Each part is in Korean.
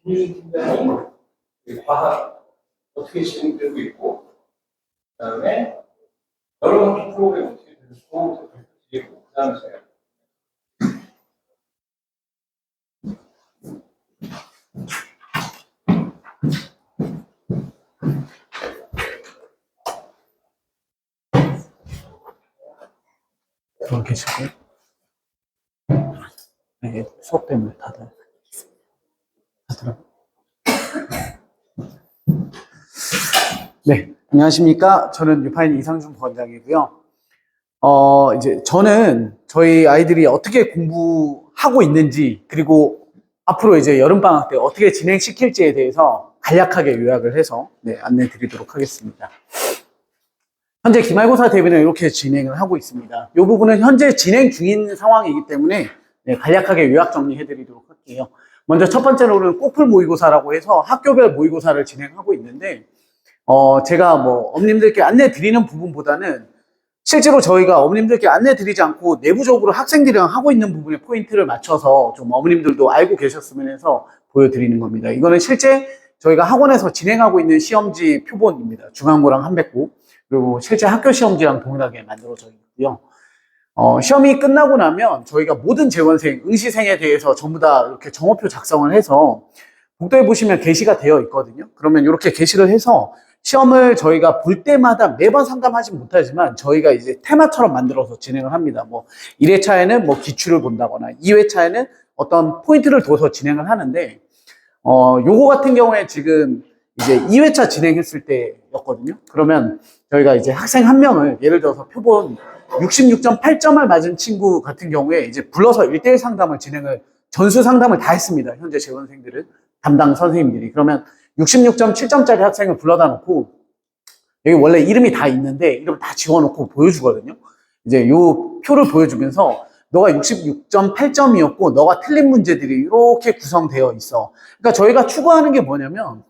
김유진 팀장이 과학 어떻게 진행되고 있고, 그다음에 여러 가지 프로그램 어떻게 되는지 그거부터 드리고, 그다음에 제가 그런 계시고, 네, 수업 때문에 다들 네, 안녕하십니까. 저는 유파인 이상준 부원장이고요. 이제 저는 저희 아이들이 어떻게 공부하고 있는지, 그리고 앞으로 이제 여름방학 때 어떻게 진행시킬지에 대해서 간략하게 요약을 해서 안내 드리도록 하겠습니다. 현재 기말고사 대비는 이렇게 진행을 하고 있습니다. 이 부분은 현재 진행 중인 상황이기 때문에 간략하게 요약 정리해 드리도록 할게요. 먼저 첫 번째로는 꼬풀 모의고사라고 해서 학교별 모의고사를 진행하고 있는데, 제가 뭐 어머님들께 안내 드리는 부분보다는 실제로 저희가 어머님들께 안내 드리지 않고 내부적으로 학생들이랑 하고 있는 부분에 포인트를 맞춰서 좀 어머님들도 알고 계셨으면 해서 보여드리는 겁니다. 이거는 실제 저희가 학원에서 진행하고 있는 시험지 표본입니다. 중앙고랑 한백고, 그리고 실제 학교 시험지랑 동일하게 만들어져 있고요. 시험이 끝나고 나면 저희가 모든 재원생, 응시생에 대해서 전부 다 이렇게 정오표 작성을 해서 복도에 보시면 게시가 되어 있거든요. 그러면 이렇게 게시를 해서 시험을 저희가 볼 때마다 매번 상담하지 못하지만 저희가 이제 테마처럼 만들어서 진행을 합니다. 뭐 1회차에는 뭐 기출을 본다거나 2회차에는 어떤 포인트를 둬서 진행을 하는데, 요거 같은 경우에 지금 이제 2회차 진행했을 때였거든요. 그러면 저희가 이제 학생 한 명을 예를 들어서 표본 66.8점을 맞은 친구 같은 경우에 이제 불러서 1대1 상담을 전수 상담을 다 했습니다. 현재 재원생들은 담당 선생님들이. 그러면 66.7점짜리 학생을 불러다 놓고 여기 원래 이름이 다 있는데 이름 다 지워놓고 보여주거든요. 이제 요 표를 보여주면서 너가 66.8점이었고 너가 틀린 문제들이 이렇게 구성되어 있어. 그러니까 저희가 추구하는 게 뭐냐면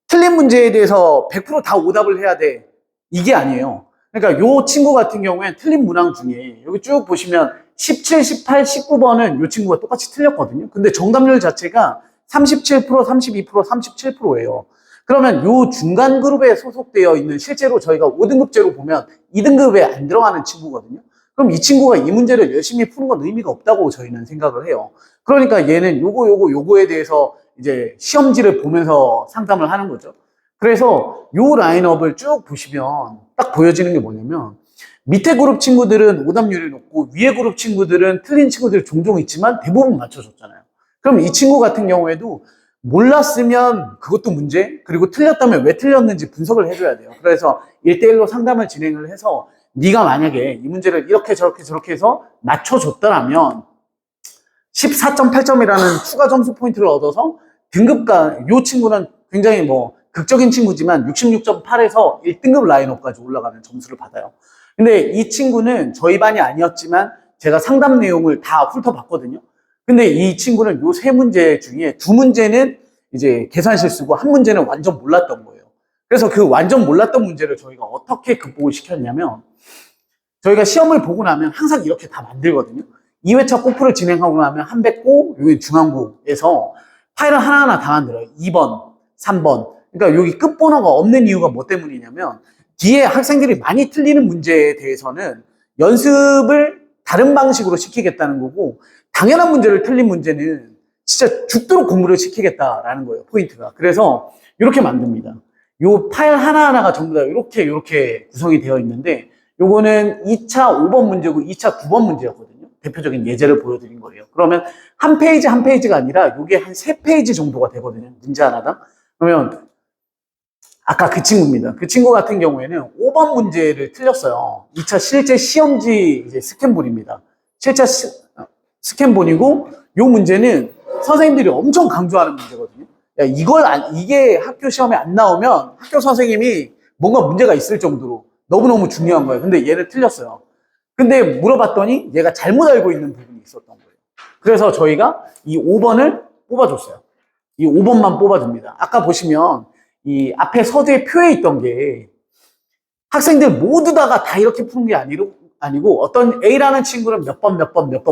틀린 문제에 대해서 100% 다 오답을 해야 돼. 이게 아니에요. 그러니까 요 친구 같은 경우에 틀린 문항 중에 여기 쭉 보시면 17, 18, 19번은 요 친구가 똑같이 틀렸거든요. 근데 정답률 자체가 37%, 32%, 37%예요. 그러면 요 중간 그룹에 소속되어 있는 실제로 저희가 5등급제로 보면 2등급에 안 들어가는 친구거든요. 그럼 이 친구가 이 문제를 열심히 푸는 건 의미가 없다고 저희는 생각을 해요. 그러니까 얘는 요거에 대해서 이제 시험지를 보면서 상담을 하는 거죠. 그래서 요 라인업을 쭉 보시면 딱 보여지는 게 뭐냐면 밑에 그룹 친구들은 오답률이 높고 위에 그룹 친구들은 틀린 친구들이 종종 있지만 대부분 맞춰줬잖아요. 그럼 이 친구 같은 경우에도 몰랐으면 그것도 문제, 그리고 틀렸다면 왜 틀렸는지 분석을 해줘야 돼요. 그래서 1대1로 상담을 진행을 해서 네가 만약에 이 문제를 이렇게 저렇게 해서 맞춰줬더라면 14.8점이라는 추가 점수 포인트를 얻어서 등급가, 요 친구는 굉장히 뭐 극적인 친구지만 66.8에서 1등급 라인업까지 올라가는 점수를 받아요. 근데 이 친구는 저희 반이 아니었지만 제가 상담 내용을 다 훑어봤거든요. 근데 이 친구는 요 세 문제 중에 두 문제는 이제 계산 실수고 한 문제는 완전 몰랐던 거예요. 그래서 그 완전 몰랐던 문제를 저희가 어떻게 극복을 시켰냐면 저희가 시험을 보고 나면 항상 이렇게 다 만들거든요. 2회차 꼬프를 진행하고 나면 한백고, 여기 중앙고에서 파일을 하나하나 다 만들어요. 2번, 3번. 그러니까 여기 끝번호가 없는 이유가 뭐 때문이냐면 뒤에 학생들이 많이 틀리는 문제에 대해서는 연습을 다른 방식으로 시키겠다는 거고, 당연한 문제를 틀린 문제는 진짜 죽도록 공부를 시키겠다라는 거예요, 포인트가. 그래서 이렇게 만듭니다. 요 파일 하나하나가 전부 다 이렇게 구성이 되어 있는데, 요거는 2차 5번 문제고 2차 9번 문제였거든요. 대표적인 예제를 보여드린 거예요. 그러면 한 페이지 한 페이지가 아니라 요게 한 3페이지 정도가 되거든요, 문제 하나당. 그러면 아까 그 친구입니다. 그 친구 같은 경우에는 5번 문제를 틀렸어요. 2차 실제 시험지 이제 스캔본입니다. 실제 스캔본이고, 요 문제는 선생님들이 엄청 강조하는 문제거든요. 야, 이게 학교 시험에 안 나오면 학교 선생님이 뭔가 문제가 있을 정도로 너무너무 중요한 거예요. 근데 얘를 틀렸어요. 근데 물어봤더니 얘가 잘못 알고 있는 부분이 있었던 거예요. 그래서 저희가 이 5번을 뽑아줬어요. 이 5번만 뽑아줍니다. 아까 보시면 이 앞에 서두에 표에 있던 게 학생들 모두 다 이렇게 푸는 게 아니고 어떤 A라는 친구는 몇 번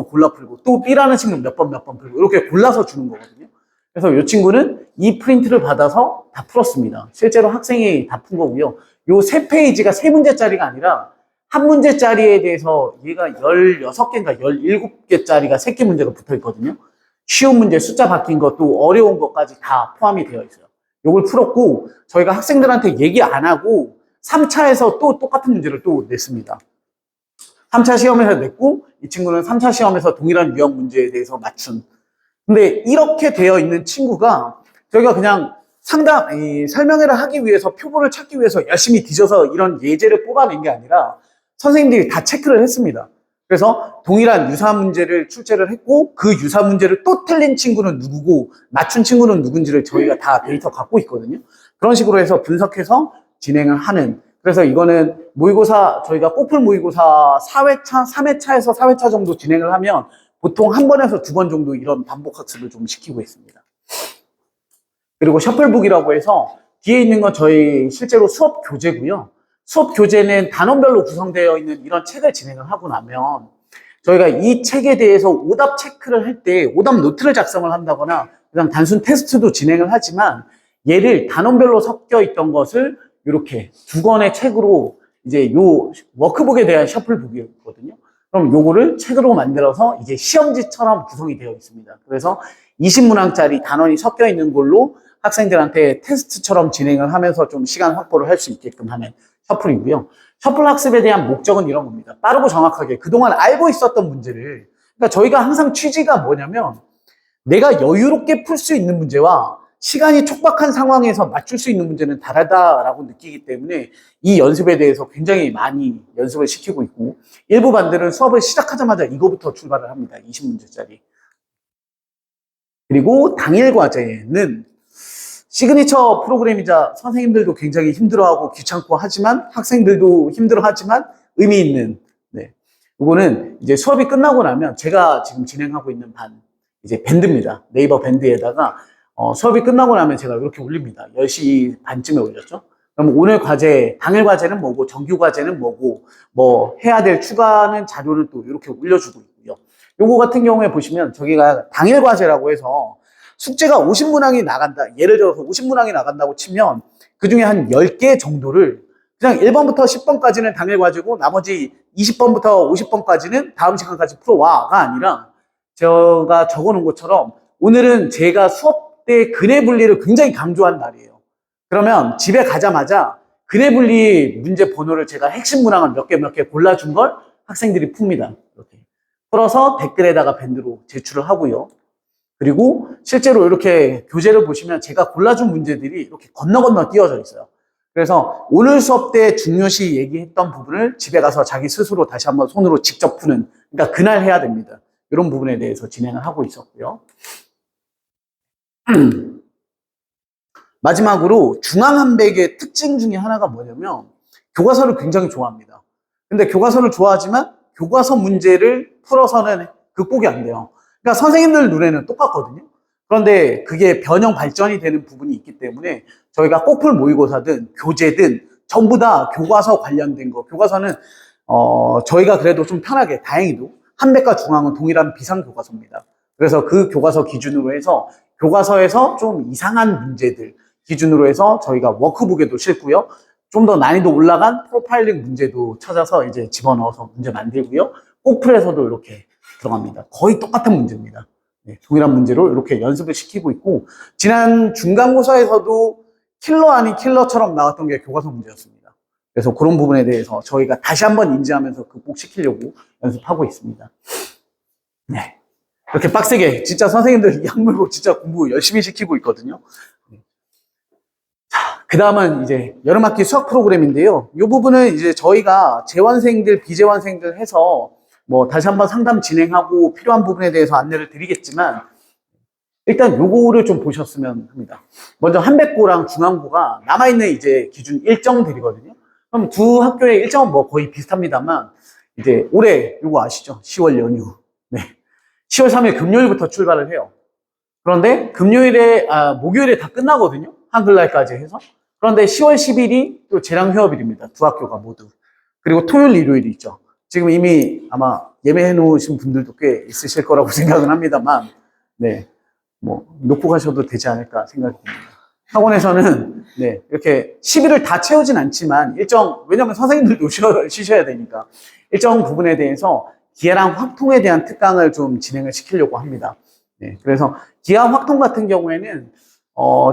골라 풀고 또 B라는 친구는 몇 번 풀고 이렇게 골라서 주는 거거든요. 그래서 이 친구는 이 프린트를 받아서 다 풀었습니다. 실제로 학생이 다 푼 거고요. 요 세 페이지가 세 문제짜리가 아니라 한 문제짜리에 대해서 얘가 16개인가 17개짜리가 새끼 문제가 붙어 있거든요. 쉬운 문제 숫자 바뀐 것도 어려운 것까지 다 포함이 되어 있어요. 요걸 풀었고 저희가 학생들한테 얘기 안 하고 3차에서 또 똑같은 문제를 또 냈습니다. 3차 시험에서 냈고 이 친구는 3차 시험에서 동일한 유형 문제에 대해서 맞춘. 근데 이렇게 되어 있는 친구가 저희가 그냥 설명회를 하기 위해서 표본을 찾기 위해서 열심히 뒤져서 이런 예제를 뽑아낸 게 아니라 선생님들이 다 체크를 했습니다. 그래서 동일한 유사 문제를 출제를 했고 그 유사 문제를 또 틀린 친구는 누구고 맞춘 친구는 누군지를 저희가 다 데이터 갖고 있거든요. 그런 식으로 해서 분석해서 진행을 하는. 그래서 이거는 모의고사 저희가 꼬풀 모의고사 4회차, 3회차에서 4회차 정도 진행을 하면 보통 한 번에서 두 번 정도 이런 반복 학습을 좀 시키고 있습니다. 그리고 셔플북이라고 해서 뒤에 있는 건 저희 실제로 수업 교재고요. 수업 교재는 단원별로 구성되어 있는 이런 책을 진행을 하고 나면 저희가 이 책에 대해서 오답 체크를 할 때 오답 노트를 작성을 한다거나 그냥 단순 테스트도 진행을 하지만 얘를 단원별로 섞여 있던 것을 이렇게 두 권의 책으로 이제 요 워크북에 대한 셔플북이거든요. 그럼 요거를 책으로 만들어서 이제 시험지처럼 구성이 되어 있습니다. 그래서 20문항짜리 단원이 섞여 있는 걸로 학생들한테 테스트처럼 진행을 하면서 좀 시간 확보를 할 수 있게끔 하는 셔플이고요. 셔플 학습에 대한 목적은 이런 겁니다. 빠르고 정확하게 그동안 알고 있었던 문제를 그러니까 저희가 항상 취지가 뭐냐면 내가 여유롭게 풀 수 있는 문제와 시간이 촉박한 상황에서 맞출 수 있는 문제는 다르다라고 느끼기 때문에 이 연습에 대해서 굉장히 많이 연습을 시키고 있고 일부 반들은 수업을 시작하자마자 이거부터 출발을 합니다. 20문제짜리. 그리고 당일 과제는 시그니처 프로그램이자 선생님들도 굉장히 힘들어하고 귀찮고 하지만 학생들도 힘들어하지만 의미 있는 이거는 이제 수업이 끝나고 나면 제가 지금 진행하고 있는 반 이제 밴드입니다. 네이버 밴드에다가 수업이 끝나고 나면 제가 이렇게 올립니다. 10시 반쯤에 올렸죠. 그럼 오늘 과제, 당일 과제는 뭐고, 정규 과제는 뭐고, 뭐 해야 될 추가는 자료는 또 이렇게 올려주고 있고요. 요거 같은 경우에 보시면 저기가 당일 과제라고 해서 숙제가 50문항이 나간다. 예를 들어서 50문항이 나간다고 치면 그 중에 한 10개 정도를 그냥 1번부터 10번까지는 당일 과제고 나머지 20번부터 50번까지는 다음 시간까지 풀어와가 아니라 제가 적어 놓은 것처럼 오늘은 제가 수업 때 근해 분리를 굉장히 강조한 날이에요. 그러면 집에 가자마자 근해 분리 문제 번호를 제가 핵심 문항을 몇 개 골라준 걸 학생들이 풉니다. 이렇게 풀어서 댓글에다가 밴드로 제출을 하고요. 그리고 실제로 이렇게 교재를 보시면 제가 골라준 문제들이 이렇게 건너 띄워져 있어요. 그래서 오늘 수업 때 중요시 얘기했던 부분을 집에 가서 자기 스스로 다시 한번 손으로 직접 푸는, 그러니까 그날 해야 됩니다. 이런 부분에 대해서 진행을 하고 있었고요. 마지막으로 중앙한백의 특징 중에 하나가 뭐냐면 교과서를 굉장히 좋아합니다. 근데 교과서를 좋아하지만 교과서 문제를 풀어서는 극복이 안 돼요. 그러니까 선생님들 눈에는 똑같거든요. 그런데 그게 변형 발전이 되는 부분이 있기 때문에 저희가 꼬풀 모의고사든 교재든 전부 다 교과서 관련된 거. 교과서는 저희가 그래도 좀 편하게 다행히도 한백과 중앙은 동일한 비상교과서입니다. 그래서 그 교과서 기준으로 해서 교과서에서 좀 이상한 문제들 기준으로 해서 저희가 워크북에도 싣고요. 좀 더 난이도 올라간 프로파일링 문제도 찾아서 이제 집어넣어서 문제 만들고요. 꼬풀에서도 이렇게 들어갑니다. 거의 똑같은 문제입니다. 네, 동일한 문제로 이렇게 연습을 시키고 있고 지난 중간고사에서도 킬러 아닌 킬러처럼 나왔던 게 교과서 문제였습니다. 그래서 그런 부분에 대해서 저희가 다시 한번 인지하면서 극복시키려고 연습하고 있습니다. 네, 이렇게 빡세게 진짜 선생님들 이 악물고 진짜 공부 열심히 시키고 있거든요. 그 다음은 이제 여름학기 수학 프로그램인데요. 이 부분은 이제 저희가 재원생들, 비재원생들 해서 뭐 다시 한번 상담 진행하고 필요한 부분에 대해서 안내를 드리겠지만 일단 요거를 좀 보셨으면 합니다. 먼저 한백고랑 중앙고가 남아있는 이제 기준 일정들이거든요. 그럼 두 학교의 일정은 뭐 거의 비슷합니다만 이제 올해 요거 아시죠? 10월 연휴. 네. 10월 3일 금요일부터 출발을 해요. 그런데 목요일에 다 끝나거든요. 한글날까지 해서. 그런데 10월 10일이 또 재량 휴업일입니다. 두 학교가 모두. 그리고 토요일, 일요일이 있죠. 지금 이미 아마 예매해 놓으신 분들도 꽤 있으실 거라고 생각은 합니다만, 네. 뭐 놓고 가셔도 되지 않을까 생각이 듭니다. 학원에서는 네, 이렇게 시비를 다 채우진 않지만 왜냐면 선생님들도 쉬셔야 되니까 일정 부분에 대해서 기하랑 확통에 대한 특강을 좀 진행을 시키려고 합니다. 네, 그래서 기하 확통 같은 경우에는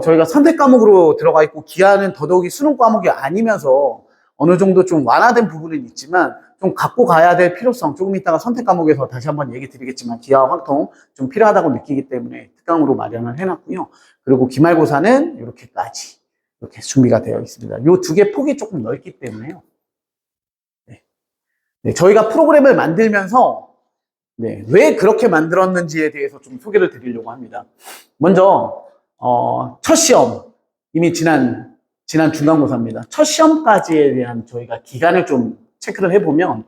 저희가 선택 과목으로 들어가 있고 기하는 더더욱이 수능 과목이 아니면서 어느 정도 좀 완화된 부분은 있지만 좀 갖고 가야 될 필요성, 조금 이따가 선택 과목에서 다시 한번 얘기 드리겠지만 기하 확통 좀 필요하다고 느끼기 때문에 특강으로 마련을 해놨고요. 그리고 기말고사는 이렇게까지 이렇게 준비가 되어 있습니다. 이 두 개 폭이 조금 넓기 때문에요. 네. 네, 저희가 프로그램을 만들면서 네, 왜 그렇게 만들었는지에 대해서 좀 소개를 드리려고 합니다. 먼저 첫 시험, 이미 지난 중간고사입니다. 첫 시험까지에 대한 저희가 기간을 좀 체크를 해보면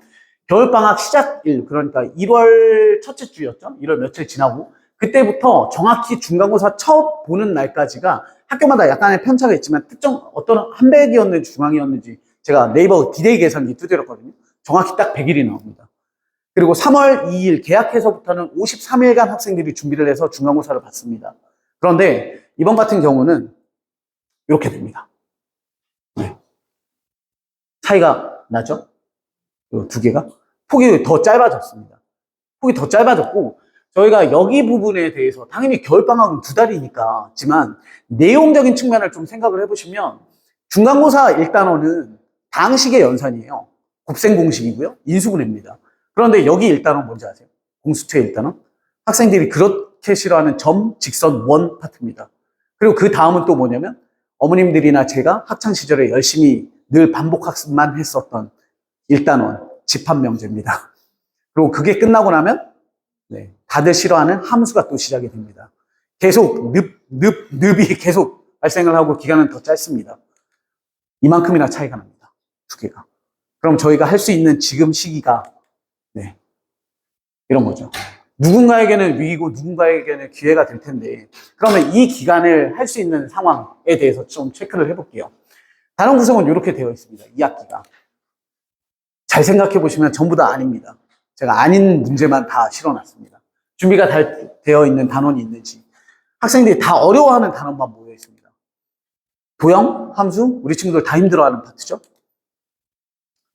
겨울방학 시작일, 그러니까 1월 첫째 주였죠. 1월 며칠 지나고 그때부터 정확히 중간고사 첫 보는 날까지가 학교마다 약간의 편차가 있지만 특정 어떤 한백이었는지 중앙이었는지 제가 네이버 디데이 계산기 두드렸거든요. 정확히 딱 100일이 나옵니다. 그리고 3월 2일 개학해서부터는 53일간 학생들이 준비를 해서 중간고사를 받습니다. 그런데 이번 같은 경우는 이렇게 됩니다. 네. 차이가 나죠? 이 두 개가? 폭이 더 짧아졌습니다. 폭이 더 짧아졌고 저희가 여기 부분에 대해서 당연히 겨울방학은 2달이니까 지만 내용적인 측면을 좀 생각을 해보시면 중간고사 1단원은 당식의 연산이에요. 곱셈 공식이고요. 인수분해입니다. 그런데 여기 1단원 뭔지 아세요? 공수처의 1단원? 학생들이 그렇게 싫어하는 점, 직선, 원 파트입니다. 그리고 그 다음은 또 뭐냐면 어머님들이나 제가 학창시절에 열심히 늘 반복학습만 했었던 1단원 집합명제입니다. 그리고 그게 끝나고 나면 네, 다들 싫어하는 함수가 또 시작이 됩니다. 계속 늪이 계속 발생을 하고 기간은 더 짧습니다. 이만큼이나 차이가 납니다. 두 개가. 그럼 저희가 할 수 있는 지금 시기가 네, 이런 거죠. 누군가에게는 위기고 누군가에게는 기회가 될 텐데 그러면 이 기간을 할 수 있는 상황에 대해서 좀 체크를 해볼게요. 단원 구성은 이렇게 되어 있습니다. 2학기가. 잘 생각해 보시면 전부 다 아닙니다. 제가 아닌 문제만 다 실어놨습니다. 준비가 되어 있는 단원이 있는지 학생들이 다 어려워하는 단원만 모여 있습니다. 도형, 함수, 우리 친구들 다 힘들어하는 파트죠.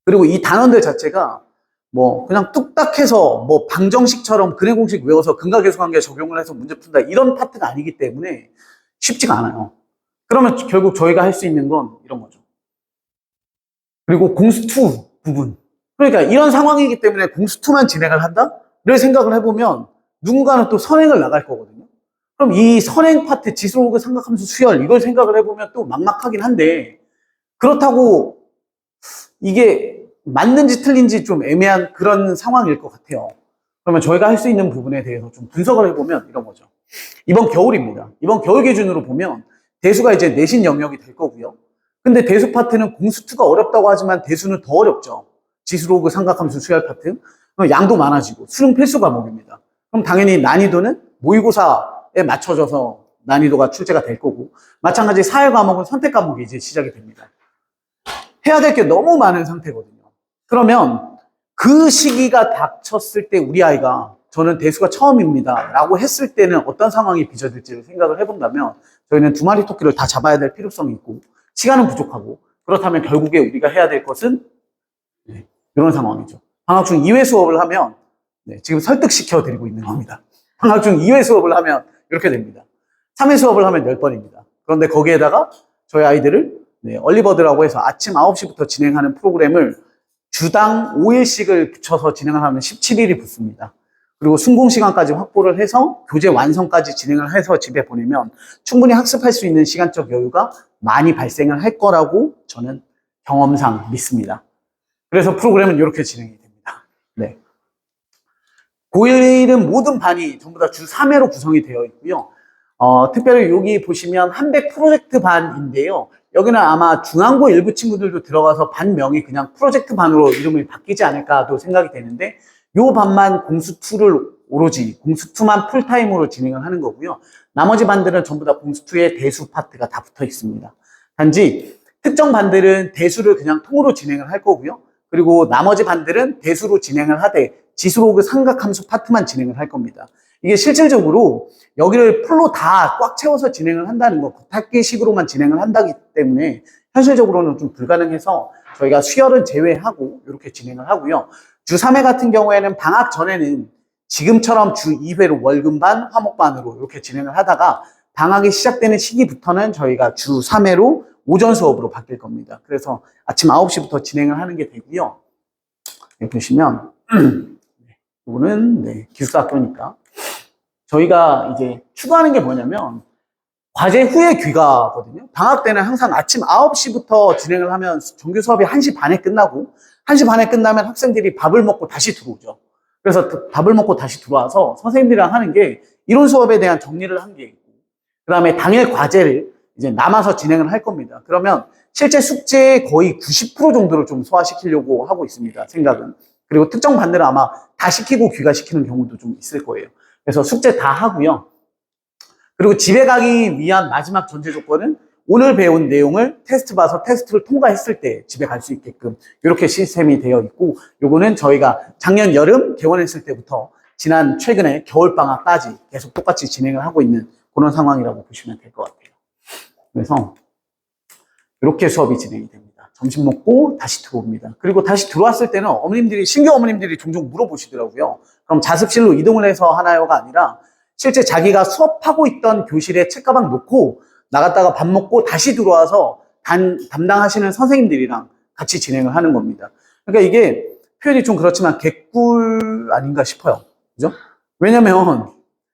그리고 이 단원들 자체가 뭐 그냥 뚝딱해서 뭐 방정식처럼 근해 공식 외워서 근과계수관계 적용을 해서 문제 푼다 이런 파트가 아니기 때문에 쉽지가 않아요. 그러면 결국 저희가 할 수 있는 건 이런 거죠. 그리고 공수2 부분. 그러니까 이런 상황이기 때문에 공수2만 진행을 한다를 생각을 해보면 누군가는 또 선행을 나갈 거거든요. 그럼 이 선행 파트, 지수로그, 삼각함수, 수열 이걸 생각을 해보면 또 막막하긴 한데 그렇다고 이게 맞는지 틀린지 좀 애매한 그런 상황일 것 같아요. 그러면 저희가 할 수 있는 부분에 대해서 좀 분석을 해보면 이런 거죠. 이번 겨울입니다. 이번 겨울 기준으로 보면 대수가 이제 내신 영역이 될 거고요. 근데 대수 파트는 공수2가 어렵다고 하지만 대수는 더 어렵죠. 지수로그, 삼각함수, 수열 파트. 양도 많아지고 수능 필수 과목입니다. 그럼 당연히 난이도는 모의고사에 맞춰져서 난이도가 출제가 될 거고 마찬가지 사회 과목은 선택 과목이 이제 시작이 됩니다. 해야 될 게 너무 많은 상태거든요. 그러면 그 시기가 닥쳤을 때 우리 아이가 저는 대수가 처음입니다 라고 했을 때는 어떤 상황이 빚어질지를 생각을 해본다면 저희는 두 마리 토끼를 다 잡아야 될 필요성이 있고 시간은 부족하고 그렇다면 결국에 우리가 해야 될 것은 네, 이런 상황이죠. 방학 중 2회 수업을 하면 네, 지금 설득시켜 드리고 있는 겁니다. 방학 중 2회 수업을 하면 이렇게 됩니다. 3회 수업을 하면 10번입니다. 그런데 거기에다가 저희 아이들을 네, 얼리버드라고 해서 아침 9시부터 진행하는 프로그램을 주당 5일씩을 붙여서 진행을 하면 17일이 붙습니다. 그리고 순공 시간까지 확보를 해서 교재 완성까지 진행을 해서 집에 보내면 충분히 학습할 수 있는 시간적 여유가 많이 발생을 할 거라고 저는 경험상 믿습니다. 그래서 프로그램은 이렇게 진행이 됩니다. 네. 고1은 모든 반이 전부 다 주 3회로 구성이 되어 있고요. 특별히 여기 보시면 한백 프로젝트 반인데요. 여기는 아마 중앙고 일부 친구들도 들어가서 반명이 그냥 프로젝트 반으로 이름이 바뀌지 않을까도 생각이 되는데 요 반만 공수2를 오로지 공수2만 풀타임으로 진행을 하는 거고요. 나머지 반들은 전부 다 공수2의 대수 파트가 다 붙어 있습니다. 단지 특정 반들은 대수를 그냥 통으로 진행을 할 거고요. 그리고 나머지 반들은 대수로 진행을 하되 지수로그 삼각함수 파트만 진행을 할 겁니다. 이게 실질적으로 여기를 풀로 다 꽉 채워서 진행을 한다는 거, 겉핥기식으로만 진행을 한다기 때문에 현실적으로는 좀 불가능해서 저희가 수혈은 제외하고 이렇게 진행을 하고요. 주 3회 같은 경우에는 방학 전에는 지금처럼 주 2회로 월금반, 화목반으로 이렇게 진행을 하다가 방학이 시작되는 시기부터는 저희가 주 3회로 오전 수업으로 바뀔 겁니다. 그래서 아침 9시부터 진행을 하는 게 되고요. 여기 보시면 이거는 기숙사학교니까 저희가 이제 추구하는 게 뭐냐면 과제 후에 귀가거든요. 방학 때는 항상 아침 9시부터 진행을 하면 정규 수업이 1시 반에 끝나고 1시 반에 끝나면 학생들이 밥을 먹고 다시 들어오죠. 그래서 밥을 먹고 다시 들어와서 선생님들이랑 하는 게 이론 수업에 대한 정리를 한 게 있고 그 다음에 당일 과제를 이제 남아서 진행을 할 겁니다. 그러면 실제 숙제의 거의 90% 정도를 좀 소화시키려고 하고 있습니다. 생각은. 그리고 특정 반들은 아마 다 시키고 귀가시키는 경우도 좀 있을 거예요. 그래서 숙제 다 하고요. 그리고 집에 가기 위한 마지막 전제 조건은 오늘 배운 내용을 테스트 봐서 테스트를 통과했을 때 집에 갈 수 있게끔 이렇게 시스템이 되어 있고 요거는 저희가 작년 여름 개원했을 때부터 지난 최근에 겨울방학까지 계속 똑같이 진행을 하고 있는 그런 상황이라고 보시면 될 것 같아요. 그래서 이렇게 수업이 진행이 됩니다. 점심 먹고 다시 들어옵니다. 그리고 다시 들어왔을 때는 신규 어머님들이 종종 물어보시더라고요. 그럼 자습실로 이동을 해서 하나요가 아니라 실제 자기가 수업하고 있던 교실에 책가방 놓고 나갔다가 밥 먹고 다시 들어와서 담당하시는 선생님들이랑 같이 진행을 하는 겁니다. 그러니까 이게 표현이 좀 그렇지만 개꿀 아닌가 싶어요. 그죠? 왜냐면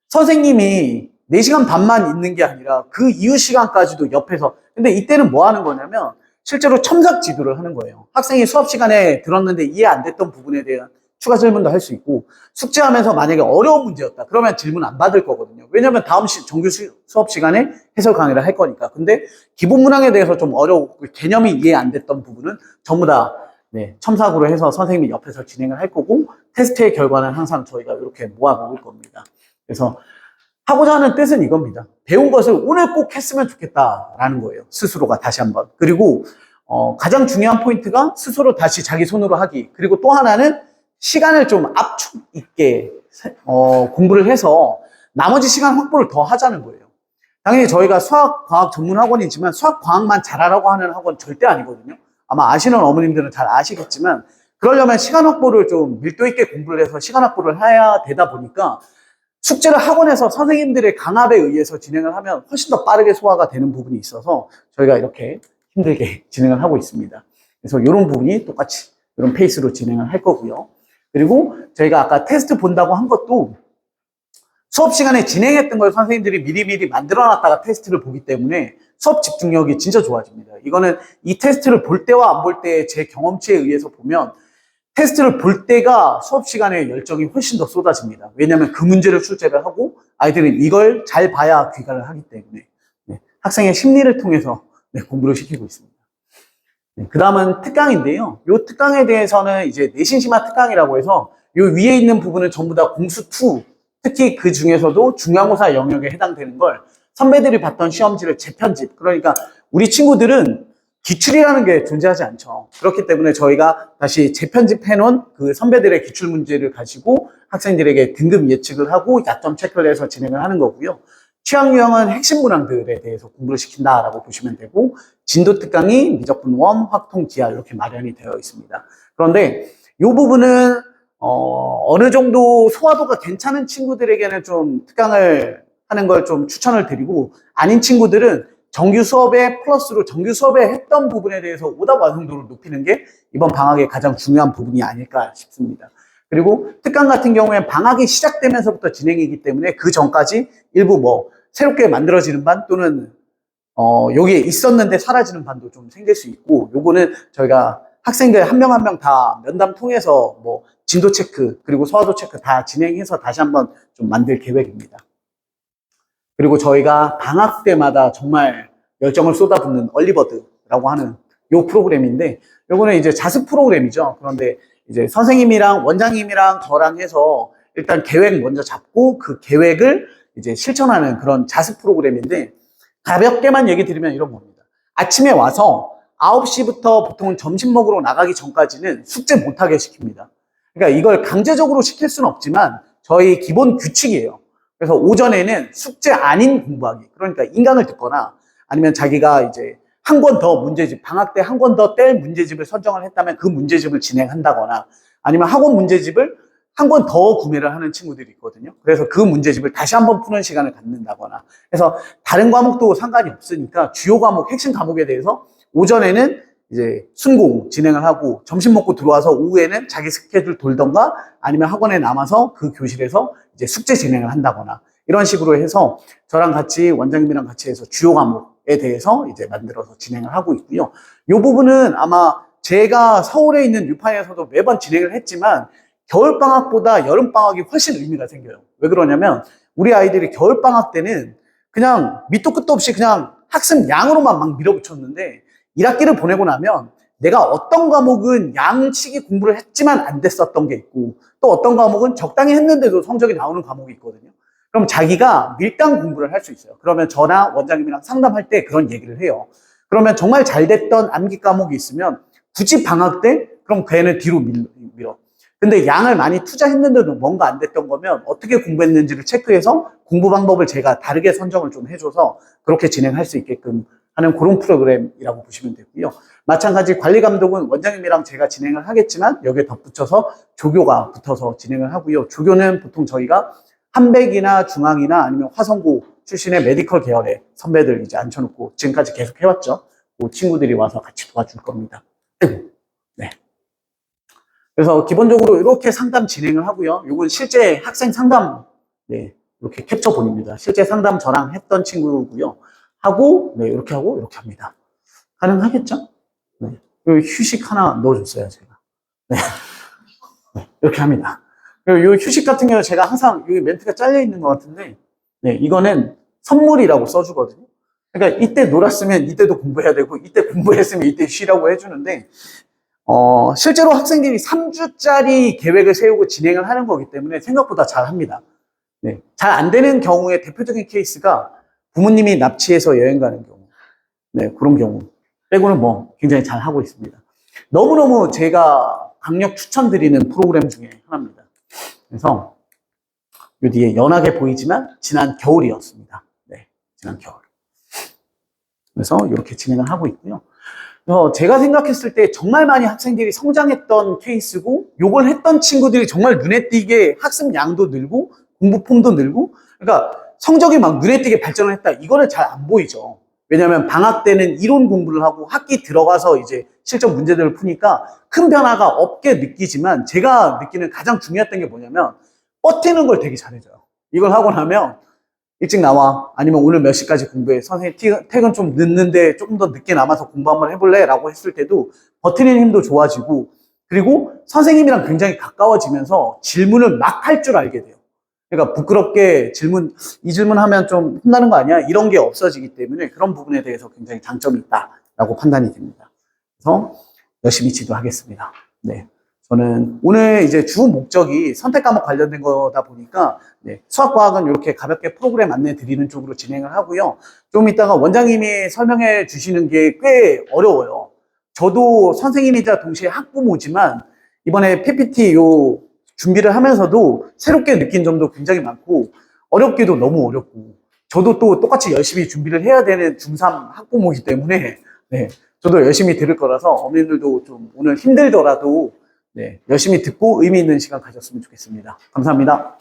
선생님이 4시간 반만 있는 게 아니라 그 이후 시간까지도 옆에서 근데 이때는 뭐 하는 거냐면 실제로 첨삭 지도를 하는 거예요. 학생이 수업 시간에 들었는데 이해 안 됐던 부분에 대한 추가 질문도 할 수 있고 숙제하면서 만약에 어려운 문제였다. 그러면 질문 안 받을 거거든요. 왜냐면 다음 정규 수업 시간에 해설 강의를 할 거니까. 근데 기본 문항에 대해서 좀 어려워 개념이 이해 안 됐던 부분은 전부 다 첨삭으로 해서 선생님이 옆에서 진행을 할 거고 테스트의 결과는 항상 저희가 이렇게 모아놓을 겁니다. 그래서 하고자 하는 뜻은 이겁니다. 배운 것을 오늘 꼭 했으면 좋겠다라는 거예요. 스스로가 다시 한번. 그리고 가장 중요한 포인트가 스스로 다시 자기 손으로 하기. 그리고 또 하나는 시간을 좀 압축 있게 공부를 해서 나머지 시간 확보를 더 하자는 거예요. 당연히 저희가 수학, 과학 전문 학원이지만 수학, 과학만 잘하라고 하는 학원 절대 아니거든요. 아마 아시는 어머님들은 잘 아시겠지만 그러려면 시간 확보를 좀 밀도 있게 공부를 해서 시간 확보를 해야 되다 보니까 숙제를 학원에서 선생님들의 강압에 의해서 진행을 하면 훨씬 더 빠르게 소화가 되는 부분이 있어서 저희가 이렇게 힘들게 진행을 하고 있습니다. 그래서 이런 부분이 똑같이 이런 페이스로 진행을 할 거고요. 그리고 저희가 아까 테스트 본다고 한 것도 수업 시간에 진행했던 걸 선생님들이 미리미리 만들어놨다가 테스트를 보기 때문에 수업 집중력이 진짜 좋아집니다. 이거는 이 테스트를 볼 때와 안 볼 때의 제 경험치에 의해서 보면 테스트를 볼 때가 수업 시간에 열정이 훨씬 더 쏟아집니다. 왜냐하면 그 문제를 출제를 하고 아이들은 이걸 잘 봐야 귀가를 하기 때문에 학생의 심리를 통해서 공부를 시키고 있습니다. 그 다음은 특강인데요. 이 특강에 대해서는 이제 내신심화 특강이라고 해서 이 위에 있는 부분은 전부 다 공수2, 특히 그 중에서도 중간고사 영역에 해당되는 걸 선배들이 봤던 시험지를 재편집. 그러니까 우리 친구들은 기출이라는 게 존재하지 않죠. 그렇기 때문에 저희가 다시 재편집해 놓은 그 선배들의 기출 문제를 가지고 학생들에게 등급 예측을 하고 약점 체크를 해서 진행을 하는 거고요. 취향 유형은 핵심 문항들에 대해서 공부를 시킨다라고 보시면 되고 진도 특강이 미적분 1, 확통, 기하 이렇게 마련이 되어 있습니다. 그런데 이 부분은 어느 정도 소화도가 괜찮은 친구들에게는 좀 특강을 하는 걸 좀 추천을 드리고 아닌 친구들은 정규 수업에 플러스로 정규 수업에 했던 부분에 대해서 오답 완성도를 높이는 게 이번 방학의 가장 중요한 부분이 아닐까 싶습니다. 그리고 특강 같은 경우에 방학이 시작되면서부터 진행이기 때문에 그 전까지 일부 새롭게 만들어지는 반 또는 여기에 있었는데 사라지는 반도 좀 생길 수 있고 요거는 저희가 학생들 한 명 한 명 다 면담 통해서 진도 체크 그리고 소화도 체크 다 진행해서 다시 한번 좀 만들 계획입니다. 그리고 저희가 방학 때마다 정말 열정을 쏟아붓는 얼리버드라고 하는 요 프로그램인데 요거는 이제 자습 프로그램이죠. 그런데 이제 선생님이랑 원장님이랑 저랑 해서 일단 계획 먼저 잡고 그 계획을 이제 실천하는 그런 자습 프로그램인데 가볍게만 얘기 드리면 이런 겁니다. 아침에 와서 9시부터 보통 점심 먹으러 나가기 전까지는 숙제 못하게 시킵니다. 그러니까 이걸 강제적으로 시킬 수는 없지만 저희 기본 규칙이에요. 그래서 오전에는 숙제 아닌 공부하기. 그러니까 인강을 듣거나 아니면 자기가 이제 한 권 더 문제집, 방학 때 한 권 더 뗄 문제집을 선정을 했다면 그 문제집을 진행한다거나 아니면 학원 문제집을 한 권 더 구매를 하는 친구들이 있거든요. 그래서 그 문제집을 다시 한번 푸는 시간을 갖는다거나. 그래서 다른 과목도 상관이 없으니까 주요 과목, 핵심 과목에 대해서 오전에는 이제 순공 진행을 하고 점심 먹고 들어와서 오후에는 자기 스케줄 돌던가 아니면 학원에 남아서 그 교실에서 이제 숙제 진행을 한다거나 이런 식으로 해서 저랑 같이 원장님이랑 같이 해서 주요 과목에 대해서 이제 만들어서 진행을 하고 있고요. 이 부분은 아마 제가 서울에 있는 유파에서도 매번 진행을 했지만 겨울방학보다 여름방학이 훨씬 의미가 생겨요. 왜 그러냐면 우리 아이들이 겨울방학 때는 그냥 밑도 끝도 없이 그냥 학습 양으로만 막 밀어붙였는데 1학기를 보내고 나면 내가 어떤 과목은 양치기 공부를 했지만 안 됐었던 게 있고 또 어떤 과목은 적당히 했는데도 성적이 나오는 과목이 있거든요. 그럼 자기가 밀당 공부를 할 수 있어요. 그러면 저나 원장님이랑 상담할 때 그런 얘기를 해요. 그러면 정말 잘 됐던 암기 과목이 있으면 굳이 방학 때 그럼 걔는 뒤로 밀어. 근데 양을 많이 투자했는데도 뭔가 안 됐던 거면 어떻게 공부했는지를 체크해서 공부 방법을 제가 다르게 선정을 좀 해줘서 그렇게 진행할 수 있게끔 하는 그런 프로그램이라고 보시면 되고요. 마찬가지 관리 감독은 원장님이랑 제가 진행을 하겠지만 여기에 덧붙여서 조교가 붙어서 진행을 하고요. 조교는 보통 저희가 한백이나 중앙이나 아니면 화성고 출신의 메디컬 계열의 선배들 이제 앉혀놓고 지금까지 계속 해왔죠. 그 친구들이 와서 같이 도와줄 겁니다. 네. 그래서 기본적으로 이렇게 상담 진행을 하고요. 이건 실제 학생 상담, 네, 이렇게 캡처 본입니다. 실제 상담 저랑 했던 친구고요. 하고, 네, 이렇게 하고, 이렇게 합니다. 가능하겠죠? 네. 여기 휴식 하나 넣어줬어요, 제가. 네. 네, 이렇게 합니다. 그리고 이 휴식 같은 경우는 제가 항상 여기 멘트가 잘려 있는 것 같은데, 네, 이거는 선물이라고 써주거든요. 그러니까 이때 놀았으면 이때도 공부해야 되고, 이때 공부했으면 이때 쉬라고 해주는데, 실제로 학생들이 3주짜리 계획을 세우고 진행을 하는 거기 때문에 생각보다 잘 합니다. 네, 잘 안 되는 경우에 대표적인 케이스가 부모님이 납치해서 여행 가는 경우. 네, 그런 경우. 빼고는 뭐 굉장히 잘 하고 있습니다. 너무너무 제가 강력 추천드리는 프로그램 중에 하나입니다. 그래서 요 뒤에 연하게 보이지만 지난 겨울이었습니다. 네, 지난 겨울. 그래서 이렇게 진행을 하고 있고요. 제가 생각했을 때 정말 많이 학생들이 성장했던 케이스고 요걸 했던 친구들이 정말 눈에 띄게 학습 양도 늘고 공부 폼도 늘고 그러니까 성적이 막 눈에 띄게 발전을 했다. 이거는 잘 안 보이죠. 왜냐하면 방학 때는 이론 공부를 하고 학기 들어가서 이제 실전 문제들을 푸니까 큰 변화가 없게 느끼지만 제가 느끼는 가장 중요했던 게 뭐냐면 버티는 걸 되게 잘해줘요. 이걸 하고 나면 일찍 나와 아니면 오늘 몇 시까지 공부해 선생님 퇴근 좀 늦는데 조금 더 늦게 남아서 공부 한번 해볼래? 라고 했을 때도 버티는 힘도 좋아지고 그리고 선생님이랑 굉장히 가까워지면서 질문을 막 할 줄 알게 돼요. 그러니까 부끄럽게 이 질문하면 좀 혼나는 거 아니야? 이런 게 없어지기 때문에 그런 부분에 대해서 굉장히 장점이 있다라고 판단이 됩니다. 그래서 열심히 지도하겠습니다. 네. 저는 오늘 이제 주 목적이 선택 과목 관련된 거다 보니까 네, 수학과학은 이렇게 가볍게 프로그램 안내 드리는 쪽으로 진행을 하고요. 좀 이따가 원장님이 설명해 주시는 게 꽤 어려워요. 저도 선생님이자 동시에 학부모지만 이번에 PPT 요 준비를 하면서도 새롭게 느낀 점도 굉장히 많고 어렵기도 너무 어렵고 저도 또 똑같이 열심히 준비를 해야 되는 중3 학부모이기 때문에 네, 저도 열심히 들을 거라서 어머님들도 좀 오늘 힘들더라도 네, 열심히 듣고 의미 있는 시간 가졌으면 좋겠습니다. 감사합니다.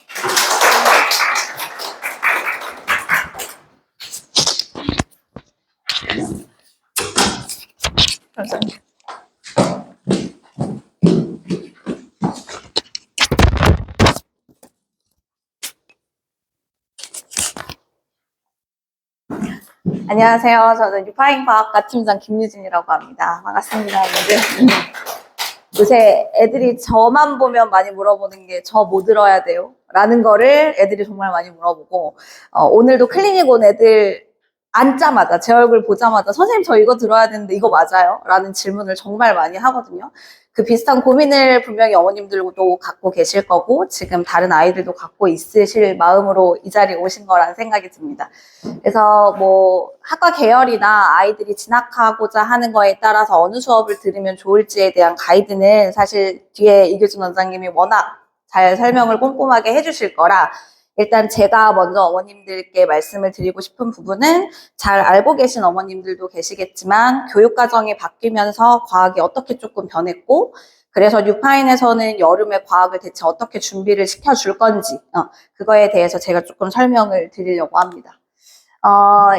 감사합니다. 안녕하세요. 저는 유파인과학과 팀장 김유진이라고 합니다. 반갑습니다. 요새 애들이 저만 보면 많이 물어보는 게 저 뭐 들어야 돼요? 라는 거를 애들이 정말 많이 물어보고 오늘도 클리닉 온 애들 앉자마자 제 얼굴 보자마자 선생님 저 이거 들어야 되는데 이거 맞아요? 라는 질문을 정말 많이 하거든요. 그 비슷한 고민을 분명히 어머님들도 갖고 계실 거고 지금 다른 아이들도 갖고 있으실 마음으로 이 자리에 오신 거라는 생각이 듭니다. 그래서 뭐 학과 계열이나 아이들이 진학하고자 하는 거에 따라서 어느 수업을 들으면 좋을지에 대한 가이드는 사실 뒤에 이교준 원장님이 워낙 잘 설명을 꼼꼼하게 해주실 거라 일단 제가 먼저 어머님들께 말씀을 드리고 싶은 부분은 잘 알고 계신 어머님들도 계시겠지만 교육과정이 바뀌면서 과학이 어떻게 조금 변했고 그래서 뉴파인에서는 여름에 과학을 대체 어떻게 준비를 시켜줄 건지 그거에 대해서 제가 조금 설명을 드리려고 합니다.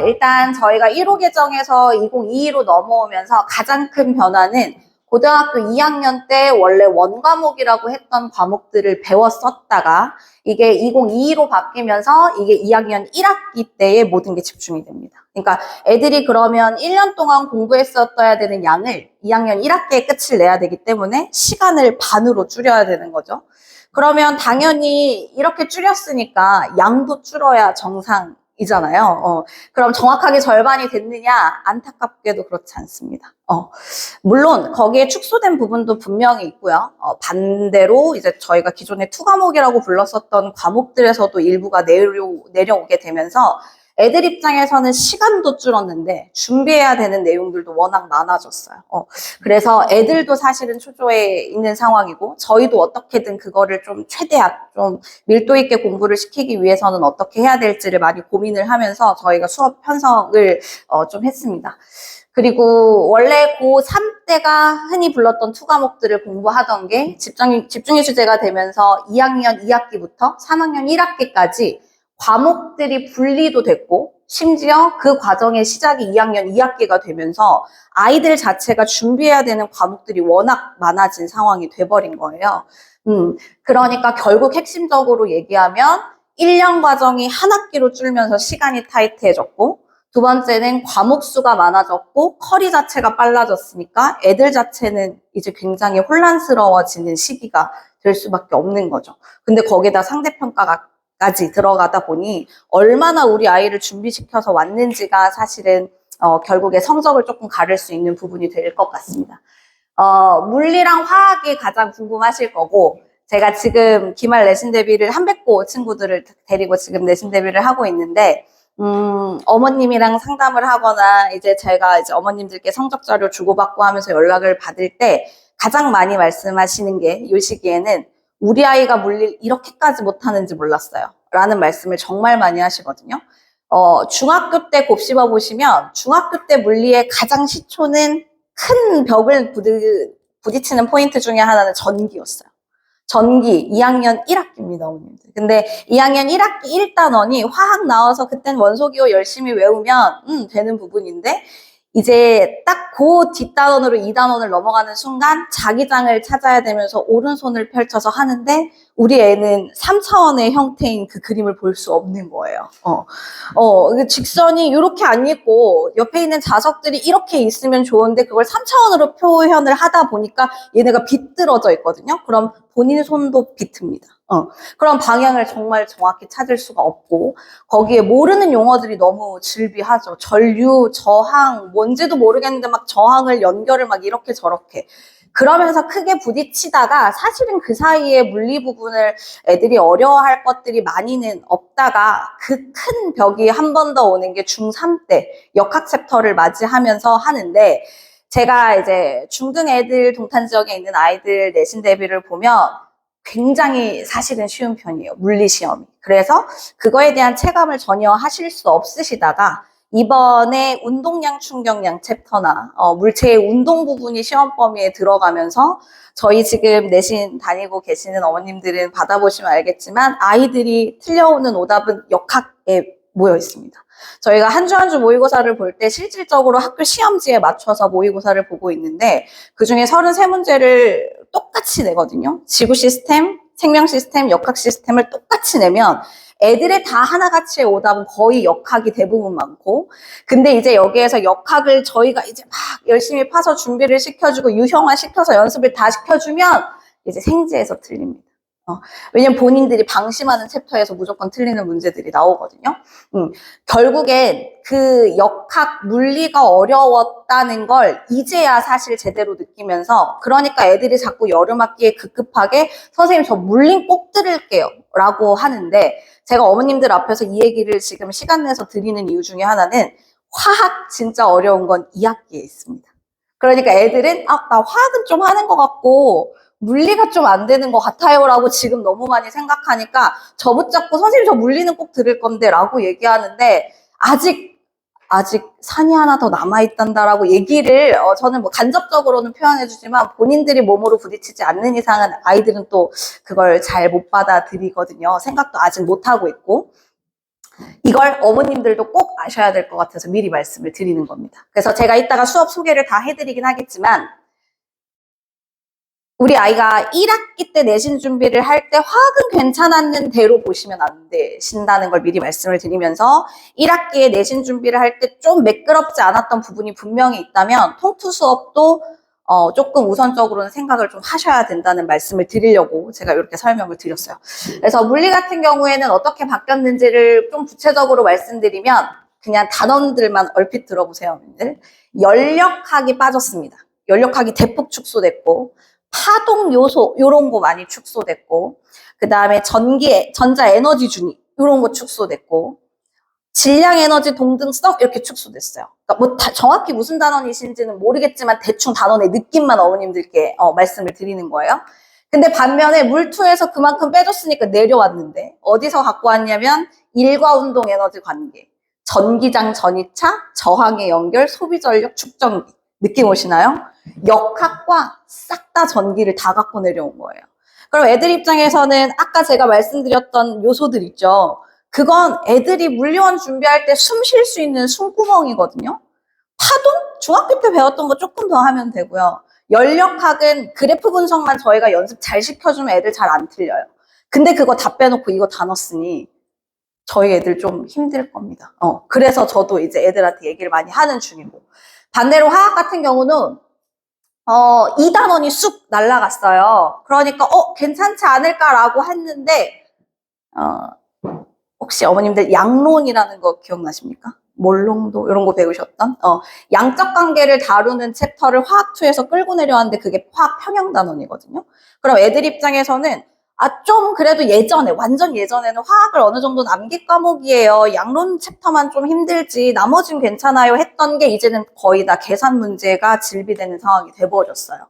일단 저희가 1호 개정에서 2022로 넘어오면서 가장 큰 변화는 고등학교 2학년 때 원래 원과목이라고 했던 과목들을 배웠었다가 이게 2022로 바뀌면서 이게 2학년 1학기 때에 모든 게 집중이 됩니다. 그러니까 애들이 그러면 1년 동안 공부했었어야 되는 양을 2학년 1학기에 끝을 내야 되기 때문에 시간을 반으로 줄여야 되는 거죠. 그러면 당연히 이렇게 줄였으니까 양도 줄어야 정상이잖아요. 그럼 정확하게 절반이 됐느냐? 안타깝게도 그렇지 않습니다. 물론 거기에 축소된 부분도 분명히 있고요. 반대로 이제 저희가 기존에 투과목이라고 불렀었던 과목들에서도 일부가 내려오게 되면서 애들 입장에서는 시간도 줄었는데 준비해야 되는 내용들도 워낙 많아졌어요. 그래서 애들도 사실은 초조해 있는 상황이고 저희도 어떻게든 그거를 좀 최대한 좀 밀도 있게 공부를 시키기 위해서는 어떻게 해야 될지를 많이 고민을 하면서 저희가 수업 편성을 좀 했습니다. 그리고 원래 고3 때가 흔히 불렀던 투과목들을 공부하던 게 집중의 주제가 되면서 2학년 2학기부터 3학년 1학기까지 과목들이 분리도 됐고 심지어 그 과정의 시작이 2학년 2학기가 되면서 아이들 자체가 준비해야 되는 과목들이 워낙 많아진 상황이 돼버린 거예요. 그러니까 결국 핵심적으로 얘기하면 1년 과정이 한 학기로 줄면서 시간이 타이트해졌고 두 번째는 과목 수가 많아졌고 커리 자체가 빨라졌으니까 애들 자체는 이제 굉장히 혼란스러워지는 시기가 될 수밖에 없는 거죠. 근데 거기다 상대평가까지 들어가다 보니 얼마나 우리 아이를 준비시켜서 왔는지가 사실은 결국에 성적을 조금 가를 수 있는 부분이 될 것 같습니다. 물리랑 화학이 가장 궁금하실 거고 제가 지금 기말 내신 대비를 한백고 친구들을 데리고 지금 내신 대비를 하고 있는데 어머님이랑 상담을 하거나 이제 제가 이제 어머님들께 성적 자료 주고받고 하면서 연락을 받을 때 가장 많이 말씀하시는 게 이 시기에는 우리 아이가 물리를 이렇게까지 못하는지 몰랐어요. 라는 말씀을 정말 많이 하시거든요. 중학교 때 곱씹어 보시면 중학교 때 물리의 가장 시초는 큰 벽을 부딪히는 포인트 중에 하나는 전기였어요. 전기 2학년 1학기입니다, 어머님들. 근데 2학년 1학기 1단원이 화학 나와서 그땐 원소기호 열심히 외우면 되는 부분인데 이제 딱 그 뒷단원으로 2단원을 넘어가는 순간 자기장을 찾아야 되면서 오른손을 펼쳐서 하는데 우리 애는 3차원의 형태인 그 그림을 볼 수 없는 거예요. 직선이 이렇게 안 있고 옆에 있는 자석들이 이렇게 있으면 좋은데 그걸 3차원으로 표현을 하다 보니까 얘네가 비뚤어져 있거든요. 그럼 본인 손도 비틉니다. 그런 방향을 정말 정확히 찾을 수가 없고 거기에 모르는 용어들이 너무 질비하죠. 전류, 저항, 뭔지도 모르겠는데 막 저항을 연결을 막 이렇게 저렇게 그러면서 크게 부딪히다가 사실은 그 사이에 물리 부분을 애들이 어려워할 것들이 많이는 없다가 그 큰 벽이 한 번 더 오는 게 중3 때 역학 챕터를 맞이하면서 하는데 제가 이제 중등 애들 동탄 지역에 있는 아이들 내신 대비를 보면 굉장히 사실은 쉬운 편이에요. 물리 시험이. 그래서 그거에 대한 체감을 전혀 하실 수 없으시다가 이번에 운동량 충격량 챕터나 물체의 운동 부분이 시험 범위에 들어가면서 저희 지금 내신 다니고 계시는 어머님들은 받아보시면 알겠지만 아이들이 틀려오는 오답은 역학에 모여 있습니다. 저희가 한 주 한 주 모의고사를 볼 때 실질적으로 학교 시험지에 맞춰서 모의고사를 보고 있는데 그중에 33문제를 똑같이 내거든요. 지구 시스템, 생명 시스템, 역학 시스템을 똑같이 내면 애들의 다 하나같이의 오답은 거의 역학이 대부분 많고 근데 이제 여기에서 역학을 저희가 이제 막 열심히 파서 준비를 시켜주고 유형화 시켜서 연습을 다 시켜주면 이제 생지에서 틀립니다. 왜냐면 본인들이 방심하는 챕터에서 무조건 틀리는 문제들이 나오거든요. 결국엔 그 역학 물리가 어려웠다는 걸 이제야 사실 제대로 느끼면서 그러니까 애들이 자꾸 여름학기에 급급하게 선생님 저 물리 꼭 들을게요 라고 하는데 제가 어머님들 앞에서 이 얘기를 지금 시간 내서 드리는 이유 중에 하나는 화학 진짜 어려운 건 2학기에 있습니다. 그러니까 애들은 나 화학은 좀 하는 것 같고 물리가 좀 안 되는 것 같아요라고 지금 너무 많이 생각하니까 저 붙잡고 선생님 저 물리는 꼭 들을 건데 라고 얘기하는데 아직 산이 하나 더 남아있단다라고 얘기를 저는 뭐 간접적으로는 표현해주지만 본인들이 몸으로 부딪히지 않는 이상은 아이들은 또 그걸 잘 못 받아들이거든요. 생각도 아직 못하고 있고 이걸 어머님들도 꼭 아셔야 될 것 같아서 미리 말씀을 드리는 겁니다. 그래서 제가 이따가 수업 소개를 다 해드리긴 하겠지만 우리 아이가 1학기 때 내신 준비를 할 때 화학은 괜찮았는 대로 보시면 안 되신다는 걸 미리 말씀을 드리면서 1학기에 내신 준비를 할 때 좀 매끄럽지 않았던 부분이 분명히 있다면 통투 수업도 조금 우선적으로는 생각을 좀 하셔야 된다는 말씀을 드리려고 제가 이렇게 설명을 드렸어요. 그래서 물리 같은 경우에는 어떻게 바뀌었는지를 좀 구체적으로 말씀드리면 그냥 단원들만 얼핏 들어보세요. 여러분들. 연력학이 빠졌습니다. 연력학이 대폭 축소됐고 파동 요소 이런 거 많이 축소됐고 그 다음에 전자 에너지 준위 이런 거 축소됐고 질량 에너지 동등성 이렇게 축소됐어요. 그러니까 뭐 정확히 무슨 단원이신지는 모르겠지만 대충 단원의 느낌만 어머님들께 말씀을 드리는 거예요. 근데 반면에 물투에서 그만큼 빼줬으니까 내려왔는데 어디서 갖고 왔냐면 일과 운동 에너지 관계, 전기장 전이차, 저항의 연결, 소비 전력 축전기 느낌 오시나요? 역학과 싹 다 전기를 다 갖고 내려온 거예요. 그럼 애들 입장에서는 아까 제가 말씀드렸던 요소들 있죠. 그건 애들이 물리원 준비할 때 숨 쉴 수 있는 숨구멍이거든요. 파동? 중학교 때 배웠던 거 조금 더 하면 되고요. 연력학은 그래프 분석만 저희가 연습 잘 시켜주면 애들 잘 안 틀려요. 근데 그거 다 빼놓고 이거 다 넣었으니 저희 애들 좀 힘들 겁니다. 그래서 저도 이제 애들한테 얘기를 많이 하는 중이고. 반대로 화학 같은 경우는 2단원이 쑥 날라갔어요. 그러니까 괜찮지 않을까라고 했는데 혹시 어머님들 양론이라는 거 기억나십니까? 몰롱도 이런 거 배우셨던 양적 관계를 다루는 챕터를 화학2에서 끌고 내려왔는데 그게 화학 평형단원이거든요. 그럼 애들 입장에서는 좀 그래도 예전에 완전 예전에는 화학을 어느 정도 암기 과목이에요. 양론 챕터만 좀 힘들지 나머지는 괜찮아요 했던 게 이제는 거의 다 계산 문제가 질비되는 상황이 돼버렸어요.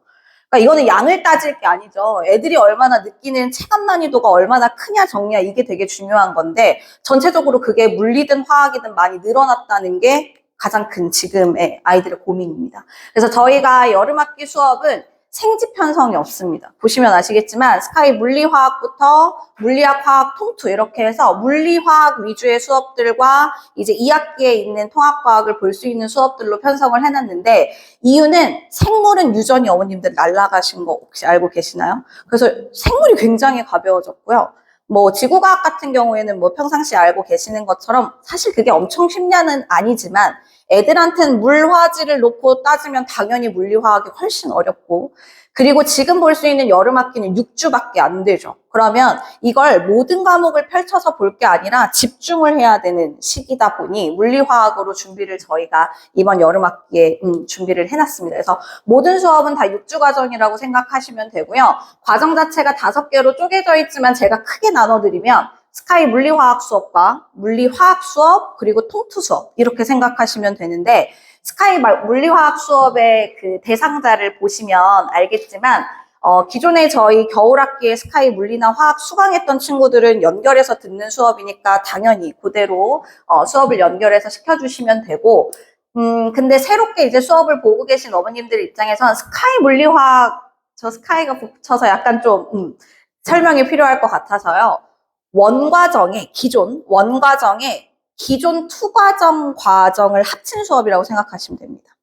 그러니까 이거는 양을 따질 게 아니죠. 애들이 얼마나 느끼는 체감 난이도가 얼마나 크냐 적냐 이게 되게 중요한 건데 전체적으로 그게 물리든 화학이든 많이 늘어났다는 게 가장 큰 지금의 아이들의 고민입니다. 그래서 저희가 여름학기 수업은 생집 편성이 없습니다. 보시면 아시겠지만 스카이 물리화학부터 물리학, 화학, 통투 이렇게 해서 물리화학 위주의 수업들과 이제 2학기에 있는 통합과학을 볼 수 있는 수업들로 편성을 해놨는데 이유는 생물은 유전이 어머님들 날아가신 거 혹시 알고 계시나요? 그래서 생물이 굉장히 가벼워졌고요. 뭐 지구과학 같은 경우에는 뭐 평상시에 알고 계시는 것처럼 사실 그게 엄청 쉽냐는 아니지만 애들한테는 물화지를 놓고 따지면 당연히 물리화학이 훨씬 어렵고 그리고 지금 볼 수 있는 여름학기는 6주밖에 안 되죠. 그러면 이걸 모든 과목을 펼쳐서 볼 게 아니라 집중을 해야 되는 시기다 보니 물리화학으로 준비를 저희가 이번 여름학기에 준비를 해놨습니다. 그래서 모든 수업은 다 6주 과정이라고 생각하시면 되고요. 과정 자체가 5개로 쪼개져 있지만 제가 크게 나눠드리면 스카이 물리화학 수업과 물리화학 수업 그리고 통투 수업 이렇게 생각하시면 되는데 스카이 물리화학 수업의 그 대상자를 보시면 알겠지만 기존에 저희 겨울학기에 스카이 물리나 화학 수강했던 친구들은 연결해서 듣는 수업이니까 당연히 그대로 수업을 연결해서 시켜주시면 되고 근데 새롭게 이제 수업을 보고 계신 어머님들 입장에선 스카이 물리화학 저 스카이가 붙여서 약간 좀 설명이 필요할 것 같아서요. 기존 투과정 과정을 합친 수업이라고 생각하시면 됩니다.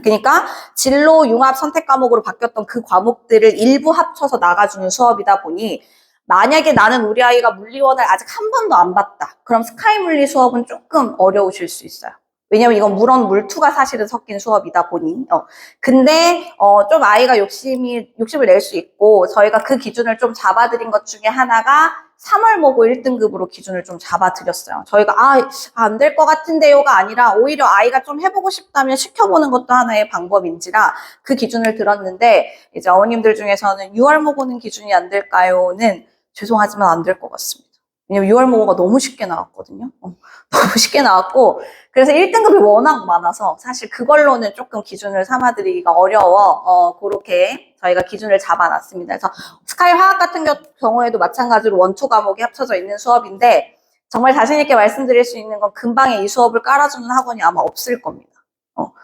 그러니까 진로 융합 선택 과목으로 바뀌었던 그 과목들을 일부 합쳐서 나가주는 수업이다 보니 만약에 나는 우리 아이가 물리원을 아직 한 번도 안 봤다. 그럼 스카이 물리 수업은 조금 어려우실 수 있어요. 왜냐면 이건 물원, 물투가 사실은 섞인 수업이다 보니. 근데, 좀 아이가 욕심을 낼 수 있고, 저희가 그 기준을 좀 잡아드린 것 중에 하나가 3월 모고 1등급으로 기준을 좀 잡아드렸어요. 저희가, 안 될 것 같은데요가 아니라, 오히려 아이가 좀 해보고 싶다면 시켜보는 것도 하나의 방법인지라 그 기준을 들었는데, 이제 어머님들 중에서는 6월 모고는 기준이 안 될까요는 죄송하지만 안 될 것 같습니다. 왜냐면 6월 모의고가 너무 쉽게 나왔거든요. 너무 쉽게 나왔고, 그래서 1등급이 워낙 많아서 사실 그걸로는 조금 기준을 삼아드리기가 어려워. 그렇게 저희가 기준을 잡아놨습니다. 그래서 스카이 화학 같은 경우에도 마찬가지로 원투 과목이 합쳐져 있는 수업인데, 정말 자신있게 말씀드릴 수 있는 건 근방에 이 수업을 깔아주는 학원이 아마 없을 겁니다.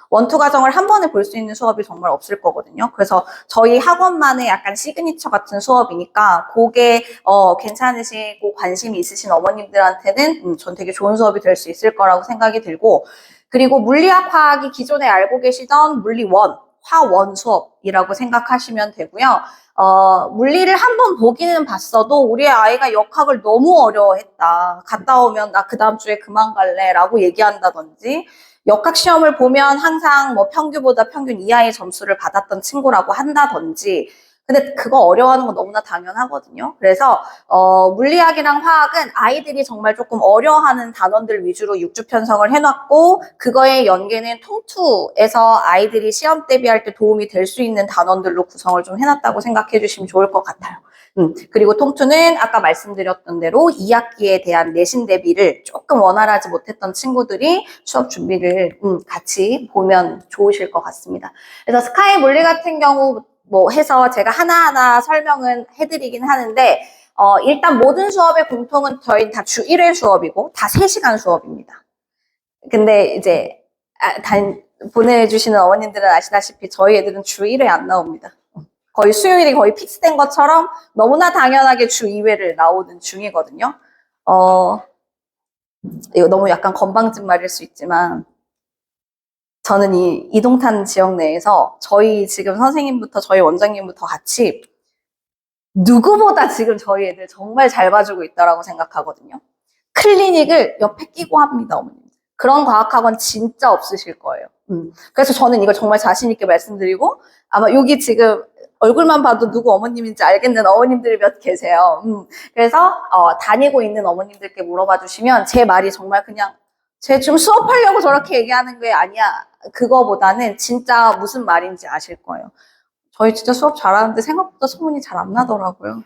원투 과정을 한 번에 볼 수 있는 수업이 정말 없을 거거든요. 그래서 저희 학원만의 약간 시그니처 같은 수업이니까 그게 괜찮으시고 관심이 있으신 어머님들한테는 전 되게 좋은 수업이 될 수 있을 거라고 생각이 들고, 그리고 물리학 화학이 기존에 알고 계시던 물리원, 화원 수업이라고 생각하시면 되고요. 물리를 한 번 보기는 봤어도 우리 아이가 역학을 너무 어려워했다. 갔다 오면 나 그 다음 주에 그만 갈래 라고 얘기한다든지, 역학 시험을 보면 항상 뭐 평균보다 평균 이하의 점수를 받았던 친구라고 한다든지, 근데 그거 어려워하는 건 너무나 당연하거든요. 그래서 물리학이랑 화학은 아이들이 정말 조금 어려워하는 단원들 위주로 육주 편성을 해놨고, 그거의 연계는 통투에서 아이들이 시험 대비할 때 도움이 될 수 있는 단원들로 구성을 좀 해놨다고 생각해 주시면 좋을 것 같아요. 그리고 통투는 아까 말씀드렸던 대로 2학기에 대한 내신 대비를 조금 원활하지 못했던 친구들이 수업 준비를 같이 보면 좋으실 것 같습니다. 그래서 스카이 물리 같은 경우 뭐 해서 제가 하나하나 설명은 해드리긴 하는데, 일단 모든 수업의 공통은 저희 다 주 1회 수업이고 다 3시간 수업입니다. 근데 이제 보내주시는 어머님들은 아시다시피 저희 애들은 주 1회 안 나옵니다. 거의 수요일이 거의 픽스된 것처럼 너무나 당연하게 주 2회를 나오는 중이거든요. 이거 너무 약간 건방진 말일 수 있지만, 저는 이 이동탄 지역 내에서 저희 지금 선생님부터 저희 원장님부터 같이 누구보다 지금 저희 애들 정말 잘 봐주고 있다라고 생각하거든요. 클리닉을 옆에 끼고 합니다, 어머님. 그런 과학학원 진짜 없으실 거예요. 그래서 저는 이걸 정말 자신 있게 말씀드리고, 아마 여기 지금 얼굴만 봐도 누구 어머님인지 알겠는 어머님들이 몇 계세요. 그래서 다니고 있는 어머님들께 물어봐 주시면 제 말이 정말 그냥 쟤 지금 수업하려고 저렇게 얘기하는 게 아니야. 그거보다는 진짜 무슨 말인지 아실 거예요. 저희 진짜 수업 잘하는데 생각보다 소문이 잘 안 나더라고요.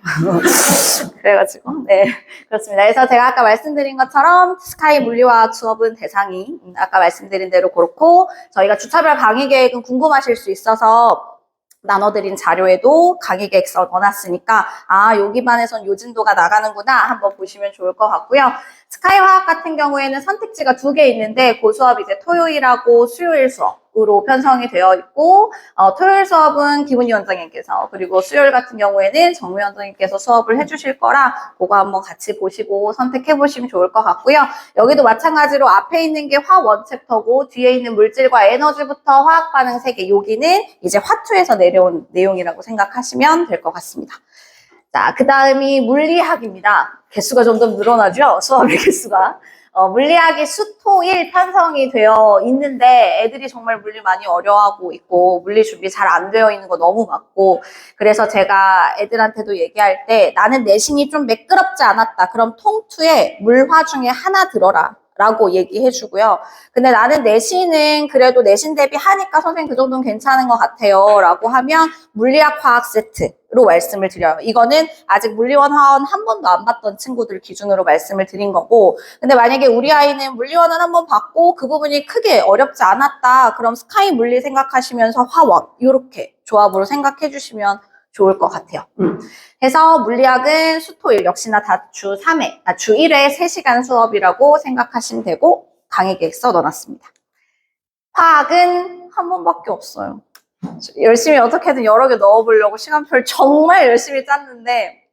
그래가지고, 네. 그렇습니다. 그래서 제가 아까 말씀드린 것처럼 스카이 물리화학 수업은 대상이, 아까 말씀드린 대로 그렇고, 저희가 주차별 강의 계획은 궁금하실 수 있어서 나눠드린 자료에도 강의 계획서 넣어놨으니까, 여기 반에선 요 진도가 나가는구나 한번 보시면 좋을 것 같고요. 스카이 화학 같은 경우에는 선택지가 2개 있는데, 그 수업이 이제 토요일하고 수요일 수업으로 편성이 되어 있고, 토요일 수업은 김은희 원장님께서, 그리고 수요일 같은 경우에는 정미 원장님께서 수업을 해주실 거라 그거 한번 같이 보시고 선택해 보시면 좋을 것 같고요. 여기도 마찬가지로 앞에 있는 게 화원 챕터고 뒤에 있는 물질과 에너지부터 화학 반응 3개, 여기는 이제 화투에서 내려온 내용이라고 생각하시면 될 것 같습니다. 자, 그 다음이 물리학입니다. 개수가 점점 늘어나죠? 수업의 개수가. 물리학이 수토1 편성이 되어 있는데 애들이 정말 물리 많이 어려워하고 있고 물리 준비 잘 안 되어 있는 거 너무 많고, 그래서 제가 애들한테도 얘기할 때 나는 내신이 좀 매끄럽지 않았다. 그럼 통투에 물화 중에 하나 들어라 라고 얘기해 주고요. 근데 나는 내신은 그래도 내신 대비 하니까 선생님 그 정도는 괜찮은 것 같아요 라고 하면 물리학 화학 세트로 말씀을 드려요. 이거는 아직 물리원 화원 한 번도 안 봤던 친구들 기준으로 말씀을 드린 거고, 근데 만약에 우리 아이는 물리원은 한 번 봤고 그 부분이 크게 어렵지 않았다, 그럼 스카이 물리 생각하시면서 화원 이렇게 조합으로 생각해 주시면 좋을 것 같아요. 그래서 물리학은 수토일 역시나 다 주 3회, 주 1회 3시간 수업이라고 생각하시면 되고 강의 계획서 넣어놨습니다. 화학은 한 번밖에 없어요. 열심히 어떻게든 여러 개 넣어보려고 시간표를 정말 열심히 짰는데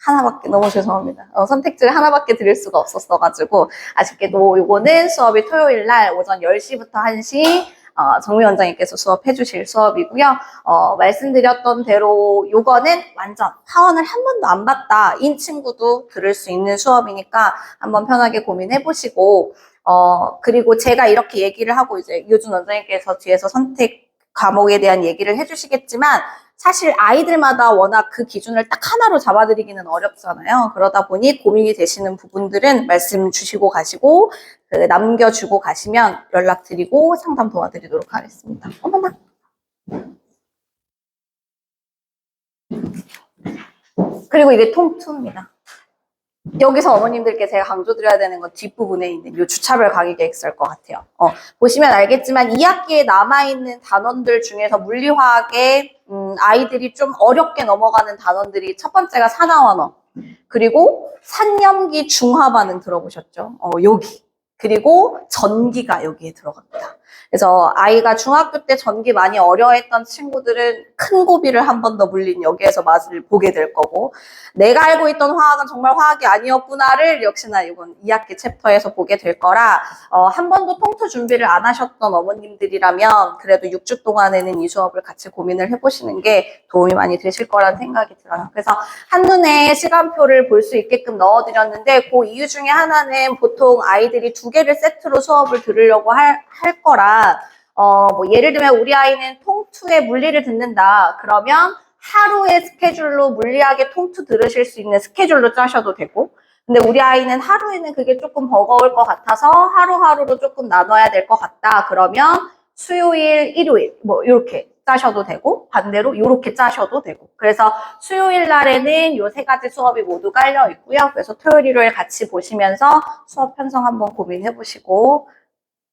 하나밖에, 너무 죄송합니다. 선택지를 하나밖에 드릴 수가 없었어가지고 아쉽게도 요거는 수업이 토요일 날 오전 10시부터 1시 정미 원장님께서 수업해 주실 수업이고요. 말씀드렸던 대로 요거는 완전 화원을 한 번도 안 봤다 인 친구도 들을 수 있는 수업이니까 한번 편하게 고민해 보시고, 그리고 제가 이렇게 얘기를 하고 이제 유준 원장님께서 뒤에서 선택 과목에 대한 얘기를 해주시겠지만 사실 아이들마다 워낙 그 기준을 딱 하나로 잡아드리기는 어렵잖아요. 그러다 보니 고민이 되시는 부분들은 말씀 주시고 가시고 남겨주고 가시면 연락드리고 상담 도와드리도록 하겠습니다. 어머나. 그리고 이게 통투입니다. 여기서 어머님들께 제가 강조드려야 되는 건 뒷부분에 있는 이 주차별 강의 계획서일 것 같아요. 보시면 알겠지만 2학기에 남아있는 단원들 중에서 물리화학에 아이들이 좀 어렵게 넘어가는 단원들이 첫 번째가 산화원어, 그리고 산염기 중화 반응 들어보셨죠? 여기. 그리고 전기가 여기에 들어갑니다. 그래서 아이가 중학교 때 전기 많이 어려워했던 친구들은 큰 고비를 한 번 더 물린 여기에서 맛을 보게 될 거고, 내가 알고 있던 화학은 정말 화학이 아니었구나를 역시나 이번 2학기 챕터에서 보게 될 거라, 한 번도 통투 준비를 안 하셨던 어머님들이라면 그래도 6주 동안에는 이 수업을 같이 고민을 해보시는 게 도움이 많이 되실 거라는 생각이 들어요. 그래서 한눈에 시간표를 볼 수 있게끔 넣어드렸는데, 그 이유 중에 하나는 보통 아이들이 2개를 세트로 수업을 들으려고 할 거라, 뭐 예를 들면 우리 아이는 통투의 물리를 듣는다. 그러면 하루의 스케줄로 물리학의 통투 들으실 수 있는 스케줄로 짜셔도 되고, 근데 우리 아이는 하루에는 그게 조금 버거울 것 같아서 하루하루로 조금 나눠야 될 것 같다. 그러면 수요일, 일요일 뭐 이렇게 짜셔도 되고, 반대로 이렇게 짜셔도 되고. 그래서 수요일 날에는 요 3가지 수업이 모두 깔려 있고요. 그래서 토요일, 일요일 같이 보시면서 수업 편성 한번 고민해 보시고,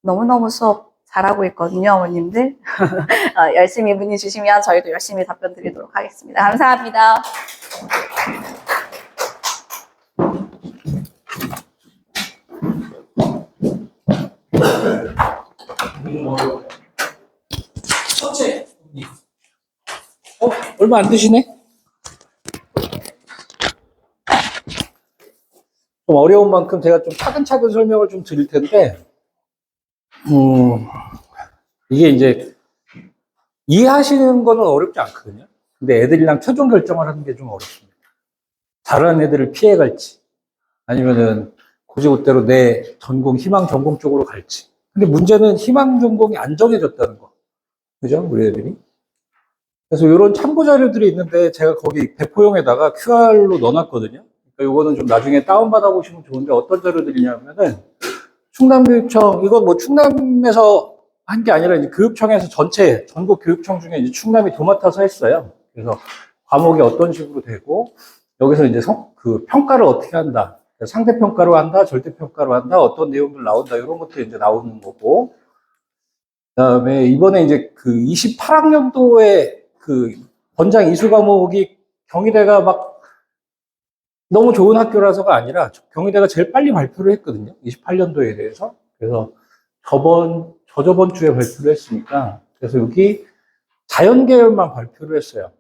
너무너무 수업 잘하고 있거든요, 어머님들. 열심히 문의 주시면 저희도 열심히 답변 드리도록 하겠습니다. 감사합니다. 첫째, 얼마 안 드시네? 좀 어려운 만큼 제가 좀 차근차근 설명을 좀 드릴 텐데, 이게 이제 이해하시는 거는 어렵지 않거든요. 근데 애들이랑 최종 결정을 하는 게 좀 어렵습니다. 다른 애들을 피해갈지, 아니면은 곧이곧대로 내 전공, 희망 전공 쪽으로 갈지. 근데 문제는 희망 전공이 안 정해졌다는 거. 그죠? 우리 애들이. 그래서 이런 참고 자료들이 있는데 제가 거기 배포용에다가 QR로 넣어놨거든요. 그러니까 이거는 좀 나중에 다운받아 보시면 좋은데, 어떤 자료들이냐면은 충남교육청, 이건 뭐 충남에서 한 게 아니라 이제 교육청에서 전체 전국 교육청 중에 이제 충남이 도맡아서 했어요. 그래서 과목이 어떤 식으로 되고, 여기서 이제 그 평가를 어떻게 한다, 상대 평가로 한다, 절대 평가로 한다, 어떤 내용들 나온다, 이런 것들이 이제 나오는 거고, 그다음에 이번에 이제 그 28학년도에 그 권장 이수 과목이 경희대가 막 너무 좋은 학교라서가 아니라 경희대가 제일 빨리 발표를 했거든요. 28년도에 대해서. 그래서 저저번 주에 발표를 했으니까, 그래서 여기 자연 계열만 발표를 했어요.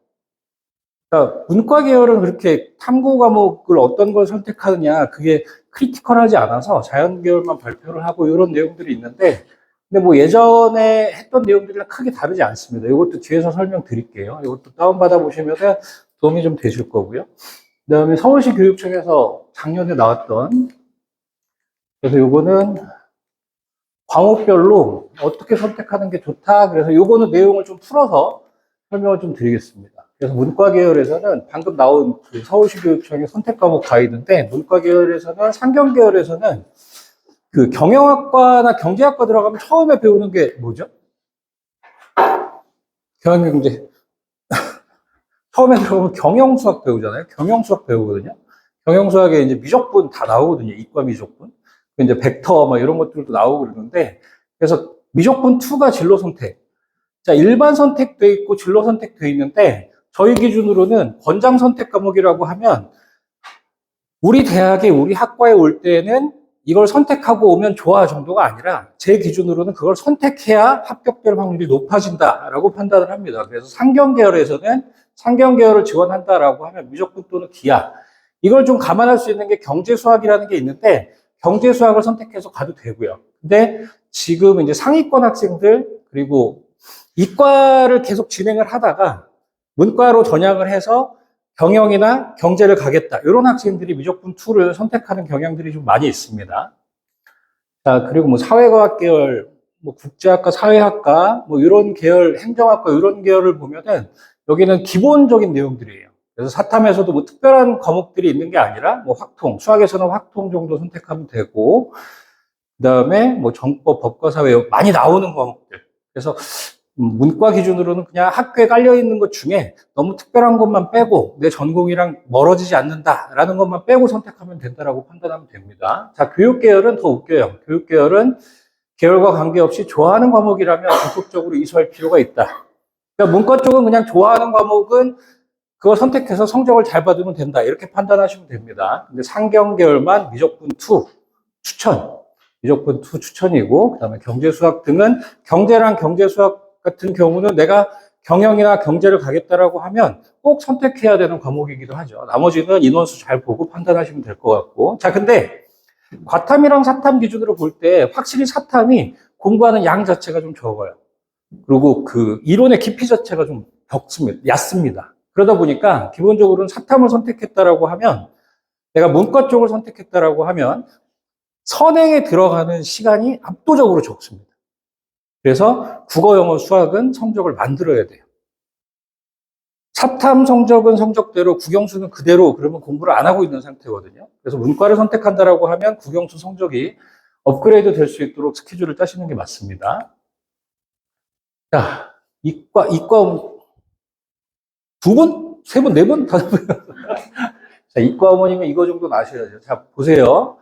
그러니까 문과 계열은 그렇게 탐구 과목을 어떤 걸 선택하느냐, 그게 크리티컬하지 않아서 자연 계열만 발표를 하고 이런 내용들이 있는데, 근데 뭐 예전에 했던 내용들이랑 크게 다르지 않습니다. 이것도 뒤에서 설명드릴게요. 이것도 다운받아 보시면 도움이 좀 되실 거고요. 그 다음에 서울시 교육청에서 작년에 나왔던, 그래서 요거는 과목별로 어떻게 선택하는 게 좋다. 그래서 요거는 내용을 좀 풀어서 설명을 좀 드리겠습니다. 그래서 문과 계열에서는 방금 나온 그 서울시 교육청의 선택 과목 가이드인데, 문과 계열에서는, 상경 계열에서는 그 경영학과나 경제학과 들어가면 처음에 배우는 게 뭐죠? 경영경제. 처음에 들어가면 경영수학 배우잖아요. 경영수학 배우거든요. 경영수학에 이제 미적분 다 나오거든요. 이과 미적분. 이제 벡터 막 이런 것들도 나오고 그러는데, 그래서 미적분 2가 진로 선택. 자, 일반 선택돼 있고 진로 선택돼 있는데, 저희 기준으로는 권장 선택 과목이라고 하면, 우리 대학에 우리 학과에 올 때는 이걸 선택하고 오면 좋아 정도가 아니라, 제 기준으로는 그걸 선택해야 합격될 확률이 높아진다라고 판단을 합니다. 그래서 상경 계열에서는 상경 계열을 지원한다라고 하면 미적분 또는 기하, 이걸 좀 감안할 수 있는 게 경제수학이라는 게 있는데, 경제수학을 선택해서 가도 되고요. 근데 지금 이제 상위권 학생들, 그리고 이과를 계속 진행을 하다가 문과로 전향을 해서 경영이나 경제를 가겠다, 이런 학생들이 미적분 2를 선택하는 경향들이 좀 많이 있습니다. 자, 그리고 뭐 사회과학 계열, 뭐 국제학과, 사회학과, 뭐 이런 계열, 행정학과 이런 계열을 보면은 여기는 기본적인 내용들이에요. 그래서 사탐에서도 뭐 특별한 과목들이 있는 게 아니라, 뭐 확통, 수학에서는 확통 정도 선택하면 되고, 그 다음에 뭐 정법, 법과 사회 많이 나오는 과목들. 그래서 문과 기준으로는 그냥 학교에 깔려있는 것 중에 너무 특별한 것만 빼고 내 전공이랑 멀어지지 않는다라는 것만 빼고 선택하면 된다라고 판단하면 됩니다. 자, 교육계열은 더 웃겨요. 교육계열은 계열과 관계없이 좋아하는 과목이라면 적극적으로 이수할 필요가 있다. 그러니까 문과 쪽은 그냥 좋아하는 과목은 그걸 선택해서 성적을 잘 받으면 된다. 이렇게 판단하시면 됩니다. 근데 상경계열만 미적분 2 추천. 미적분 2 추천이고, 그 다음에 경제수학 등은 경제랑 경제수학 같은 경우는 내가 경영이나 경제를 가겠다라고 하면 꼭 선택해야 되는 과목이기도 하죠. 나머지는 인원수 잘 보고 판단하시면 될 것 같고. 자, 근데 과탐이랑 사탐 기준으로 볼 때 확실히 사탐이 공부하는 양 자체가 좀 적어요. 그리고 그 이론의 깊이 자체가 좀 얕습니다. 그러다 보니까 기본적으로는 사탐을 선택했다라고 하면 내가 문과 쪽을 선택했다라고 하면 선행에 들어가는 시간이 압도적으로 적습니다. 그래서 국어, 영어, 수학은 성적을 만들어야 돼요. 사탐 성적은 성적대로 국영수는 그대로 그러면 공부를 안 하고 있는 상태거든요. 그래서 문과를 선택한다라고 하면 국영수 성적이 업그레이드 될 수 있도록 스케줄을 짜시는 게 맞습니다. 자, 이과 두 분? 세 분? 네 분? 다섯 분? 자, 이과 어머님은 이거 정도는 아셔야죠. 자, 보세요.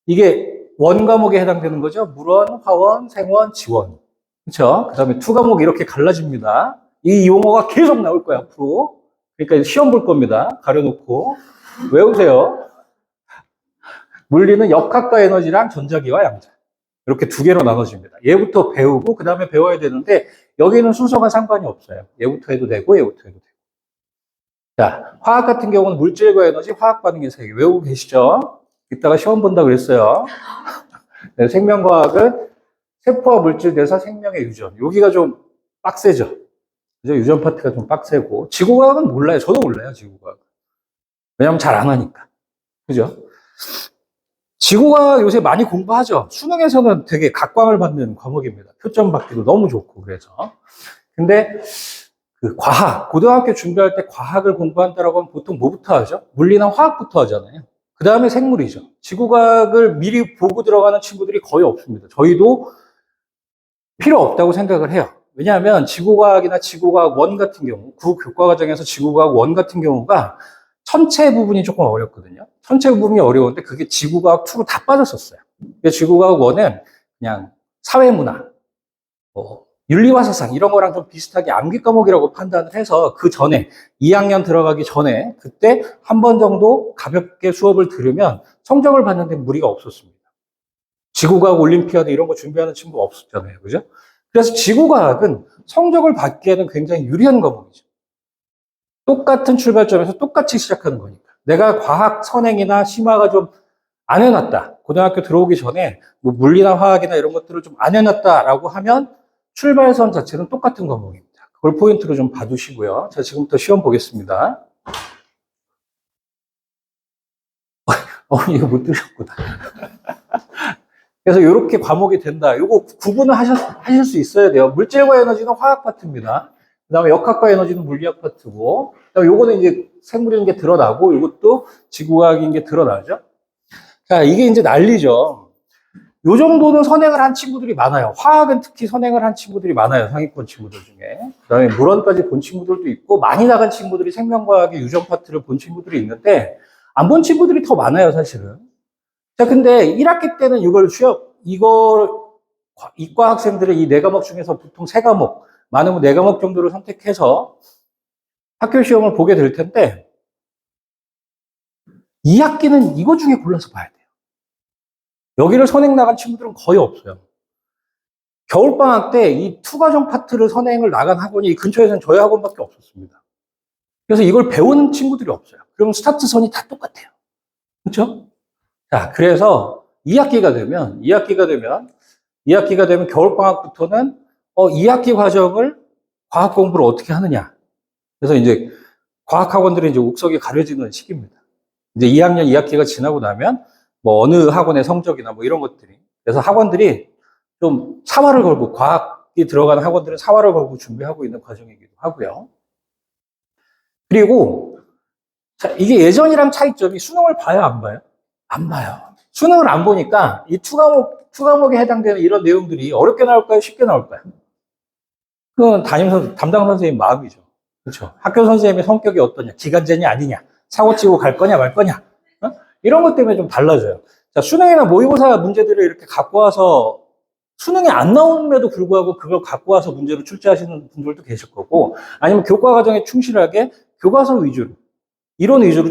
이게 원 과목에 해당되는 거죠. 물원, 화원, 생원, 지원. 그렇죠? 그 다음에 투 과목이 이렇게 갈라집니다. 이 용어가 계속 나올 거야, 앞으로. 그러니까 시험 볼 겁니다. 가려놓고. 외우세요. 물리는 역학과 에너지랑 전자기와 양자. 이렇게 두 개로 나눠집니다. 얘부터 배우고, 그 다음에 배워야 되는데, 여기는 순서가 상관이 없어요. 얘부터 해도 되고, 얘부터 해도 되고. 자, 화학 같은 경우는 물질과 에너지, 화학 반응의 세계. 외우고 계시죠? 이따가 시험 본다 그랬어요. 네, 생명과학은 세포와 물질, 대사, 생명의 유전. 여기가 좀 빡세죠. 그죠? 유전 파트가 좀 빡세고. 지구과학은 몰라요. 저도 몰라요, 지구과학. 왜냐면 잘 안 하니까. 그죠? 지구과학 요새 많이 공부하죠. 수능에서는 되게 각광을 받는 과목입니다. 표점 받기도 너무 좋고, 그래서. 근데, 그 과학, 고등학교 준비할 때 과학을 공부한다라고 하면 보통 뭐부터 하죠? 물리나 화학부터 하잖아요. 그 다음에 생물이죠. 지구과학을 미리 보고 들어가는 친구들이 거의 없습니다. 저희도 필요 없다고 생각을 해요. 왜냐하면 지구과학이나 지구과학 원 같은 경우, 교과 과정에서 지구과학 원 같은 경우가 천체 부분이 조금 어렵거든요. 천체 부분이 어려운데 그게 지구과학 2로 다 빠졌었어요. 지구과학 1은 그냥 사회문화, 윤리와 사상 이런 거랑 좀 비슷하게 암기 과목이라고 판단을 해서 그 전에 2학년 들어가기 전에 그때 한 번 정도 가볍게 수업을 들으면 성적을 받는 데 무리가 없었습니다. 지구과학 올림피아드 이런 거 준비하는 친구가 없었잖아요. 그죠? 그래서 지구과학은 성적을 받기에는 굉장히 유리한 과목이죠. 똑같은 출발점에서 똑같이 시작하는 거니까. 내가 과학 선행이나 심화가 좀 안 해놨다. 고등학교 들어오기 전에 뭐 물리나 화학이나 이런 것들을 좀 안 해놨다라고 하면 출발선 자체는 똑같은 과목입니다. 그걸 포인트로 좀 봐두시고요. 자, 지금부터 시험 보겠습니다. 이거 못 들으셨구나. 그래서 이렇게 과목이 된다. 이거 구분을 하실 수 있어야 돼요. 물질과 에너지는 화학 파트입니다. 그 다음에 역학과 에너지는 물리학 파트고, 그 다음에 요거는 이제 생물인 게 드러나고, 이것도 지구과학인 게 드러나죠. 자, 이게 이제 난리죠. 요 정도는 선행을 한 친구들이 많아요. 화학은 특히 선행을 한 친구들이 많아요. 상위권 친구들 중에. 그 다음에 물원까지 본 친구들도 있고, 많이 나간 친구들이 생명과학의 유전 파트를 본 친구들이 있는데, 안 본 친구들이 더 많아요, 사실은. 자, 근데 1학기 때는 이과 학생들은 이 4과목 중에서 보통 3과목, 많으면 4과목 정도를 선택해서 학교 시험을 보게 될 텐데, 2학기는 이거 중에 골라서 봐야 돼요. 여기를 선행 나간 친구들은 거의 없어요. 겨울방학 때 이 투과정 파트를 선행을 나간 학원이 이 근처에서는 저희 학원밖에 없었습니다. 그래서 이걸 배우는 친구들이 없어요. 그럼 스타트선이 다 똑같아요. 그렇죠? 자, 그래서 2학기가 되면 겨울방학부터는 2학기 과정을 과학 공부를 어떻게 하느냐. 그래서 이제 과학학원들이 이제 옥석이 가려지는 시기입니다. 이제 2학년 2학기가 지나고 나면 뭐 어느 학원의 성적이나 뭐 이런 것들이. 그래서 학원들이 좀 사활을 걸고, 과학이 들어가는 학원들은 사활을 걸고 준비하고 있는 과정이기도 하고요. 그리고, 자, 이게 예전이랑 차이점이 수능을 봐요, 안 봐요? 안 봐요. 수능을 안 보니까 이 투과목에 해당되는 이런 내용들이 어렵게 나올까요? 쉽게 나올까요? 그건 담당 선생님 마음이죠. 그렇죠. 학교 선생님의 성격이 어떠냐, 기간제냐 아니냐, 사고 치고 갈 거냐 말 거냐, 어? 이런 것 때문에 좀 달라져요. 자, 수능이나 모의고사 문제들을 이렇게 갖고 와서 수능이 안 나옴에도 불구하고 그걸 갖고 와서 문제로 출제하시는 분들도 계실 거고, 아니면 교과 과정에 충실하게 교과서 위주로, 이론 위주로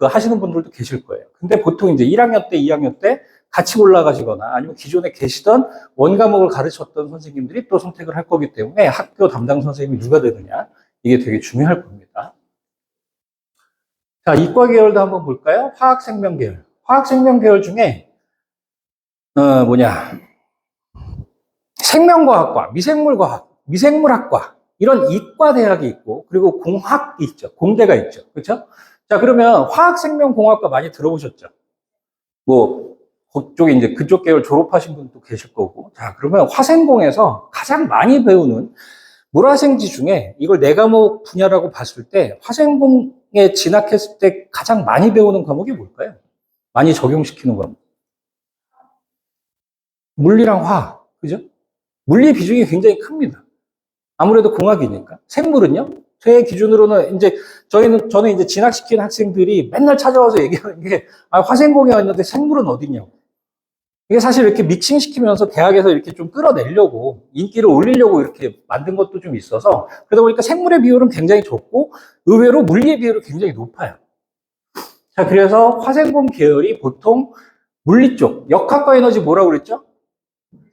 하시는 분들도 계실 거예요. 근데 보통 이제 1학년 때, 2학년 때 같이 올라가시거나 아니면 기존에 계시던 원과목을 가르쳤던 선생님들이 또 선택을 할 거기 때문에 학교 담당 선생님이 누가 되느냐, 이게 되게 중요할 겁니다. 자, 이과 계열도 한번 볼까요? 화학생명 계열. 화학생명 계열 중에, 생명과학과, 미생물과학, 미생물학과, 이런 이과 대학이 있고, 그리고 공학이 있죠. 공대가 있죠. 그렇죠? 자, 그러면 화학생명공학과 많이 들어보셨죠? 뭐, 그쪽에 이제 그쪽 계열 졸업하신 분도 계실 거고. 자, 그러면 화생공에서 가장 많이 배우는 물화생지 중에 이걸 네 과목 분야라고 봤을 때 화생공에 진학했을 때 가장 많이 배우는 과목이 뭘까요? 많이 적용시키는 과목. 물리랑 화학. 그죠? 물리 비중이 굉장히 큽니다. 아무래도 공학이니까. 생물은요? 제 기준으로는 이제 저는 이제 진학시킨 학생들이 맨날 찾아와서 얘기하는 게, 화생공에 왔는데 생물은 어디냐고. 이게 사실 이렇게 믹싱시키면서 대학에서 이렇게 좀 끌어내려고, 인기를 올리려고 이렇게 만든 것도 좀 있어서, 그러다 보니까 생물의 비율은 굉장히 적고, 의외로 물리의 비율이 굉장히 높아요. 자, 그래서 화생공 계열이 보통 물리 쪽, 역학과 에너지 뭐라고 그랬죠?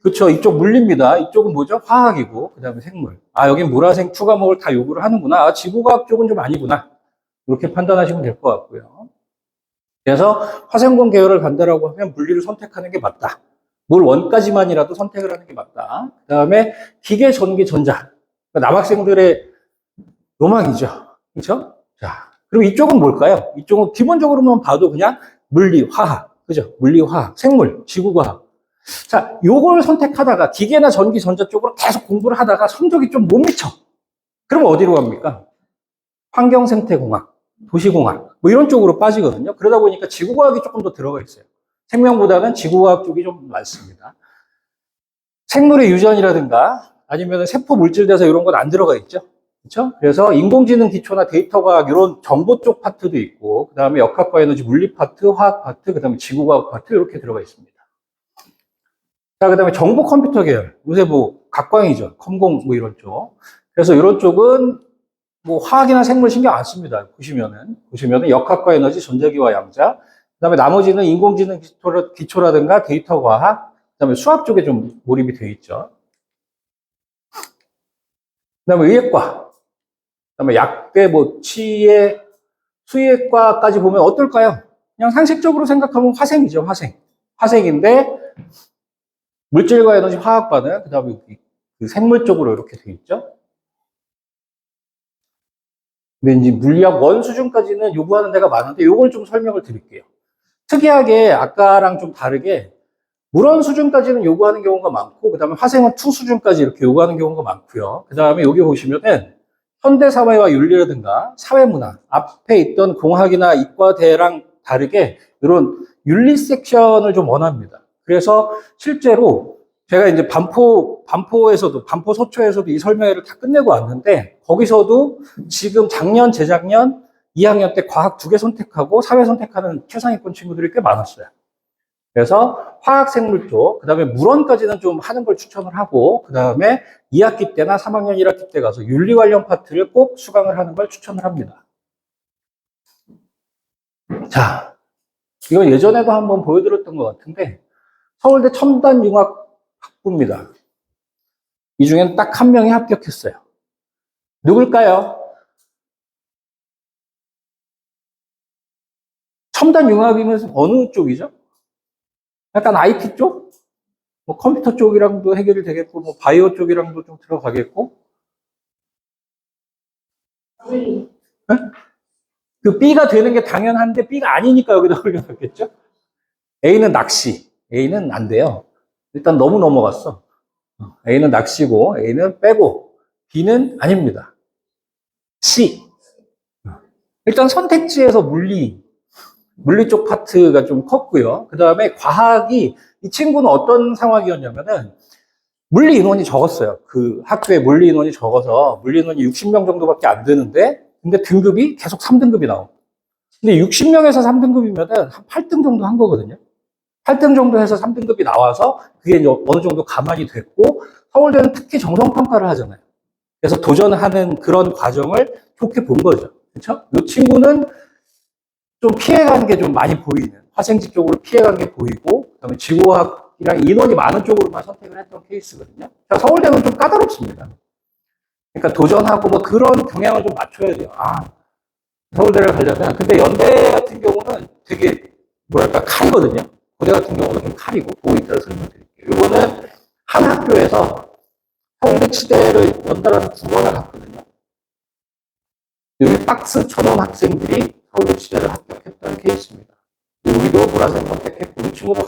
그쵸. 이쪽 물리입니다. 이쪽은 뭐죠? 화학이고, 그 다음에 생물. 여긴 물화생 추가목을 다 요구를 하는구나. 지구과학 쪽은 좀 아니구나. 이렇게 판단하시면 될 것 같고요. 그래서 화생공 계열을 간다라고 하면 물리를 선택하는 게 맞다. 뭘 원까지만이라도 선택을 하는 게 맞다. 그 다음에 기계, 전기, 전자. 그러니까 남학생들의 로망이죠. 그렇죠? 자, 그리고 이쪽은 뭘까요? 이쪽은 기본적으로만 봐도 그냥 물리, 화학. 그죠? 물리, 화학, 생물, 지구과학. 자, 요걸 선택하다가 기계나 전기, 전자 쪽으로 계속 공부를 하다가 성적이 좀 못 미쳐. 그러면 어디로 갑니까? 환경생태공학, 도시공학, 뭐 이런 쪽으로 빠지거든요. 그러다 보니까 지구과학이 조금 더 들어가 있어요. 생명보다는 지구과학 쪽이 좀 많습니다. 생물의 유전이라든가 아니면 세포 물질대사 이런 건 안 들어가 있죠. 그렇죠? 그래서 인공지능 기초나 데이터과학 이런 정보 쪽 파트도 있고, 그 다음에 역학과 에너지 물리 파트, 화학 파트, 그 다음에 지구과학 파트 이렇게 들어가 있습니다. 자, 그 다음에 정보 컴퓨터 계열. 요새 뭐, 각광이죠. 컴공 뭐 이런 쪽. 그래서 이런 쪽은 뭐, 화학이나 생물 신경 안 씁니다. 보시면은 역학과 에너지, 전자기와 양자. 그 다음에 나머지는 인공지능 기초라든가 데이터 과학. 그 다음에 수학 쪽에 좀 몰입이 되어 있죠. 그 다음에 의학과. 그 다음에 약대, 뭐, 치의, 수의학과까지 보면 어떨까요? 그냥 상식적으로 생각하면 화생이죠, 화생. 화생인데, 물질과 에너지 화학과는 그 다음에 그 생물 쪽으로 이렇게 되어 있죠. 근데 이제 물리학 원 수준까지는 요구하는 데가 많은데 요걸 좀 설명을 드릴게요. 특이하게 아까랑 좀 다르게 물원 수준까지는 요구하는 경우가 많고, 그 다음에 화생은 2 수준까지 이렇게 요구하는 경우가 많고요. 그 다음에 여기 보시면은 현대사회와 윤리라든가 사회문화, 앞에 있던 공학이나 이과대랑 다르게 이런 윤리 섹션을 좀 원합니다. 그래서 실제로 제가 이제 반포 서초에서도 이 설명회를 다 끝내고 왔는데, 거기서도 지금 작년, 재작년 2학년 때 과학 2개 선택하고 사회 선택하는 최상위권 친구들이 꽤 많았어요. 그래서 화학, 생물 쪽, 그 다음에 물원까지는 좀 하는 걸 추천을 하고, 그 다음에 2학기 때나 3학년 1학기 때 가서 윤리 관련 파트를 꼭 수강을 하는 걸 추천을 합니다. 자, 이거 예전에도 한번 보여드렸던 것 같은데, 서울대 첨단융합학부입니다. 이 중엔 딱 한 명이 합격했어요. 누굴까요? 첨단융합이면서 어느 쪽이죠? 약간 IT 쪽? 뭐 컴퓨터 쪽이랑도 해결이 되겠고, 뭐 바이오 쪽이랑도 좀 들어가겠고. 네? 그 B가 되는 게 당연한데 B가 아니니까 여기다 올려놨겠죠? A는 낚시. A는 안 돼요. 일단 너무 넘어갔어. A는 낚시고, A는 빼고, B는 아닙니다. C. 일단 선택지에서 물리 쪽 파트가 좀 컸고요. 그 다음에 과학이, 이 친구는 어떤 상황이었냐면은, 물리 인원이 적었어요. 그 학교에 물리 인원이 적어서 물리 인원이 60명 정도밖에 안 되는데, 근데 등급이 계속 3등급이 나오고. 근데 60명에서 3등급이면은 한 8등 정도 한 거거든요. 8등 정도 해서 3등급이 나와서 그게 이제 어느 정도 가만히 됐고, 서울대는 특히 정성평가를 하잖아요. 그래서 도전하는 그런 과정을 좋게 본 거죠. 그렇죠? 이 친구는 좀 피해간 게 좀 많이 보이는, 화생지 쪽으로 피해간 게 보이고, 그다음에 지구화학이랑 인원이 많은 쪽으로만 선택을 했던 케이스거든요. 자, 서울대는 좀 까다롭습니다. 그러니까 도전하고 뭐 그런 경향을 좀 맞춰야 돼요. 아, 서울대를 가려면. 근데 연대 같은 경우는 되게 뭐랄까 칼이거든요. 고대 같은 경우는 좀 칼이고, 그거 이따가 설명드릴게요. 이거는 한 학교에서 서울대 치대를 연달아서 2번을 갔거든요. 여기 박스 쳐놓은 학생들이 서울대 치대를 합격했다는 케이스입니다. 여기도 보라색 선택했고, 이 친구도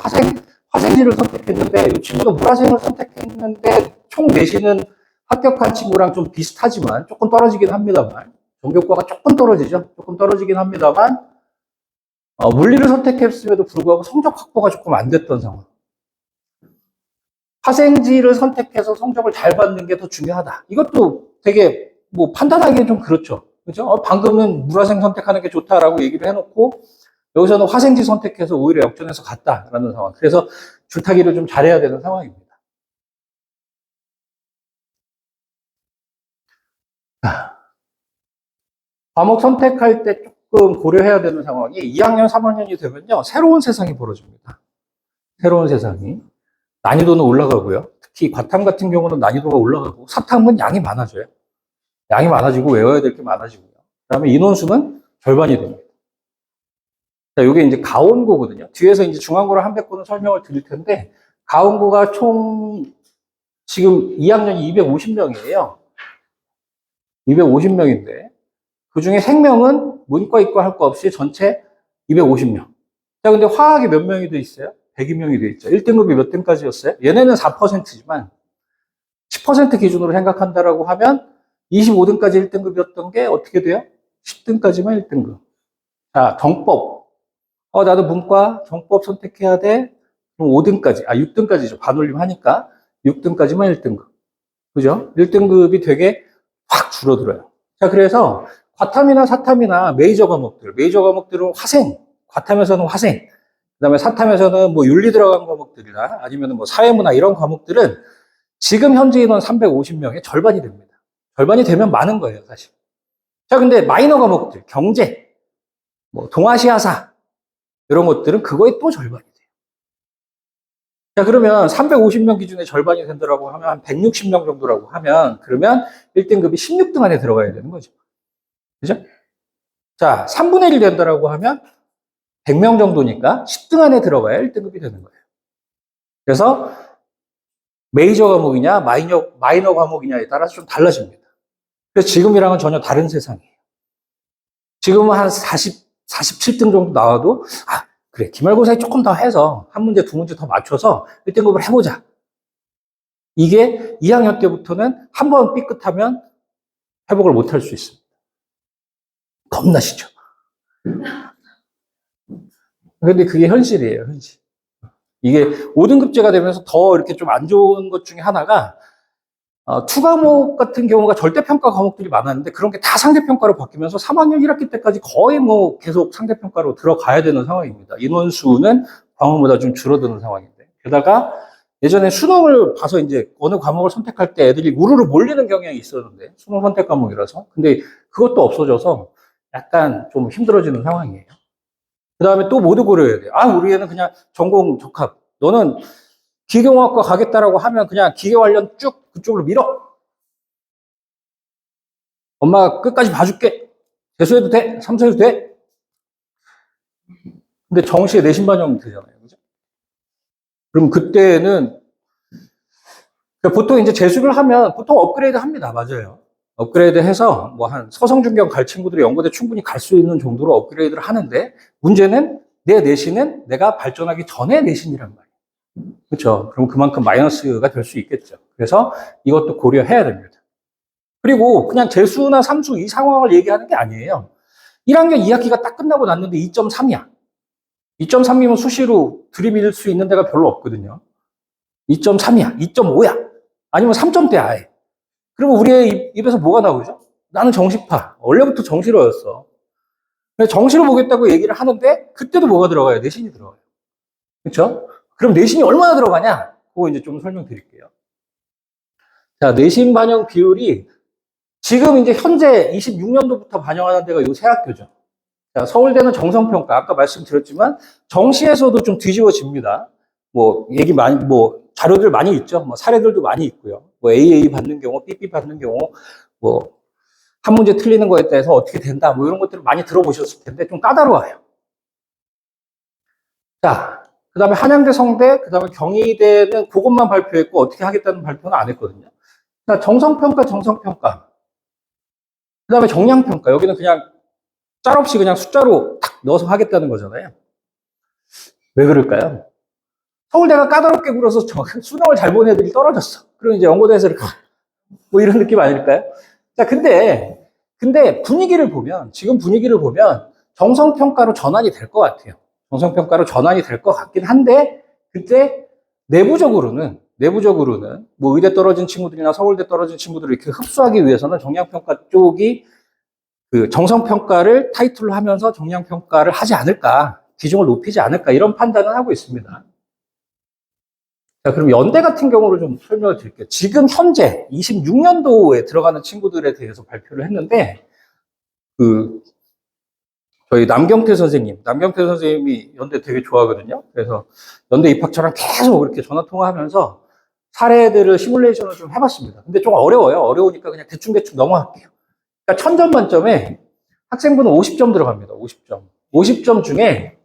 화생지를 선택했는데, 이 친구도 보라색을 선택했는데, 총 내신은 합격한 친구랑 좀 비슷하지만, 조금 떨어지긴 합니다만, 전교과가 조금 떨어지죠? 조금 떨어지긴 합니다만, 물리를 선택했음에도 불구하고 성적 확보가 조금 안 됐던 상황. 화생지를 선택해서 성적을 잘 받는 게 더 중요하다. 이것도 되게 뭐 판단하기엔 좀 그렇죠. 그죠? 방금은 물화생 선택하는 게 좋다라고 얘기를 해놓고 여기서는 화생지 선택해서 오히려 역전해서 갔다라는 상황. 그래서 줄타기를 좀 잘해야 되는 상황입니다. 과목 선택할 때 조금 고려해야 되는 상황이 2학년, 3학년이 되면요. 새로운 세상이 벌어집니다. 새로운 세상이. 난이도는 올라가고요. 특히 과탐 같은 경우는 난이도가 올라가고 사탐은 양이 많아져요. 양이 많아지고 외워야 될 게 많아지고요. 그 다음에 인원수는 절반이 됩니다. 자, 이게 이제 가온고거든요. 뒤에서 이제 중앙고를 한 뵙고는 설명을 드릴 텐데, 가온고가 총 지금 2학년이 250명이에요. 250명인데, 그 중에 생명은 문과, 이과 할 거 없이 전체 250명. 자, 근데 화학이 몇 명이 돼 있어요? 102명이 돼 있죠. 1등급이 몇 등까지였어요? 얘네는 4%지만, 10% 기준으로 생각한다라고 하면, 25등까지 1등급이었던 게 어떻게 돼요? 10등까지만 1등급. 자, 정법. 나도 문과, 정법 선택해야 돼. 그럼 5등까지, 6등까지죠. 반올림 하니까. 6등까지만 1등급. 그죠? 1등급이 되게 확 줄어들어요. 자, 그래서 과탐이나 사탐이나 메이저 과목들은 화생, 과탐에서는 화생, 그 다음에 사탐에서는 뭐 윤리 들어간 과목들이나 아니면 뭐 사회문화 이런 과목들은 지금 현재 인원 350명의 절반이 됩니다. 절반이 되면 많은 거예요, 사실. 자, 근데 마이너 과목들, 경제, 뭐 동아시아사, 이런 것들은 그거의 또 절반이 돼요. 자, 그러면 350명 기준의 절반이 된다고 하면 한 160명 정도라고 하면 그러면 1등급이 16등 안에 들어가야 되는 거죠. 그죠? 자, 3분의 1 된다라고 하면 100명 정도니까 10등 안에 들어가야 1등급이 되는 거예요. 그래서 메이저 과목이냐 마이너 과목이냐에 따라서 좀 달라집니다. 그래서 지금이랑은 전혀 다른 세상이에요. 지금은 한 47등 정도 나와도 그래, 기말고사에 조금 더 해서 한 문제, 두 문제 더 맞춰서 1등급을 해보자. 이게 2학년 때부터는 한 번 삐끗하면 회복을 못할 수 있습니다. 겁나시죠? 근데 그게 현실이에요, 현실. 이게 5등급제가 되면서 더 이렇게 좀 안 좋은 것 중에 하나가 투과목 같은 경우가 절대평가 과목들이 많았는데 그런 게 다 상대평가로 바뀌면서 3학년 1학기 때까지 거의 뭐 계속 상대평가로 들어가야 되는 상황입니다. 인원수는 과목보다 좀 줄어드는 상황인데. 게다가 예전에 수능을 봐서 이제 어느 과목을 선택할 때 애들이 우르르 몰리는 경향이 있었는데 수능 선택 과목이라서. 근데 그것도 없어져서 약간 좀 힘들어지는 상황이에요. 그 다음에 또 모두 고려해야 돼요. 우리 애는 그냥 전공 적합. 너는 기계공학과 가겠다라고 하면 그냥 기계 관련 쭉 그쪽으로 밀어. 엄마가 끝까지 봐줄게. 재수해도 돼. 삼수해도 돼. 근데 정시에 내신 반영 되잖아요. 그죠? 그럼 그때는 보통 이제 재수를 하면 보통 업그레이드 합니다. 맞아요. 업그레이드 해서 뭐 한 서성중경 갈 친구들이 연고대 충분히 갈 수 있는 정도로 업그레이드를 하는데 문제는 내 내신은 내가 발전하기 전에 내신이란 말이에요. 그렇죠. 그럼 그만큼 마이너스가 될 수 있겠죠. 그래서 이것도 고려해야 됩니다. 그리고 그냥 재수나 삼수 이 상황을 얘기하는 게 아니에요. 1학년 2학기가 딱 끝나고 났는데 2.3이야. 2.3이면 수시로 들이밀 수 있는 데가 별로 없거든요. 2.3이야. 2.5야. 아니면 3점대 아예. 그러면 우리의 입에서 뭐가 나오죠? 나는 정시파. 원래부터 정시로였어. 근데 정시로 보겠다고 얘기를 하는데 그때도 뭐가 들어가요? 내신이 들어가요. 그렇죠? 그럼 내신이 얼마나 들어가냐? 그거 이제 좀 설명드릴게요. 자, 내신 반영 비율이 지금 이제 현재 26년도부터 반영하는 데가 요 세 학교죠. 자, 서울대는 정성평가, 아까 말씀드렸지만 정시에서도 좀 뒤집어집니다. 뭐 얘기 많이, 뭐 자료들 많이 있죠. 뭐 사례들도 많이 있고요. 뭐 AA 받는 경우, BB 받는 경우, 뭐 한 문제 틀리는 거에 대해서 어떻게 된다, 뭐 이런 것들을 많이 들어보셨을 텐데 좀 까다로워요. 자, 그 다음에 한양대, 성대, 그 다음에 경희대는 그것만 발표했고 어떻게 하겠다는 발표는 안 했거든요. 자, 정성평가, 정성평가. 그 다음에 정량평가. 여기는 그냥 짤 없이 그냥 숫자로 탁 넣어서 하겠다는 거잖아요. 왜 그럴까요? 서울대가 까다롭게 굴어서 수능을 잘 본 애들이 떨어졌어. 그럼 이제 연고대에서 뭐 이런 느낌 아닐까요? 자, 근데 분위기를 보면, 지금 분위기를 보면 정성평가로 전환이 될 것 같아요. 정성평가로 전환이 될 것 같긴 한데, 그때 내부적으로는 뭐 의대 떨어진 친구들이나 서울대 떨어진 친구들을 이렇게 흡수하기 위해서는 정량평가 쪽이 그 정성평가를 타이틀로 하면서 정량평가를 하지 않을까, 비중을 높이지 않을까, 이런 판단을 하고 있습니다. 자, 그럼 연대 같은 경우를 좀 설명을 드릴게요. 지금 현재 26년도에 들어가는 친구들에 대해서 발표를 했는데, 저희 남경태 선생님이 연대 되게 좋아하거든요. 그래서 연대 입학처랑 계속 이렇게 전화 통화하면서 사례들을 시뮬레이션을 좀 해봤습니다. 근데 좀 어려워요. 어려우니까 그냥 대충 넘어갈게요. 그러니까 1000점 만점에 학생부는 50점 들어갑니다. 50점. 50점 중에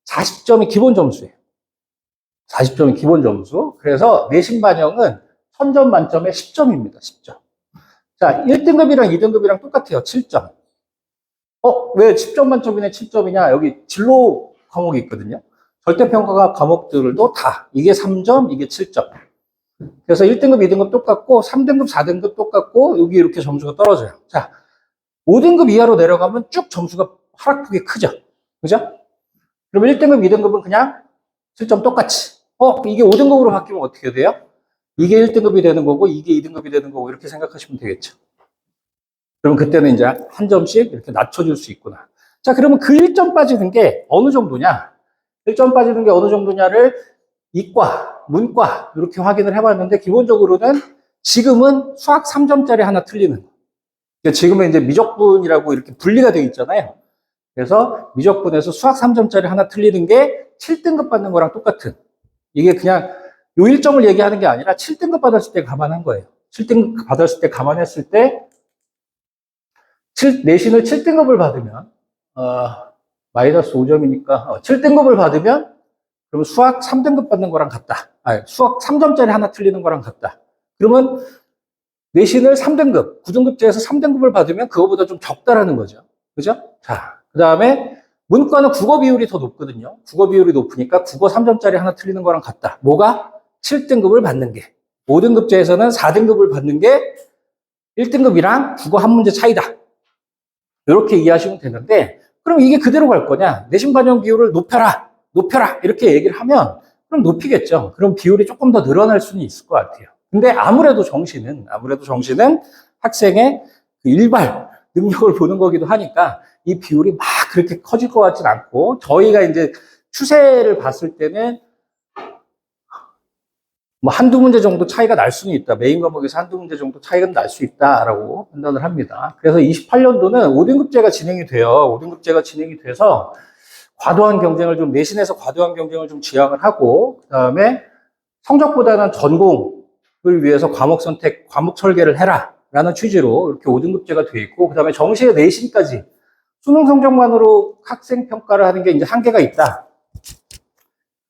40점이 기본 점수예요. 40점이 기본 점수. 그래서 내신 반영은 1000점 만점에 10점입니다. 10점. 자, 1등급이랑 2등급이랑 똑같아요. 7점. 왜 10점 만점이네 7점이냐? 여기 진로 과목이 있거든요. 절대평가 과목들도 다 이게 3점, 이게 7점. 그래서 1등급, 2등급 똑같고 3등급, 4등급 똑같고 여기 이렇게 점수가 떨어져요. 자, 5등급 이하로 내려가면 쭉 점수가 하락폭이 크죠. 그죠? 그러면 1등급, 2등급은 그냥 7점 똑같이. 이게 5등급으로 바뀌면 어떻게 돼요? 이게 1등급이 되는 거고 이게 2등급이 되는 거고 이렇게 생각하시면 되겠죠. 그러면 그때는 이제 한 점씩 이렇게 낮춰줄 수 있구나. 자, 그러면 그 1점 빠지는 게 어느 정도냐? 1점 빠지는 게 어느 정도냐를 이과, 문과 이렇게 확인을 해봤는데 기본적으로는 지금은 수학 3점짜리 하나 틀리는 거. 그러니까 지금은 이제 미적분이라고 이렇게 분리가 되어 있잖아요. 그래서 미적분에서 수학 3점짜리 하나 틀리는 게 7등급 받는 거랑 똑같은. 이게 그냥 요 1점을 얘기하는 게 아니라 7등급 받았을 때 감안한 거예요. 7등급 받았을 때 감안했을 때 내신을 7등급을 받으면 마이너스 5점이니까 7등급을 받으면 그러면 수학 3등급 받는 거랑 같다. 수학 3점짜리 하나 틀리는 거랑 같다. 그러면 내신을 3등급, 9등급제에서 3등급을 받으면 그거보다 좀 적다라는 거죠. 그죠? 자, 그 다음에 문과는 국어 비율이 더 높거든요. 국어 비율이 높으니까 국어 3점짜리 하나 틀리는 거랑 같다. 뭐가? 7등급을 받는 게. 5등급제에서는 4등급을 받는 게 1등급이랑 국어 한 문제 차이다. 이렇게 이해하시면 되는데, 그럼 이게 그대로 갈 거냐? 내신 반영 비율을 높여라! 이렇게 얘기를 하면, 그럼 높이겠죠. 그럼 비율이 조금 더 늘어날 수는 있을 것 같아요. 근데 아무래도 정시는 학생의 그 일발 능력을 보는 거기도 하니까 이 비율이 막 그렇게 커질 것 같진 않고, 저희가 이제 추세를 봤을 때는 뭐 한두 문제 정도 차이가 날 수는 있다. 메인 과목에서 한두 문제 정도 차이가 날 수 있다라고 판단을 합니다. 그래서 28년도는 5등급제가 진행이 돼요. 5등급제가 진행이 돼서 내신에서 과도한 경쟁을 좀 지향을 하고, 그 다음에 성적보다는 전공을 위해서 과목 선택, 과목 설계를 해라. 라는 취지로 이렇게 5등급제가 돼 있고, 그 다음에 정시의 내신까지 수능 성적만으로 학생 평가를 하는 게 이제 한계가 있다.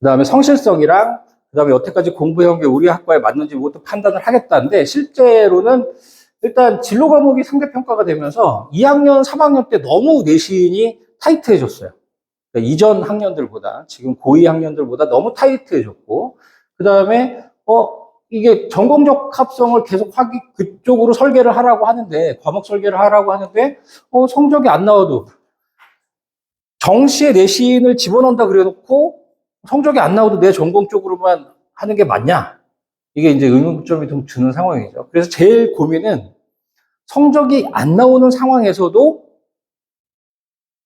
그 다음에 성실성이랑 그 다음에 여태까지 공부해온 게 우리 학과에 맞는지 이것도 판단을 하겠다는데, 실제로는 일단 진로 과목이 상대평가가 되면서 2학년, 3학년 때 너무 내신이 타이트해졌어요. 그러니까 이전 학년들보다, 지금 고2 학년들보다 너무 타이트해졌고, 그 다음에, 이게 전공적 합성을 계속 그쪽으로 설계를 하라고 하는데, 과목 설계를 하라고 하는데, 성적이 안 나와도, 정시에 내신을 집어넣는다 그래 놓고, 성적이 안 나와도 내 전공 쪽으로만 하는 게 맞냐? 이게 이제 의문점이 좀 드는 상황이죠. 그래서 제일 고민은 성적이 안 나오는 상황에서도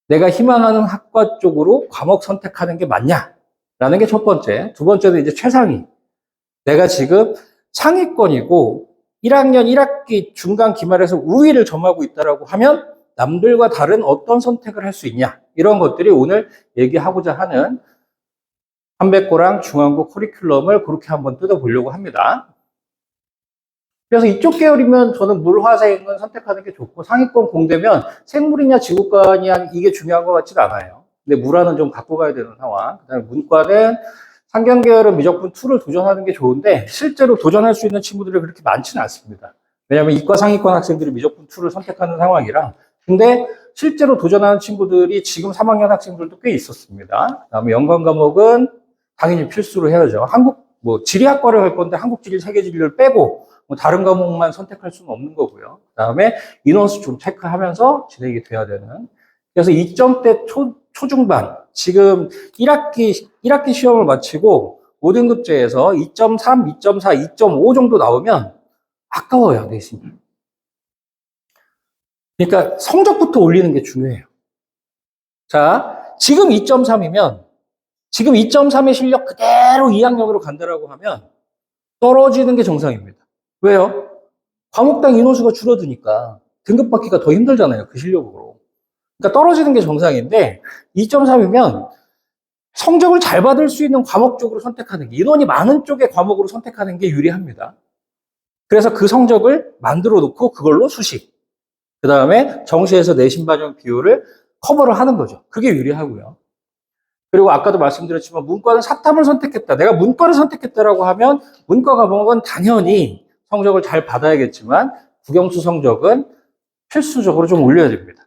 내가 희망하는 학과 쪽으로 과목 선택하는 게 맞냐라는 게 첫 번째. 두 번째는 이제 최상위. 내가 지금 상위권이고 1학년 1학기 중간 기말에서 우위를 점하고 있다라고 하면 남들과 다른 어떤 선택을 할 수 있냐. 이런 것들이 오늘 얘기하고자 하는 한백고랑 중앙고 커리큘럼을 그렇게 한번 뜯어보려고 합니다. 그래서 이쪽 계열이면 저는 물화생은 선택하는 게 좋고 상위권 공대면 생물이냐 지구과냐 이게 중요한 것 같지가 않아요. 근데 물화는 좀 갖고 가야 되는 상황. 그다음에 문과는 상경계열은 미적분 2를 도전하는 게 좋은데 실제로 도전할 수 있는 친구들이 그렇게 많지는 않습니다. 왜냐하면 이과 상위권 학생들이 미적분 2를 선택하는 상황이라. 근데 실제로 도전하는 친구들이 지금 3학년 학생들도 꽤 있었습니다. 그다음에 연관 과목은 당연히 필수로 해야죠. 지리학과를 할 건데 한국지리, 세계지리를 빼고 다른 과목만 선택할 수는 없는 거고요. 그다음에 인원수 좀 체크하면서 진행이 돼야 되는. 그래서 2점대 초중반, 지금 1학기 시험을 마치고 5등급제에서 2.3, 2.4, 2.5 정도 나오면 아까워요, 내신이. 그러니까 성적부터 올리는 게 중요해요. 자, 지금 2.3이면 지금 2.3의 실력 그대로 2학년으로 간다라고 하면 떨어지는 게 정상입니다. 왜요? 과목당 인원수가 줄어드니까 등급 받기가 더 힘들잖아요. 그 실력으로. 그러니까 떨어지는 게 정상인데 2.3이면 성적을 잘 받을 수 있는 과목 쪽으로 선택하는 게 인원이 많은 쪽의 과목으로 선택하는 게 유리합니다. 그래서 그 성적을 만들어 놓고 그걸로 수식. 그 다음에 정시에서 내신 반영 비율을 커버를 하는 거죠. 그게 유리하고요. 그리고 아까도 말씀드렸지만 문과는 사탐을 선택했다. 내가 문과를 선택했다라고 하면 문과 과목은 당연히 성적을 잘 받아야겠지만 국영수 성적은 필수적으로 좀 올려야 됩니다.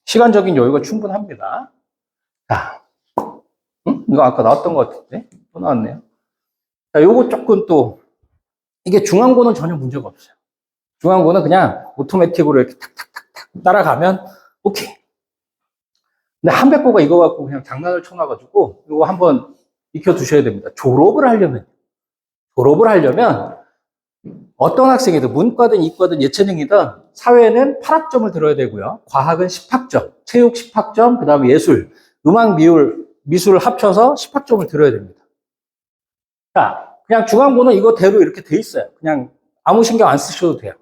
시간적인 여유가 충분합니다. 자, 이거 아까 나왔던 것 같은데 또 나왔네요. 자, 요거 조금 또 이게 중앙고는 전혀 문제가 없어요. 중앙고는 그냥 오토매틱으로 이렇게 탁탁탁탁 따라가면 오케이. 근데 한백고가 이거 갖고 그냥 장난을 쳐놔가지고 이거 한번 익혀두셔야 됩니다. 졸업을 하려면 어떤 학생이든 문과든 이과든 예체능이든 사회는 8학점을 들어야 되고요. 과학은 10학점, 체육 10학점, 그 다음에 예술, 음악, 미술을 합쳐서 10학점을 들어야 됩니다. 자, 그냥 중앙고는 이거대로 이렇게 돼 있어요. 그냥 아무 신경 안 쓰셔도 돼요.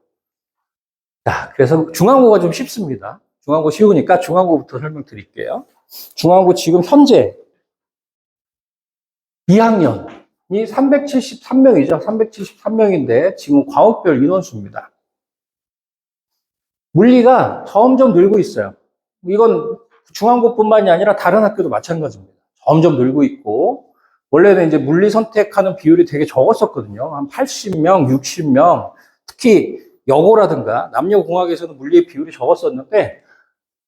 자, 그래서 중앙고가 좀 쉽습니다. 중앙고 쉬우니까 중앙고부터 설명드릴게요. 중앙고 지금 현재 2학년이 373명이죠. 373명인데 지금 과목별 인원수입니다. 물리가 점점 늘고 있어요. 이건 중앙고뿐만이 아니라 다른 학교도 마찬가지입니다. 점점 늘고 있고 원래는 이제 물리 선택하는 비율이 되게 적었었거든요. 한 80명, 60명, 특히 여고라든가 남녀공학에서는 물리의 비율이 적었었는데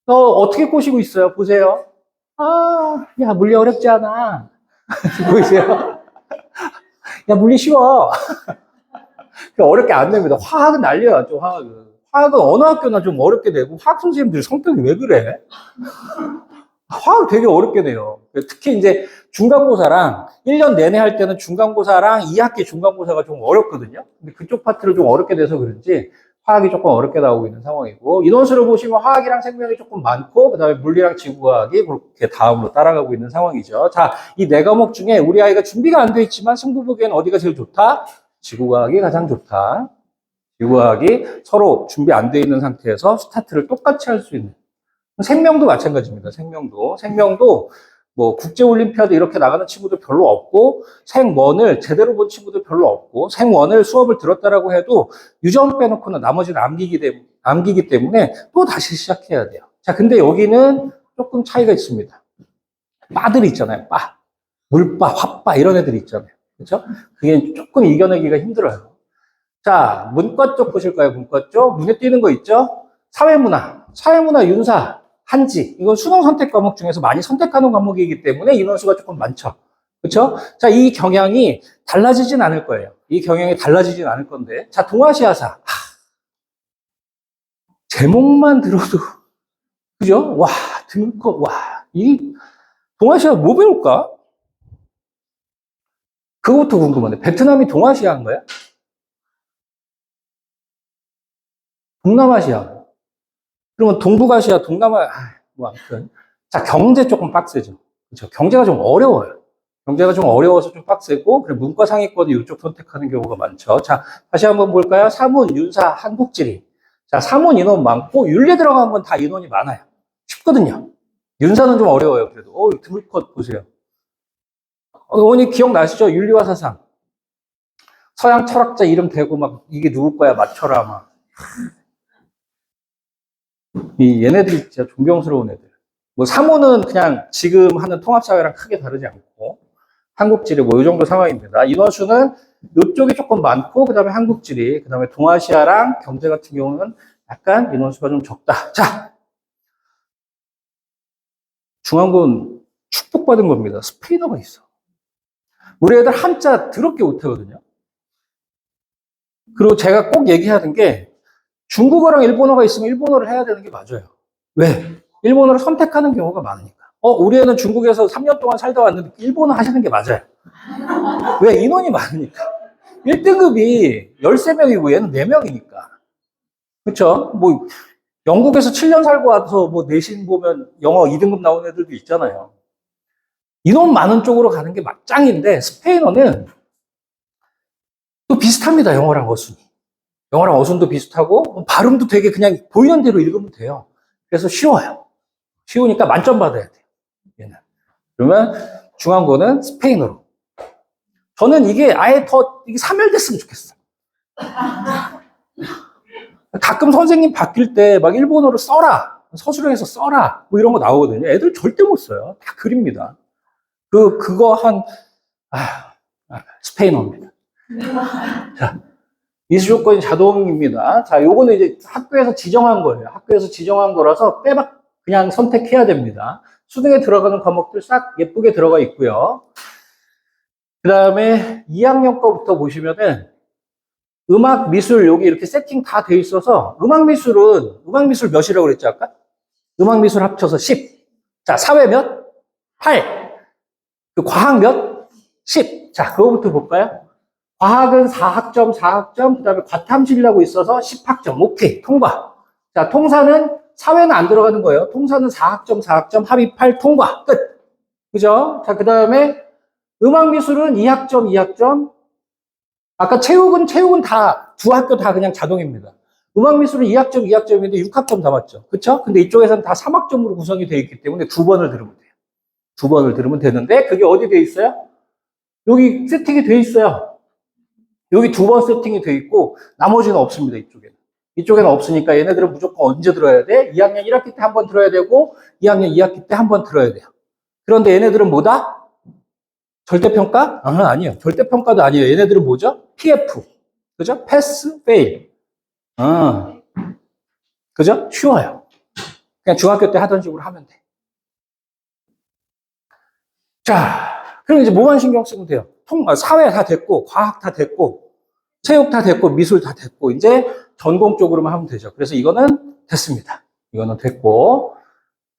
어떻게 꼬시고 있어요? 보세요. 야, 물리 어렵지 않아. 보이세요? 야, 물리 쉬워. 어렵게 안 냅니다. 화학은 난리야, 좀 화학은. 화학은 어느 학교나 좀 어렵게 내고, 화학 선생님들 성격이 왜 그래? 화학 되게 어렵게 내요. 특히 이제 중간고사랑 1년 내내 할 때는 중간고사랑 2학기 중간고사가 좀 어렵거든요. 근데 그쪽 파트를 좀 어렵게 내서 그런지 화학이 조금 어렵게 나오고 있는 상황이고, 인원수를 보시면 화학이랑 생명이 조금 많고, 그 다음에 물리랑 지구과학이 그렇게 다음으로 따라가고 있는 상황이죠. 자, 이 네 과목 중에 우리 아이가 준비가 안 돼 있지만 승부 보기에는 어디가 제일 좋다? 지구과학이 가장 좋다. 지구과학이 서로 준비 안 돼 있는 상태에서 스타트를 똑같이 할 수 있는. 생명도 마찬가지입니다. 생명도 뭐 국제올림피아드 이렇게 나가는 친구들 별로 없고 생원을 제대로 본 친구들 별로 없고 생원을 수업을 들었다라고 해도 유전 빼놓고는 나머지는 암기기 때문에 또 다시 시작해야 돼요. 자, 근데 여기는 조금 차이가 있습니다. 빠들이 있잖아요. 빠, 물빠, 화빠 이런 애들이 있잖아요. 그렇죠? 그게 조금 이겨내기가 힘들어요. 자, 문과 쪽 보실까요? 문과 쪽 눈에 띄는 거 있죠? 사회문화, 윤사, 한지, 이건 수능 선택 과목 중에서 많이 선택하는 과목이기 때문에 인원수가 조금 많죠. 그렇죠? 자, 이 경향이 달라지진 않을 거예요. 이 경향이 달라지진 않을 건데. 자, 동아시아사. 제목만 들어도, 그죠? 와, 이 동아시아 뭐 배울까? 그것부터 궁금한데, 베트남이 동아시아인 거야? 동남아시아. 그러면 동북아시아, 동남아, 뭐 아무튼. 자, 경제 조금 빡세죠. 그렇죠. 경제가 좀 어려워요. 경제가 좀 어려워서 좀 빡세고, 그래 문과 상위권이 이쪽 선택하는 경우가 많죠. 자, 다시 한번 볼까요? 사문, 윤사, 한국지리. 자, 사문 인원 많고, 윤리 들어간 건 다 인원이 많아요. 쉽거든요. 윤사는 좀 어려워요, 그래도. 드물컷 보세요. 어머니 기억나시죠? 윤리와 사상. 서양 철학자 이름 대고 막, 이게 누구 거야, 맞춰라, 막. 얘네들이 진짜 존경스러운 애들. 뭐, 사문은 그냥 지금 하는 통합사회랑 크게 다르지 않고, 한국지리 뭐, 이 정도 상황입니다. 인원수는 이쪽이 조금 많고, 그 다음에 한국지리, 그 다음에 동아시아랑 경제 같은 경우는 약간 인원수가 좀 적다. 자, 중앙군 축복받은 겁니다. 스페인어가 있어. 우리 애들 한자 더럽게 못하거든요. 그리고 제가 꼭 얘기해야 되는 게, 중국어랑 일본어가 있으면 일본어를 해야 되는 게 맞아요. 왜? 일본어를 선택하는 경우가 많으니까. 우리 애는 중국에서 3년 동안 살다 왔는데 일본어 하시는 게 맞아요. 왜? 인원이 많으니까. 1등급이 13명이고 얘는 4명이니까. 그쵸? 뭐, 영국에서 7년 살고 와서 뭐 내신 보면 영어 2등급 나온 애들도 있잖아요. 인원 많은 쪽으로 가는 게 막짱인데, 스페인어는 또 비슷합니다. 영어랑 어순이. 영어랑 어순도 비슷하고, 발음도 되게 그냥 보이는 대로 읽으면 돼요. 그래서 쉬워요. 쉬우니까 만점 받아야 돼요. 얘는. 그러면 중앙고는 스페인어로. 저는 이게 아예 이게 사멸됐으면 좋겠어요. 가끔 선생님 바뀔 때 막 일본어를 써라. 서술형에서 써라. 뭐 이런 거 나오거든요. 애들 절대 못 써요. 다 그립니다. 그거 스페인어입니다. 자, 이수 조건이 자동입니다. 자, 요거는 이제 학교에서 지정한 거예요. 학교에서 지정한 거라서 그냥 선택해야 됩니다. 수능에 들어가는 과목들 싹 예쁘게 들어가 있고요. 그 다음에 2학년 거부터 보시면은 음악, 미술 여기 이렇게 세팅 다 돼 있어서 음악 미술 몇이라고 그랬죠 아까? 음악 미술 합쳐서 10. 자, 사회 몇? 8. 그 과학 몇? 10. 자, 그거부터 볼까요? 과학은 4학점, 그 다음에 과탐실이라고 있어서 10학점. 오케이, 통과. 자, 통사는, 사회는 안 들어가는 거예요. 통사는 4학점, 합의 8, 통과. 끝. 그죠? 자, 그 다음에 음악미술은 2학점. 아까 체육은 다, 두 학교 다 그냥 자동입니다. 음악미술은 2학점인데 6학점 남았죠. 그쵸? 근데 이쪽에서는 다 3학점으로 구성이 되어 있기 때문에 2번을 들으면 돼요. 2번을 들으면 되는데, 그게 어디 되어 있어요? 여기 세팅이 되어 있어요. 여기 2번 세팅이 되어 있고 나머지는 없습니다. 이쪽에는 없으니까 얘네들은 무조건 언제 들어야 돼? 2학년 1학기 때 한 번 들어야 되고 2학년 2학기 때 한 번 들어야 돼요. 그런데 얘네들은 뭐다? 절대평가? 아니에요. 절대평가도 아니에요. 얘네들은 뭐죠? PF. 그죠? 패스, 페일. 그죠? 쉬워요. 그냥 중학교 때 하던 식으로 하면 돼. 자, 그럼 이제 뭐만 신경 쓰면 돼요? 사회 다 됐고, 과학 다 됐고, 체육 다 됐고, 미술 다 됐고, 이제 전공 쪽으로만 하면 되죠. 그래서 이거는 됐습니다. 이거는 됐고.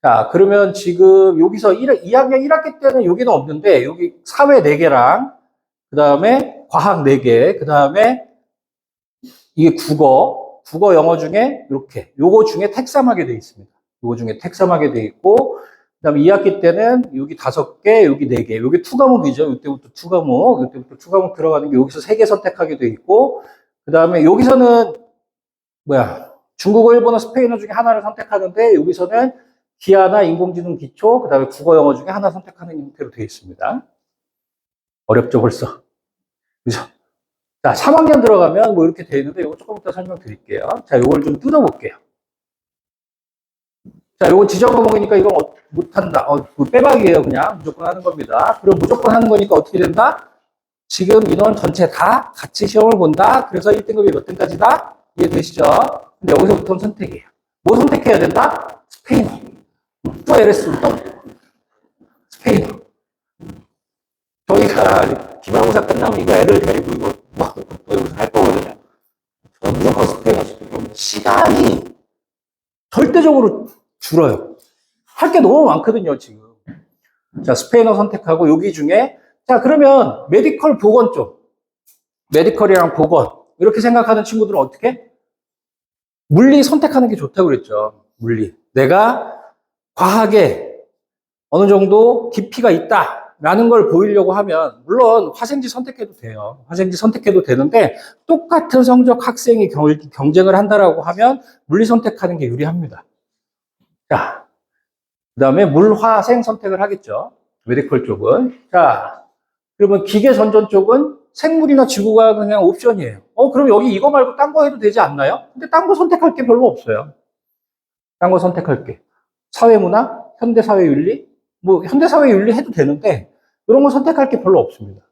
자, 그러면 지금 여기서 2학년 1학기 때는 여기는 없는데, 여기 사회 4개랑, 그 다음에 과학 4개, 그 다음에 이게 국어, 영어 중에 이렇게, 요거 중에 택삼하게 돼 있습니다. 요거 중에 택삼하게 돼 있고, 그 다음에 2학기 때는 여기 5개, 여기 4개. 여기 2과목이죠. 이때부터 2과목 들어가는 게 여기서 3개 선택하게 돼 있고, 그 다음에 여기서는, 중국어, 일본어, 스페인어 중에 하나를 선택하는데, 여기서는 기하나 인공지능 기초, 그 다음에 국어, 영어 중에 하나 선택하는 형태로 되어 있습니다. 어렵죠, 벌써. 그죠? 자, 3학년 들어가면 뭐 이렇게 되어 있는데, 이거 조금 이따 설명드릴게요. 자, 이걸 좀 뜯어볼게요. 자, 요거 지정 과목이니까 이거 못한다. 빼박이에요, 그냥. 무조건 하는 겁니다. 그럼 무조건 하는 거니까 어떻게 된다? 지금 인원 전체 다 같이 시험을 본다. 그래서 1등급이 몇 등까지다? 이해되시죠? 근데 여기서부터는 선택이에요. 뭐 선택해야 된다? 스페인어. 또 LS, 또 스페인어. 저희가 기말고사 끝나면 이거 애들 데리고 이거 또 여기서 할 거거든요. 저는 무조건 스페인어. 시간이 절대적으로 줄어요. 할 게 너무 많거든요, 지금. 자, 스페인어 선택하고 여기 중에 자, 그러면 메디컬 보건 쪽, 메디컬이랑 보건 이렇게 생각하는 친구들은 어떻게? 물리 선택하는 게 좋다고 그랬죠. 물리. 내가 과학에 어느 정도 깊이가 있다라는 걸 보이려고 하면 물론 화생지 선택해도 돼요. 화생지 선택해도 되는데 똑같은 성적 학생이 경쟁을 한다라고 하면 물리 선택하는 게 유리합니다. 자, 그 다음에 물화생 선택을 하겠죠. 메디컬 쪽은. 자, 그러면 기계 전전 쪽은 생물이나 지구과학은 그냥 옵션이에요. 그럼 여기 이거 말고 딴 거 해도 되지 않나요? 근데 딴 거 선택할 게 별로 없어요. 딴 거 선택할 게. 사회문화, 현대사회윤리, 뭐 현대사회윤리 해도 되는데 이런 거 선택할 게 별로 없습니다.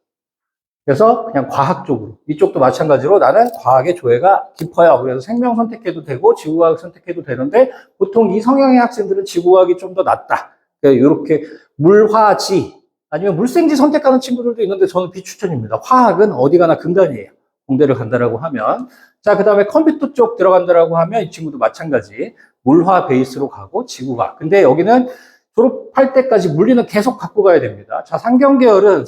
그래서 그냥 과학 쪽으로. 이쪽도 마찬가지로 나는 과학의 조예가 깊어요. 그래서 생명 선택해도 되고 지구과학 선택해도 되는데 보통 이 성향의 학생들은 지구과학이 좀 더 낫다. 그러니까 이렇게 물화지 아니면 물생지 선택하는 친구들도 있는데 저는 비추천입니다. 화학은 어디 가나 근간이에요. 공대를 간다라고 하면. 자, 그 다음에 컴퓨터 쪽 들어간다라고 하면 이 친구도 마찬가지. 물화 베이스로 가고 지구과학. 근데 여기는 졸업할 때까지 물리는 계속 갖고 가야 됩니다. 자, 상경계열은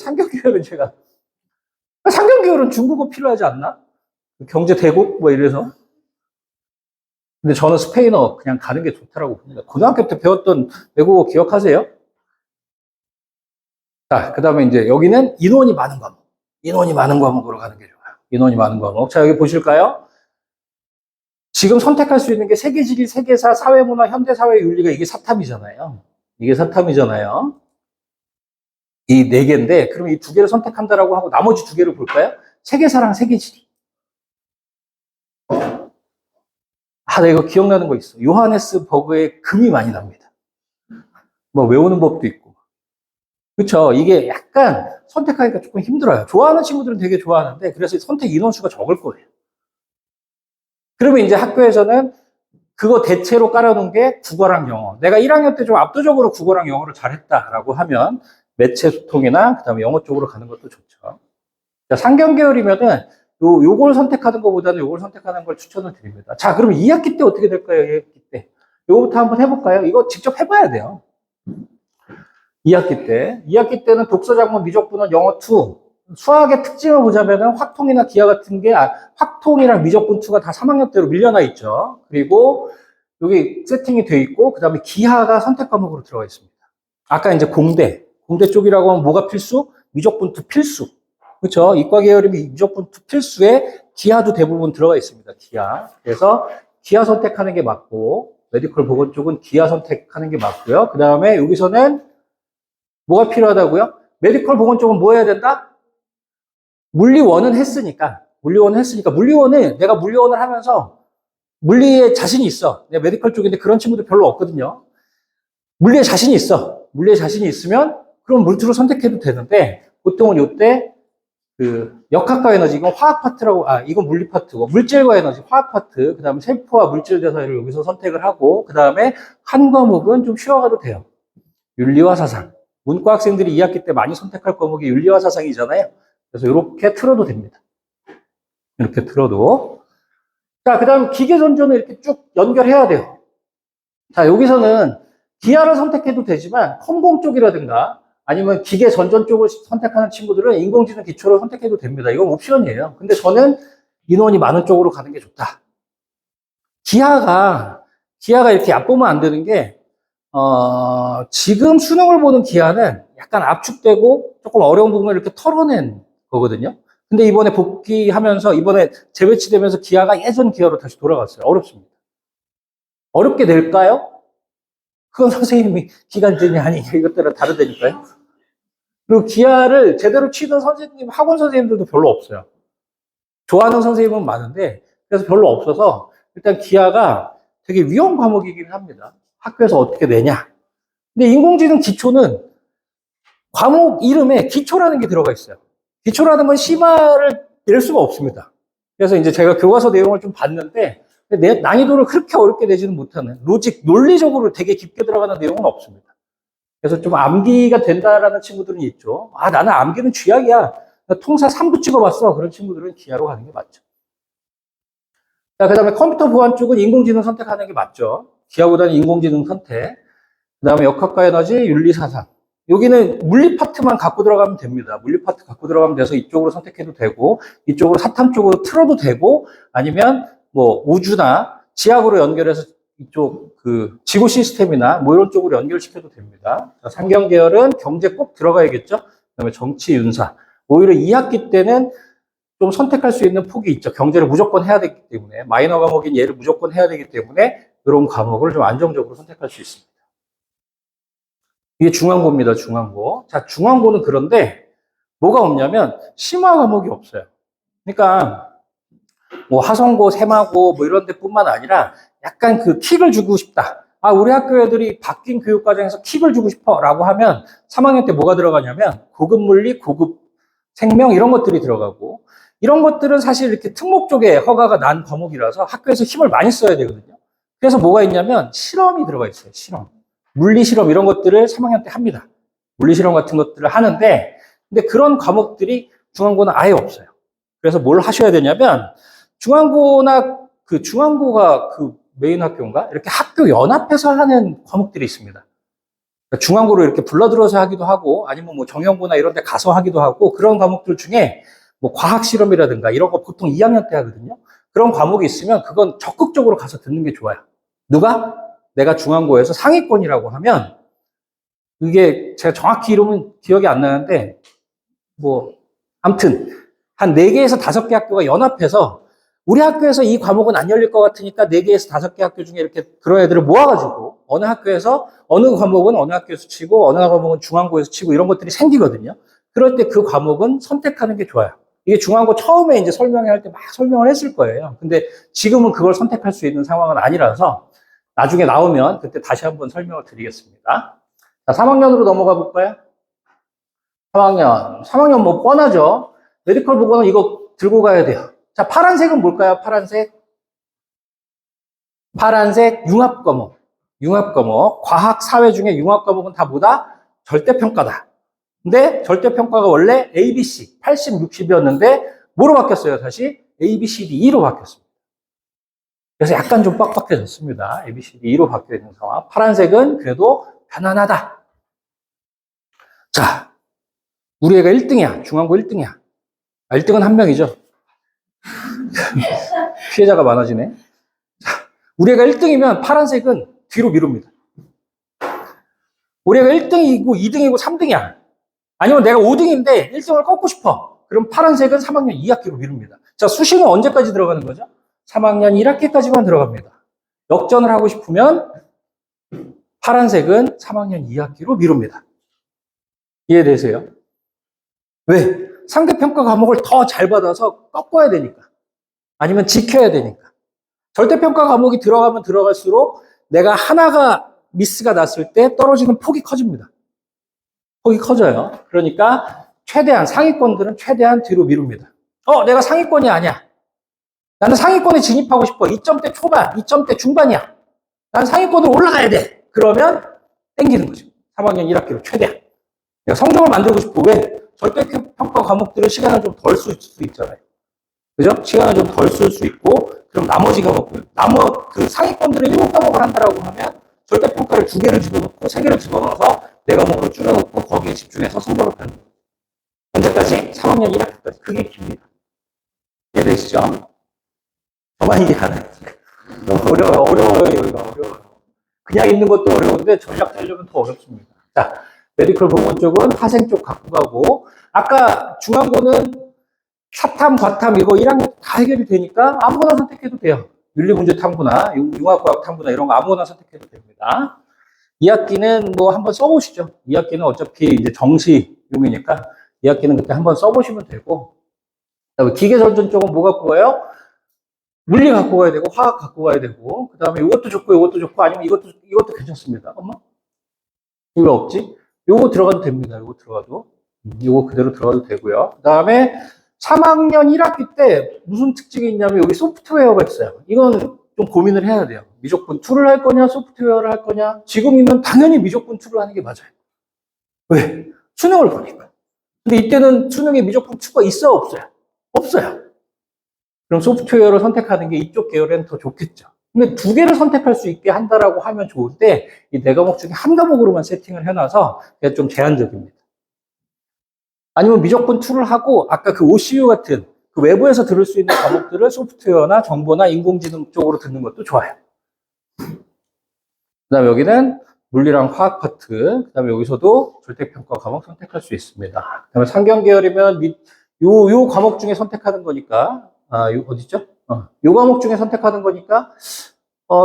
중국어 필요하지 않나? 경제 대국? 뭐 이래서. 근데 저는 스페인어 그냥 가는 게 좋다라고 봅니다. 고등학교 때 배웠던 외국어 기억하세요? 자, 그 다음에 이제 여기는 인원이 많은 과목. 인원이 많은 과목으로 가는 게 좋아요. 인원이 많은 과목. 자, 여기 보실까요? 지금 선택할 수 있는 게 세계지리, 세계사, 사회문화, 현대사회윤리가 이게 사탐이잖아요. 이게 사탐이잖아요. 이 네 개인데, 그럼 이 두 개를 선택한다라고 하고 나머지 두 개를 볼까요? 세계사랑 세계지리. 나 이거 기억나는 거 있어. 요하네스 버그의 금이 많이 납니다. 뭐 외우는 법도 있고. 그렇죠. 이게 약간 선택하기가 조금 힘들어요. 좋아하는 친구들은 되게 좋아하는데 그래서 선택 인원수가 적을 거예요. 그러면 이제 학교에서는 그거 대체로 깔아놓은 게 국어랑 영어. 내가 1학년 때 좀 압도적으로 국어랑 영어를 잘했다라고 하면 매체 소통이나 그다음에 영어 쪽으로 가는 것도 좋죠. 자, 상경계열이면은 요걸 선택하는 것보다는 요걸 선택하는 걸 추천을 드립니다. 자, 그럼 2학기 때 어떻게 될까요? 2학기 때. 요거부터 한번 해볼까요? 이거 직접 해봐야 돼요. 2학기 때는 독서작문, 미적분원, 영어2, 수학의 특징을 보자면은 확통이나 기하 같은 게, 확통이랑 미적분2가 다 3학년 때로 밀려나 있죠. 그리고 여기 세팅이 돼 있고, 그 다음에 기하가 선택 과목으로 들어가 있습니다. 아까 이제 공대 쪽이라고 하면 뭐가 필수? 미적분2 필수. 그렇죠? 이과 계열이면 미적분2 필수에 기하도 대부분 들어가 있습니다. 기하. 그래서 기하 선택하는 게 맞고, 메디컬 보건 쪽은 기하 선택하는 게 맞고요. 그 다음에 여기서는 뭐가 필요하다고요? 메디컬 보건 쪽은 뭐 해야 된다? 물리원은 했으니까 물리원은 내가 물리원을 하면서 물리에 자신이 있어. 내가 메디컬 쪽인데 그런 친구들 별로 없거든요. 물리에 자신이 있어. 물리에 자신이 있으면 그럼 물투를 선택해도 되는데 보통은 이때 그 역학과 에너지, 이건 화학 파트라고, 이건 물리 파트고, 물질과 에너지, 화학 파트, 그 다음에 세포와 물질 대사를 여기서 선택을 하고, 그 다음에 한 과목은 좀 쉬어가도 돼요. 윤리와 사상. 문과 학생들이 2학기 때 많이 선택할 과목이 윤리와 사상이잖아요. 그래서 이렇게 틀어도 됩니다. 이렇게 틀어도. 자, 그 다음 기계전전을 이렇게 쭉 연결해야 돼요. 자, 여기서는 기하를 선택해도 되지만 컴공 쪽이라든가 아니면 기계전전 쪽을 선택하는 친구들은 인공지능 기초를 선택해도 됩니다. 이건 옵션이에요. 근데 저는 인원이 많은 쪽으로 가는 게 좋다. 기하가 이렇게 얕보면 안 되는 게 지금 수능을 보는 기하는 약간 압축되고 조금 어려운 부분을 이렇게 털어낸 거거든요. 근데 이번에 복귀하면서, 이번에 재배치되면서 기하가 예전 기하로 다시 돌아갔어요. 어렵습니다. 어렵게 낼까요? 그건 선생님이 기간제냐 아니냐 이것 따라 다르다니까요. 그리고 기하를 제대로 치던 선생님, 학원 선생님들도 별로 없어요. 좋아하는 선생님은 많은데, 그래서 별로 없어서 일단 기하가 되게 위험 과목이긴 합니다. 학교에서 어떻게 내냐. 근데 인공지능 기초는 과목 이름에 기초라는 게 들어가 있어요. 기초라는 건 심화를 낼 수가 없습니다. 그래서 이제 제가 교과서 내용을 좀 봤는데 난이도를 그렇게 어렵게 내지는 못하는 로직, 논리적으로 되게 깊게 들어가는 내용은 없습니다. 그래서 좀 암기가 된다라는 친구들은 있죠. 나는 암기는 쥐약이야. 통사 3부 찍어봤어. 그런 친구들은 기하로 가는 게 맞죠. 자, 그 다음에 컴퓨터 보안 쪽은 인공지능 선택하는 게 맞죠. 기하보다는 인공지능 선택. 그 다음에 역학과 에너지, 윤리사상. 여기는 물리 파트만 갖고 들어가면 됩니다. 물리 파트 갖고 들어가면 돼서 이쪽으로 선택해도 되고, 이쪽으로 사탐 쪽으로 틀어도 되고, 아니면 뭐 우주나 지학으로 연결해서 이쪽 그 지구 시스템이나 뭐 이런 쪽으로 연결시켜도 됩니다. 상경 계열은 경제 꼭 들어가야겠죠. 그다음에 정치, 윤사. 오히려 2학기 때는 좀 선택할 수 있는 폭이 있죠. 경제를 무조건 해야 되기 때문에, 마이너 과목인 얘를 무조건 해야 되기 때문에 이런 과목을 좀 안정적으로 선택할 수 있습니다. 이게 중앙고입니다. 중앙고. 자, 중앙고는 그런데 뭐가 없냐면 심화 과목이 없어요. 그러니까 뭐 하성고, 세마고 뭐 이런 데뿐만 아니라 약간 그 킥을 주고 싶다. 아, 우리 학교 애들이 바뀐 교육 과정에서 킥을 주고 싶어라고 하면 3학년 때 뭐가 들어가냐면 고급 물리, 고급 생명 이런 것들이 들어가고, 이런 것들은 사실 이렇게 특목 쪽에 허가가 난 과목이라서 학교에서 힘을 많이 써야 되거든요. 그래서 뭐가 있냐면 실험이 들어가 있어요. 실험. 물리 실험 이런 것들을 3학년 때 합니다. 물리 실험 같은 것들을 하는데, 근데 그런 과목들이 중앙고는 아예 없어요. 그래서 뭘 하셔야 되냐면 중앙고나 그 중앙고가 그 메인 학교인가? 이렇게 학교 연합해서 하는 과목들이 있습니다. 그러니까 중앙고로 이렇게 불러들어서 하기도 하고, 아니면 뭐 정형고나 이런 데 가서 하기도 하고, 그런 과목들 중에 뭐 과학 실험이라든가 이런 거 보통 2학년 때 하거든요. 그런 과목이 있으면 그건 적극적으로 가서 듣는 게 좋아요. 누가? 내가 중앙고에서 상위권이라고 하면, 이게 제가 정확히 이름은 기억이 안 나는데, 뭐, 아무튼, 한 4개에서 5개 학교가 연합해서 우리 학교에서 이 과목은 안 열릴 것 같으니까 4개에서 5개 학교 중에 이렇게 그런 애들을 모아가지고 어느 학교에서 어느 과목은 어느 학교에서 치고 어느 과목은 중앙고에서 치고 이런 것들이 생기거든요. 그럴 때 그 과목은 선택하는 게 좋아요. 이게 중앙고 처음에 이제 설명할 때 막 설명을 했을 거예요. 근데 지금은 그걸 선택할 수 있는 상황은 아니라서 나중에 나오면 그때 다시 한번 설명을 드리겠습니다. 자, 3학년으로 넘어가 볼까요? 3학년 뭐 뻔하죠. 메디컬 보고는 이거 들고 가야 돼요. 자, 파란색은 뭘까요? 파란색 융합 과목. 융합 과목. 과학, 사회 중에 융합 과목은 다 뭐다? 절대평가다. 근데 절대평가가 원래 ABC, 80, 60이었는데 뭐로 바뀌었어요? 다시 A, B, C, D, E로 바뀌었습니다. 그래서 약간 좀 빡빡해졌습니다. A, B, C, D, E로 바뀌어 있는 상황. 파란색은 그래도 편안하다. 자, 우리 애가 1등이야. 중앙고 1등이야. 1등은 한 명이죠. 피해자가 많아지네. 자, 우리 애가 1등이면 파란색은 뒤로 미룹니다. 우리 애가 1등이고 2등이고 3등이야. 아니면 내가 5등인데 1등을 꺾고 싶어. 그럼 파란색은 3학년 2학기로 미룹니다. 자, 수시는 언제까지 들어가는 거죠? 3학년 1학기까지만 들어갑니다. 역전을 하고 싶으면 파란색은 3학년 2학기로 미룹니다. 이해되세요? 왜? 상대평가 과목을 더 잘 받아서 꺾어야 되니까. 아니면 지켜야 되니까. 절대평가 과목이 들어가면 들어갈수록 내가 하나가 미스가 났을 때 떨어지는 폭이 커집니다. 폭이 커져요. 그러니까 최대한 상위권들은 최대한 뒤로 미룹니다. 내가 상위권이 아니야. 나는 상위권에 진입하고 싶어. 2점대 초반, 2점대 중반이야. 난 상위권으로 올라가야 돼. 그러면 땡기는 거죠. 3학년 1학기로 최대한. 내가 성적을 만들고 싶어. 왜? 절대평가 과목들은 시간을 좀 덜 쓸 수 있잖아요. 그죠? 시간을 좀 덜 쓸 수 있고, 그럼 나머지 과목들, 그 상위권들은 7과목을 한다라고 하면 절대평가를 2개를 집어넣고 3개를 집어넣어서 4과목으로 줄여놓고 거기에 집중해서 성적을 받는 거예요. 언제까지? 3학년 1학기까지. 그게 깁니다. 이해되시죠? 저만 이해 안 해요. 너무 어려워요, 여기가 어려워요. 그냥 있는 것도 어려운데 전략 짜려면 더 어렵습니다. 자, 메디컬 보건 쪽은 파생 쪽 갖고 가고, 아까 중앙고는 사탐, 과탐 이거 1학년 다 해결이 되니까 아무거나 선택해도 돼요. 윤리문제 탐구나 융합과학 탐구나 이런 거 아무거나 선택해도 됩니다. 2학기는 뭐 한번 써보시죠. 2학기는 어차피 이제 정시용이니까 2학기는 그때 한번 써보시면 되고, 기계설전 쪽은 뭐 갖고 가요? 물리 갖고 가야 되고, 화학 갖고 가야 되고, 그 다음에 이것도 좋고, 아니면 이것도 괜찮습니다. 엄마? 이거 없지? 요거 들어가도 됩니다. 요거 들어가도. 요거 그대로 들어가도 되고요. 그 다음에 3학년 1학기 때 무슨 특징이 있냐면 여기 소프트웨어가 있어요. 이건 좀 고민을 해야 돼요. 미적분 2를 할 거냐, 소프트웨어를 할 거냐. 지금이면 당연히 미적분 2를 하는 게 맞아요. 왜? 수능을 보니까. 근데 이때는 수능에 미적분 2가 있어요, 없어요? 없어요. 그럼 소프트웨어를 선택하는 게 이쪽 계열에는 더 좋겠죠. 근데 두 개를 선택할 수 있게 한다라고 하면 좋은데 이 네 과목 중에 한 과목으로만 세팅을 해놔서 그게 좀 제한적입니다. 아니면 미적분 2를 하고 아까 그 OCU 같은 그 외부에서 들을 수 있는 과목들을 소프트웨어나 정보나 인공지능 쪽으로 듣는 것도 좋아요. 그다음에 여기는 물리랑 화학 파트, 그다음에 여기서도 절대평가 과목 선택할 수 있습니다. 그다음에 상경 계열이면 요 과목 중에 선택하는 거니까 요 어디죠? 요 과목 중에 선택하는 거니까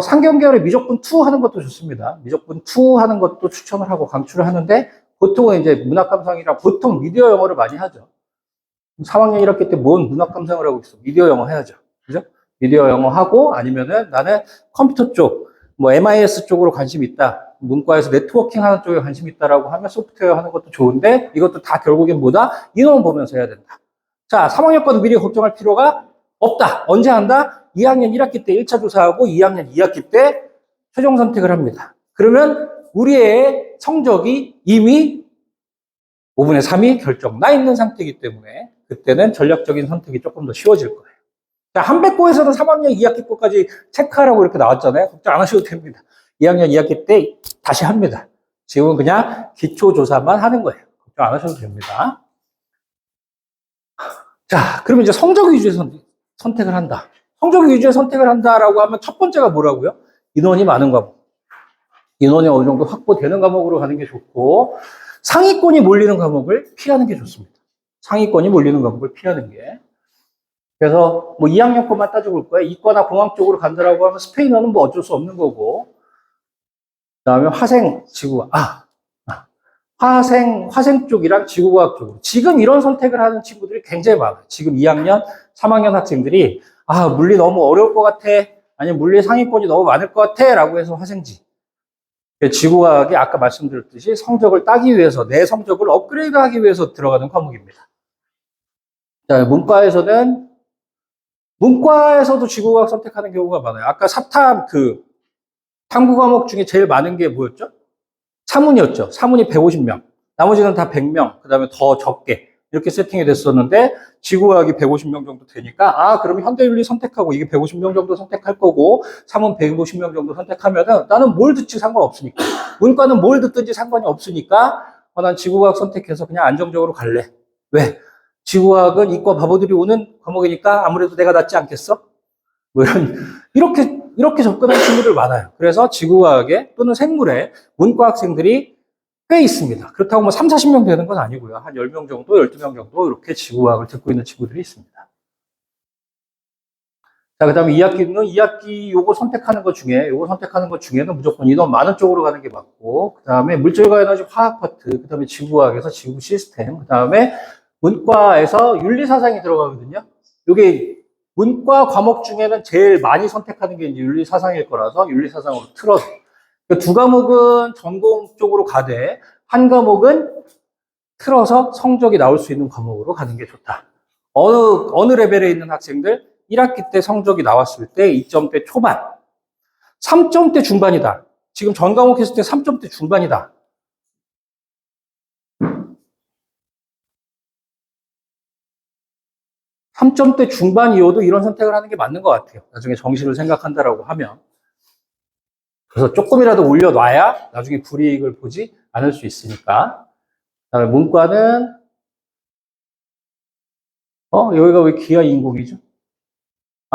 상경 계열의 미적분 2 하는 것도 좋습니다. 미적분 2 하는 것도 추천을 하고 강추를 하는데 보통은 이제 문학 감상이라 보통 미디어 영어를 많이 하죠. 3학년 1학기 때 뭔 문학 감상을 하고 있어? 미디어 영어 해야죠. 그죠? 미디어 영어 하고 아니면은 나는 컴퓨터 쪽, 뭐 MIS 쪽으로 관심 있다. 문과에서 네트워킹 하는 쪽에 관심 있다라고 하면 소프트웨어 하는 것도 좋은데 이것도 다 결국엔 뭐다? 인원 보면서 해야 된다. 자, 3학년 거는 미리 걱정할 필요가 없다. 언제 한다? 2학년 1학기 때 1차 조사하고 2학년 2학기 때 최종 선택을 합니다. 그러면 우리의 성적이 이미 5분의 3이 결정 나 있는 상태이기 때문에 그때는 전략적인 선택이 조금 더 쉬워질 거예요. 자, 한백고에서는 3학년 2학기 거까지 체크하라고 이렇게 나왔잖아요. 걱정 안 하셔도 됩니다. 2학년 2학기 때 다시 합니다. 지금은 그냥 기초조사만 하는 거예요. 걱정 안 하셔도 됩니다. 자, 그러면 이제 성적 위주의 선택을 한다. 성적 위주의 선택을 한다라고 하면 첫 번째가 뭐라고요? 인원이 많은 과목. 인원이 어느 정도 확보되는 과목으로 가는 게 좋고 상위권이 몰리는 과목을 피하는 게 좋습니다. 상위권이 몰리는 과목을 피하는 게. 그래서 뭐 2학년 것만 따져볼 거예요. 이과나 공학 쪽으로 간다라고 하면 스페인어는 뭐 어쩔 수 없는 거고. 그다음에 화생, 지구과학. 화생 쪽이랑 지구과학 쪽으로. 지금 이런 선택을 하는 친구들이 굉장히 많아요. 지금 2학년, 3학년 학생들이 물리 너무 어려울 것 같아. 아니면 물리 상위권이 너무 많을 것 같아. 라고 해서 화생지. 지구과학이 아까 말씀드렸듯이 성적을 따기 위해서, 내 성적을 업그레이드 하기 위해서 들어가는 과목입니다. 자, 문과에서도 지구과학 선택하는 경우가 많아요. 아까 사탐 탐구 과목 중에 제일 많은 게 뭐였죠? 사문이었죠. 사문이 150명. 나머지는 다 100명. 그 다음에 더 적게. 이렇게 세팅이 됐었는데, 지구과학이 150명 정도 되니까, 그럼 현대윤리 선택하고, 이게 150명 정도 선택할 거고, 사문 150명 정도 선택하면은, 나는 뭘 듣지 상관없으니까. 문과는 뭘 듣든지 상관이 없으니까, 난 지구과학 선택해서 그냥 안정적으로 갈래. 왜? 지구과학은 이과 바보들이 오는 과목이니까 아무래도 내가 낫지 않겠어? 뭐 이렇게 접근하는 친구들 많아요. 그래서 지구과학에 또는 생물에 문과 학생들이 꽤 있습니다. 그렇다고 뭐 3, 40명 되는 건 아니고요. 한 10명 정도, 12명 정도 이렇게 지구과학을 듣고 있는 친구들이 있습니다. 자, 그 다음에 2학기 요거 선택하는 것 중에는 무조건 인원 많은 쪽으로 가는 게 맞고, 그 다음에 물질과 에너지 화학 파트, 그 다음에 지구과학에서 지구 시스템, 그 다음에 문과에서 윤리사상이 들어가거든요. 요게 문과 과목 중에는 제일 많이 선택하는 게 이제 윤리사상일 거라서 윤리사상으로 틀어서. 두 과목은 전공 쪽으로 가되, 한 과목은 틀어서 성적이 나올 수 있는 과목으로 가는 게 좋다. 어느 레벨에 있는 학생들, 1학기 때 성적이 나왔을 때 2점대 초반, 3점대 중반이다. 지금 전 과목 했을 때 3점대 중반이다. 3점대 중반이어도 이런 선택을 하는 게 맞는 것 같아요. 나중에 정시를 생각한다라고 하면. 그래서 조금이라도 올려놔야 나중에 불이익을 보지 않을 수 있으니까. 그다음에 문과는 여기가 왜 기하 인공이죠?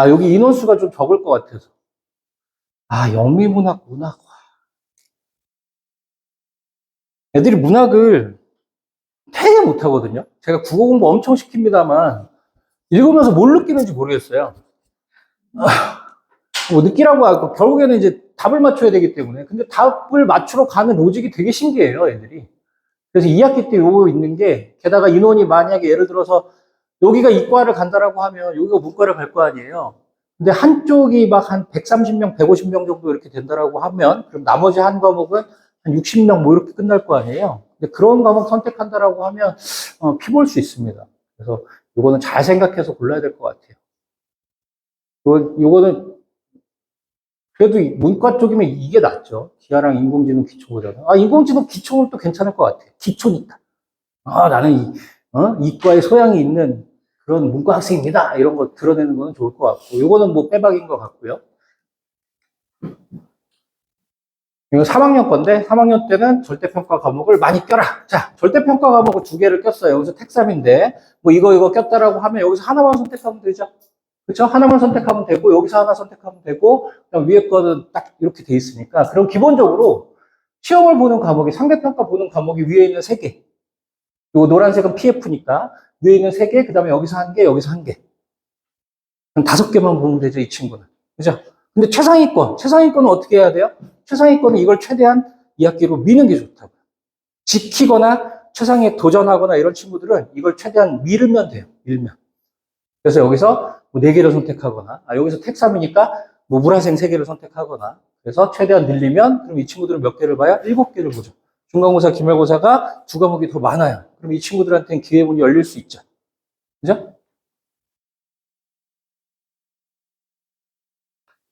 여기 인원수가 좀 적을 것 같아서. 영미문학, 문학. 애들이 문학을 되게 못하거든요. 제가 국어 공부 엄청 시킵니다만 읽으면서 뭘 느끼는지 모르겠어요. 뭐 느끼라고 하고 결국에는 이제 답을 맞춰야 되기 때문에. 근데 답을 맞추러 가는 로직이 되게 신기해요, 애들이. 그래서 2학기 때 요거 있는 게, 게다가 인원이 만약에 예를 들어서 여기가 이과를 간다라고 하면 여기가 문과를 갈 거 아니에요. 근데 한쪽이 막 한 130명, 150명 정도 이렇게 된다라고 하면, 그럼 나머지 한 과목은 한 60명 뭐 이렇게 끝날 거 아니에요. 근데 그런 과목 선택한다라고 하면 피 볼 수 있습니다. 그래서 요거는 잘 생각해서 골라야 될 것 같아요. 요거는 그래도 문과 쪽이면 이게 낫죠. 기하랑 인공지능 기초보다는. 인공지능 기초는 또 괜찮을 것 같아요. 기초니까. 나는 이과에 소양이 있는 그런 문과 학생입니다. 이런 거 드러내는 거는 좋을 것 같고. 요거는 뭐 빼박인 것 같고요. 이거 3학년 건데 3학년 때는 절대평가 과목을 많이 껴라. 자, 절대평가 과목을 2개를 꼈어요. 여기서 택3인데 뭐 이거 꼈다라고 하면 여기서 하나만 선택하면 되죠. 그렇죠? 하나만 선택하면 되고 여기서 하나 선택하면 되고 그다음 위에 거는 딱 이렇게 돼 있으니까 그럼 기본적으로 시험을 보는 과목이 상대평가 보는 과목이 위에 있는 3개. 요 노란색은 PF니까 위에 있는 3개, 그다음에 여기서 1개, 여기서 1개. 그럼 5개만 보면 되죠, 이 친구는. 그죠? 근데 최상위권은 어떻게 해야 돼요? 최상위권은 이걸 최대한 2학기로 미는 게 좋다고. 지키거나 최상위에 도전하거나 이런 친구들은 이걸 최대한 밀면 돼요. 밀면. 그래서 여기서 뭐 4개를 선택하거나, 여기서 택3이니까 뭐 물화생 3개를 선택하거나, 그래서 최대한 늘리면, 그럼 이 친구들은 몇 개를 봐야? 7개를 보죠. 중간고사, 기말고사가 2과목이 더 많아요. 그럼 이 친구들한테는 기회 문이 열릴 수 있죠. 그죠?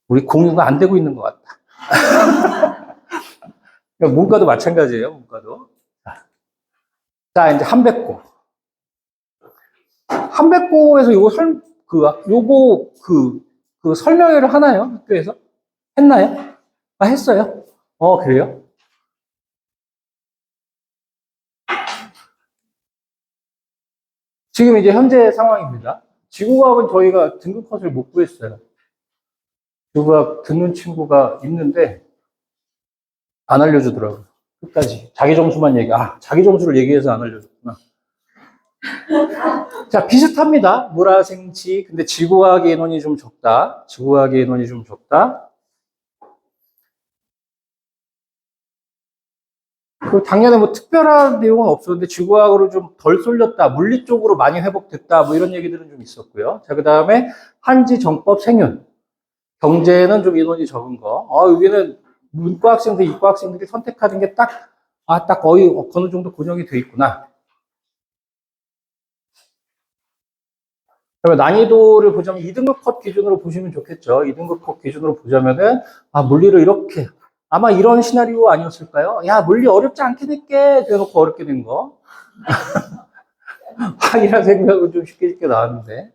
우리 공유가 안 되고 있는 것 같다. 문과도 마찬가지예요, 문과도. 자, 이제 한백고. 한백고에서 요거 설명회를 하나요? 학교에서? 했나요? 했어요. 그래요? 지금 이제 현재 상황입니다. 지구과학은 저희가 등급 컷을 못 구했어요. 지구과학 듣는 친구가 있는데, 안 알려주더라고요. 끝까지. 자기 점수만 자기 점수를 얘기해서 안 알려줬구나. 자, 비슷합니다. 물화생지. 근데 지구과학의 인원이 좀 적다. 지구과학의 인원이 좀 적다. 그 작년에 뭐 특별한 내용은 없었는데 지구과학으로 좀 덜 쏠렸다. 물리 쪽으로 많이 회복됐다. 뭐 이런 얘기들은 좀 있었고요. 자, 그 다음에 한지, 정법, 생윤. 경제는 좀 인원이 적은 거. 여기는 문과 학생들, 이과 학생들이 선택하는 게 딱 어느 정도 고정이 돼 있구나. 그러면 난이도를 보자면 2등급 컷 기준으로 보시면 좋겠죠. 2등급 컷 기준으로 보자면은, 물리를 이렇게, 아마 이런 시나리오 아니었을까요? 야, 물리 어렵지 않게 낼게. 대놓고 어렵게 된 거. 확인할 생각은 좀 쉽게 나왔는데.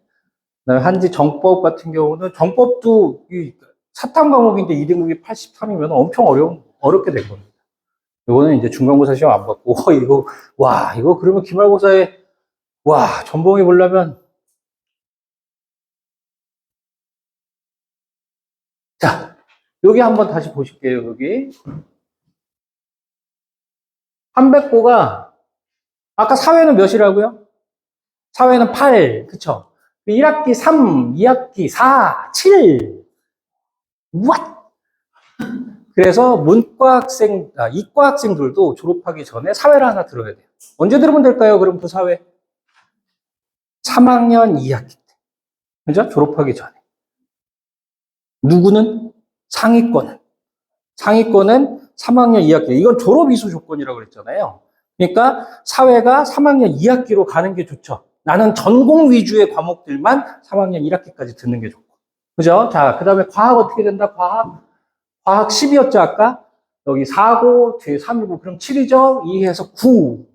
그다음에 한지 정법 같은 경우는 정법도 이 사탐 과목인데 2등급이 83이면 엄청 어렵게 된 겁니다. 이거는 이제 중간고사 시험 안 받고, 이거 그러면 기말고사에, 전공이 보려면, 자, 여기 한번 다시 보실게요, 여기. 한백고가, 아까 사회는 몇이라고요? 사회는 8, 그쵸? 1학기 3, 2학기 4, 7. What? 그래서 이과 학생들도 졸업하기 전에 사회를 하나 들어야 돼요. 언제 들으면 될까요? 그럼 그 사회? 3학년 2학기 때. 그죠? 졸업하기 전에. 누구는? 상위권은 3학년 2학기. 이건 졸업 이수 조건이라고 그랬잖아요. 그러니까 사회가 3학년 2학기로 가는 게 좋죠. 나는 전공 위주의 과목들만 3학년 1학기까지 듣는 게 좋고. 그죠? 자, 그 다음에 과학 어떻게 된다? 과학 10이었죠, 아까? 여기 4고, 뒤에 3이고, 그럼 7이죠? 2해서 9.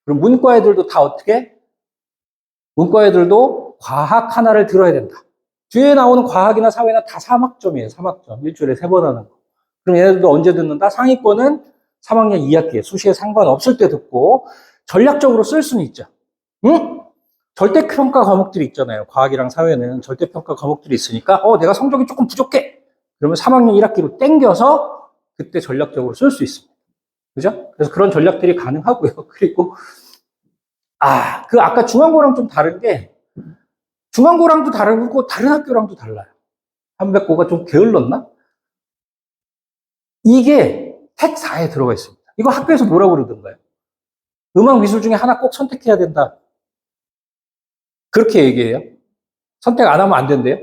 그럼 문과 애들도 다 어떻게? 문과 애들도 과학 하나를 들어야 된다. 뒤에 나오는 과학이나 사회나 다 3학점이에요, 3학점. 일주일에 3번 하는 거. 그럼 얘네들도 언제 듣는다? 상위권은 3학년 2학기에 수시에 상관없을 때 듣고, 전략적으로 쓸 수는 있죠. 응? 절대평가 과목들이 있잖아요. 과학이랑 사회는 절대평가 과목들이 있으니까, 내가 성적이 조금 부족해. 그러면 3학년 1학기로 땡겨서 그때 전략적으로 쓸 수 있습니다. 그죠? 그래서 그런 전략들이 가능하고요. 그리고, 아까 중앙고랑 좀 다른 게, 중앙고랑도 다르고 다른 학교랑도 달라요. 한백고가 좀 게을렀나? 이게 택4에 들어가 있습니다. 이거 학교에서 뭐라고 그러던가요? 음악 미술 중에 하나 꼭 선택해야 된다. 그렇게 얘기해요. 선택 안 하면 안 된대요.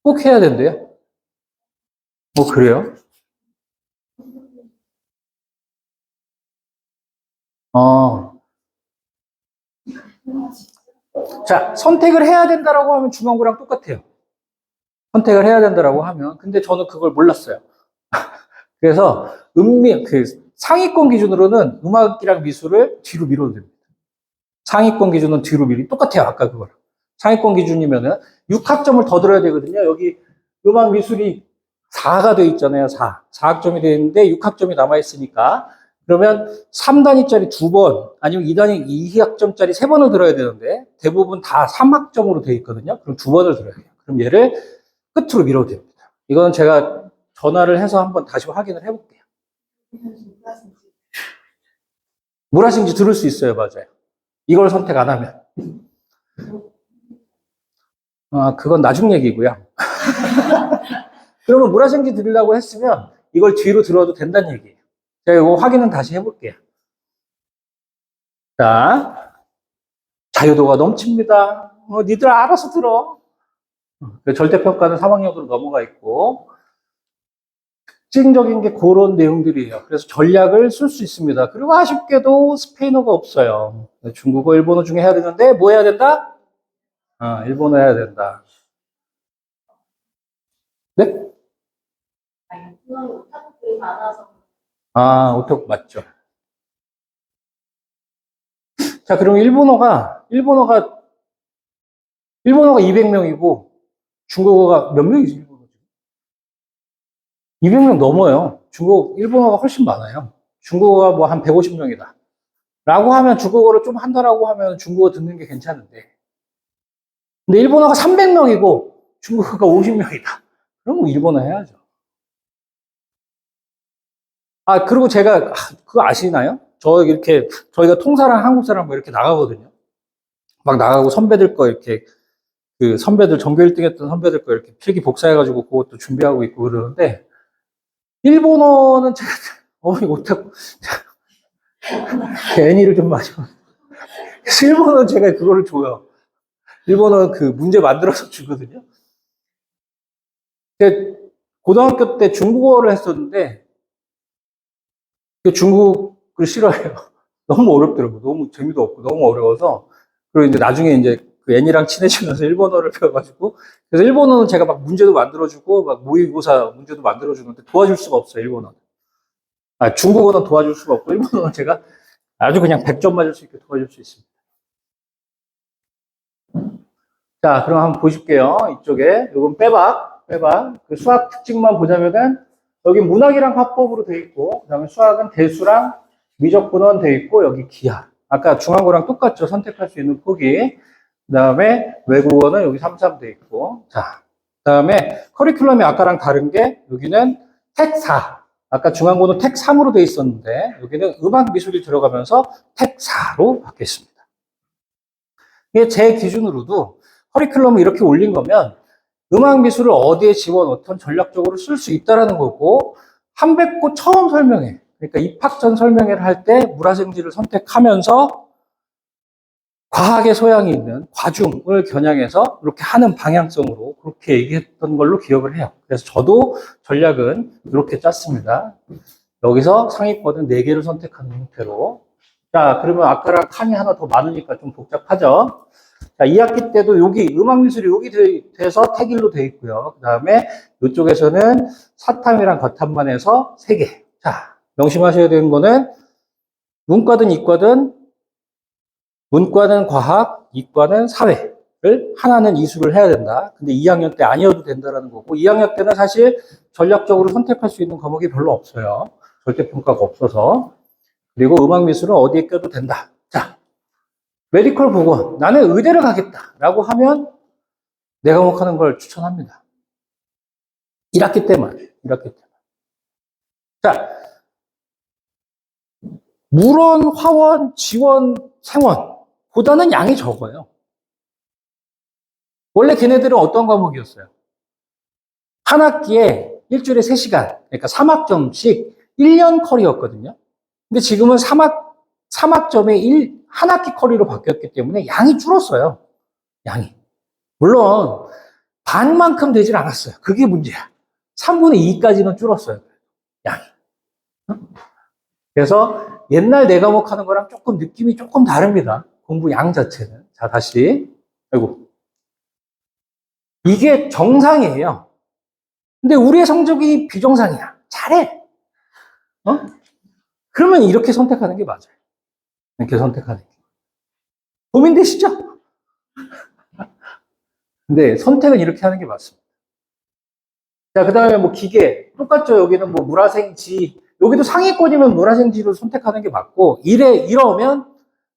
꼭 해야 된대요. 그래요? 자, 선택을 해야 된다라고 하면 중앙고랑 똑같아요. 선택을 해야 된다라고 하면. 근데 저는 그걸 몰랐어요. 그래서 상위권 기준으로는 음악이랑 미술을 뒤로 밀어도 됩니다. 상위권 기준은 뒤로 똑같아요. 아까 그거랑. 상위권 기준이면은 6학점을 더 들어야 되거든요. 여기 음악 미술이 4가 돼 있잖아요. 4. 4학점이 돼 있는데 6학점이 남아 있으니까 그러면 3단위짜리 2번 아니면 2학점짜리 3번을 들어야 되는데 대부분 다 3학점으로 돼 있거든요. 그럼 2번을 들어야 돼요. 그럼 얘를 끝으로 밀어도 됩니다. 이거는 제가 전화를 해서 한번 다시 확인을 해볼게요. 물하신지 들을 수 있어요. 맞아요. 이걸 선택 안 하면. 그건 나중 얘기고요. 그러면 물하신지 들으려고 했으면 이걸 뒤로 들어도 된다는 얘기예요. 제가 이거 확인은 다시 해볼게요. 자, 자유도가 넘칩니다. 니들 알아서 들어. 절대평가는 3학년으로 넘어가 있고, 특징적인 게 그런 내용들이에요. 그래서 전략을 쓸 수 있습니다. 그리고 아쉽게도 스페인어가 없어요. 중국어, 일본어 중에 해야 되는데, 뭐 해야 된다? 일본어 해야 된다. 네? 오타쿠 맞죠. 자, 그럼 일본어가 200명이고, 중국어가 몇 명이지? 200명 넘어요. 일본어가 훨씬 많아요. 중국어가 뭐 한 150명이다. 라고 하면 중국어를 좀 한다라고 하면 중국어 듣는 게 괜찮은데. 근데 일본어가 300명이고 중국어가 50명이다. 그럼 일본어 해야죠. 그리고 제가, 그거 아시나요? 저희가 통사랑 한국 사람 뭐 이렇게 나가거든요. 막 나가고 선배들 거 이렇게, 선배들 전교 1등 했던 선배들 거 이렇게 필기 복사해가지고 그것도 준비하고 있고 그러는데, 일본어는 제가, 못하고, 애니를 좀 마셔. 그래서 일본어는 제가 그거를 줘요. 일본어는 그 문제 만들어서 주거든요. 고등학교 때 중국어를 했었는데, 중국을 싫어해요. 너무 어렵더라고요. 너무 재미도 없고, 너무 어려워서. 그리고 이제 나중에 이제 그 애니랑 친해지면서 일본어를 배워가지고, 그래서 일본어는 제가 막 문제도 만들어주고, 막 모의고사 문제도 만들어주는데 도와줄 수가 없어요, 일본어는. 중국어는 도와줄 수가 없고, 일본어는 제가 아주 그냥 100점 맞을 수 있게 도와줄 수 있습니다. 자, 그럼 한번 보실게요. 이쪽에. 요건 빼박. 그 수학 특징만 보자면은, 여기 문학이랑 화법으로 돼 있고, 그 다음에 수학은 대수랑 미적분원 돼 있고, 여기 기하. 아까 중앙고랑 똑같죠. 선택할 수 있는 폭이. 그 다음에 외국어는 여기 33 돼 있고. 자, 그 다음에 커리큘럼이 아까랑 다른 게, 여기는 택 4. 아까 중앙고는 택 3으로 돼 있었는데, 여기는 음악 미술이 들어가면서 택 4로 바뀌었습니다. 이게 제 기준으로도 커리큘럼을 이렇게 올린 거면 음악 미술을 어디에 집어넣든 전략적으로 쓸 수 있다라는 거고, 한백고 처음 설명회, 그러니까 입학 전 설명회를 할 때 물화생지를 선택하면서 과학의 소양이 있는 과중을 겨냥해서 이렇게 하는 방향성으로 그렇게 얘기했던 걸로 기억을 해요. 그래서 저도 전략은 이렇게 짰습니다. 여기서 상위권은 4개를 선택하는 형태로. 자, 그러면 아까랑 칸이 하나 더 많으니까 좀 복잡하죠? 자, 2학기 때도 여기 음악미술이 여기 돼서 택일로 돼 있고요. 그 다음에 이쪽에서는 사탐이랑 거탐만 해서 3개. 자, 명심하셔야 되는 거는 문과든 이과든 문과는 과학, 이과는 사회를 하나는 이수를 해야 된다. 근데 2학년 때 아니어도 된다라는 거고, 2학년 때는 사실 전략적으로 선택할 수 있는 과목이 별로 없어요. 절대평가가 없어서. 그리고 음악미술은 어디에 껴도 된다. 자, 메디컬 보고 나는 의대를 가겠다라고 하면 내 과목 하는 걸 추천합니다. 1학기 때만. 자, 물원, 화원, 지원, 생원보다는 양이 적어요. 원래 걔네들은 어떤 과목이었어요? 한 학기에 일주일에 3시간, 그러니까 3학점씩 1년 컬이었거든요. 근데 지금은 3학점에 한 학기 컬이로 바뀌었기 때문에 양이 줄었어요. 양이. 물론 반만큼 되질 않았어요. 그게 문제야. 3분의 2까지는 줄었어요. 양이. 그래서 옛날 내 과목 하는 거랑 조금 느낌이 조금 다릅니다. 공부 양 자체는. 자, 다시. 아이고. 이게 정상이에요. 근데 우리의 성적이 비정상이야. 잘해. 그러면 이렇게 선택하는 게 맞아요. 이렇게 선택하는 게. 고민되시죠? 근데 선택은 이렇게 하는 게 맞습니다. 자, 그 다음에 뭐 기계. 똑같죠. 여기는 뭐 물화생지. 여기도 상위권이면 물화생지를 선택하는 게 맞고, 이러면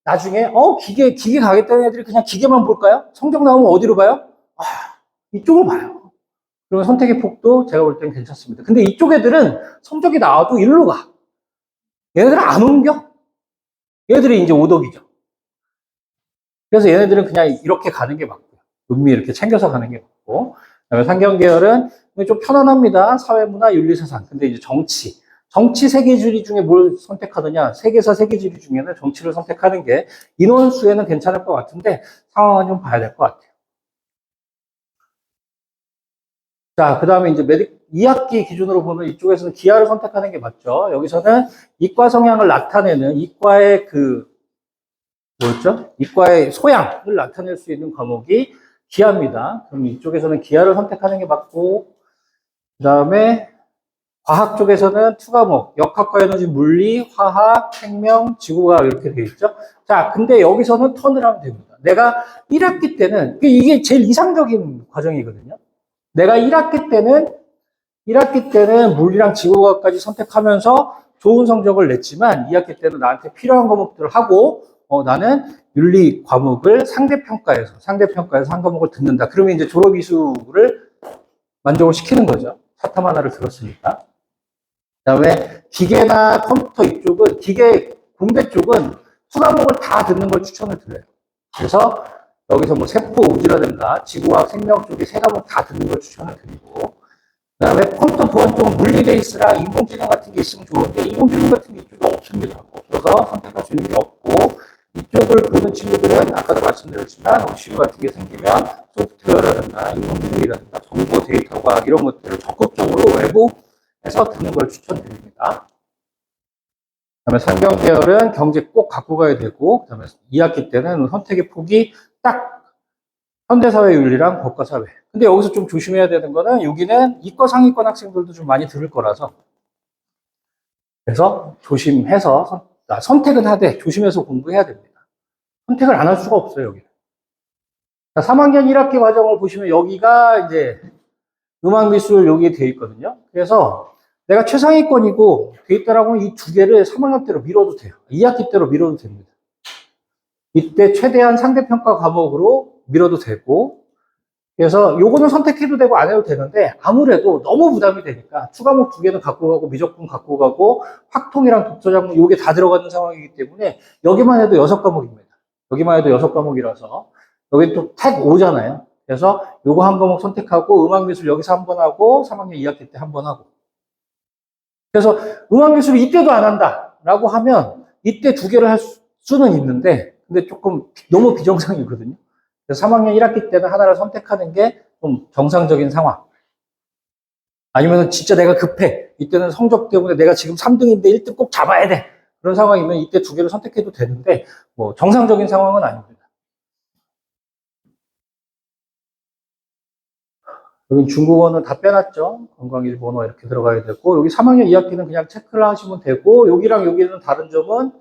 나중에, 기계 가겠다는 애들이 그냥 기계만 볼까요? 성적 나오면 어디로 봐요? 이쪽으로 봐요. 그러면 선택의 폭도 제가 볼 땐 괜찮습니다. 근데 이쪽 애들은 성적이 나와도 일로 가. 얘네들은 안 옮겨. 얘네들이 이제 오덕이죠. 그래서 얘네들은 그냥 이렇게 가는 게 맞고요. 음미 이렇게 챙겨서 가는 게 맞고. 그다음에 상경계열은 좀 편안합니다. 사회문화, 윤리세상. 근데 이제 정치 세계주의 중에 뭘 선택하느냐? 세계사 세계주의 중에는 정치를 선택하는 게 인원수에는 괜찮을 것 같은데 상황은 좀 봐야 될 것 같아요. 자, 그 다음에 이제 2학기 기준으로 보면 이쪽에서는 기하를 선택하는 게 맞죠. 여기서는 이과 성향을 나타내는 이과의 이과의 소양을 나타낼 수 있는 과목이 기하입니다. 그럼 이쪽에서는 기하를 선택하는 게 맞고, 그 다음에 과학 쪽에서는 투과목, 역학과 에너지, 물리, 화학, 생명, 지구과학 이렇게 되어 있죠. 자, 근데 여기서는 턴을 하면 됩니다. 내가 1학기 때는, 이게 제일 이상적인 과정이거든요. 내가 1학기 때는 물리랑 지구과학까지 선택하면서 좋은 성적을 냈지만 2학기 때는 나한테 필요한 과목들을 하고 나는 윤리 과목을 상대평가에서 한 과목을 듣는다. 그러면 이제 졸업 이수를 만족을 시키는 거죠. 사탐 하나를 들었으니까. 그다음에 기계나 컴퓨터 이쪽은 기계 공대 쪽은 수과목을 다 듣는 걸 추천을 드려요. 그래서 여기서 뭐 세포 우주라든가 지구과학 생명 쪽에 세 과목 다 듣는 걸 추천을 드리고, 그다음에 컴퓨터 보안 쪽은 물리 베이스랑 인공지능 같은 게 있으면 좋은데 인공지능 같은 게 이쪽에 없습니다. 없어서 선택할 수 있는 게 없고, 이쪽을 보는 친구들은 아까도 말씀드렸지만 OCU 같은 게 생기면 소프트웨어라든가 인공지능이라든가 정보 데이터 과학 이런 것들을 적극적으로 외부에서 듣는 걸 추천드립니다. 그다음에 상경 계열은 경제 꼭 갖고 가야 되고, 그다음에 2학기 때는 선택의 폭이 딱 현대사회윤리랑 법과사회. 근데 여기서 좀 조심해야 되는 거는 여기는 이과 상위권 학생들도 좀 많이 들을 거라서, 그래서 조심해서 선택은 하되 조심해서 공부해야 됩니다. 선택을 안 할 수가 없어요, 여기는. 3학년 1학기 과정을 보시면 여기가 이제 음악미술 여기에 되어 있거든요. 그래서 내가 최상위권이고 돼 있다라고 하면 이 두 개를 3학년 때로 미뤄도 돼요. 2학기 때로 미뤄도 됩니다. 이때 최대한 상대평가 과목으로 미뤄도 되고, 그래서 요거는 선택해도 되고 안 해도 되는데 아무래도 너무 부담이 되니까 추가목 두 개는 갖고 가고 미적분 갖고 가고 확통이랑 독서작문 요게 다 들어가는 상황이기 때문에 여기만 해도 6과목입니다. 여기만 해도 6과목이라서 여기 또 택 5잖아요. 그래서 요거 한 과목 선택하고 음악미술 여기서 한 번 하고 3학년 2학기 때 한 번 하고, 그래서 음악미술 이때도 안 한다 라고 하면 이때 두 개를 할 수는 있는데 근데 조금 너무 비정상이거든요. 그래서 3학년 1학기 때는 하나를 선택하는 게 좀 정상적인 상황. 아니면 진짜 내가 급해. 이때는 성적 때문에 내가 지금 3등인데 1등 꼭 잡아야 돼. 그런 상황이면 이때 두 개를 선택해도 되는데 뭐 정상적인 상황은 아닙니다. 여기 중국어는 다 빼놨죠. 관광일본어 이렇게 들어가야 되고, 여기 3학년 2학기는 그냥 체크를 하시면 되고, 여기랑 여기는 다른 점은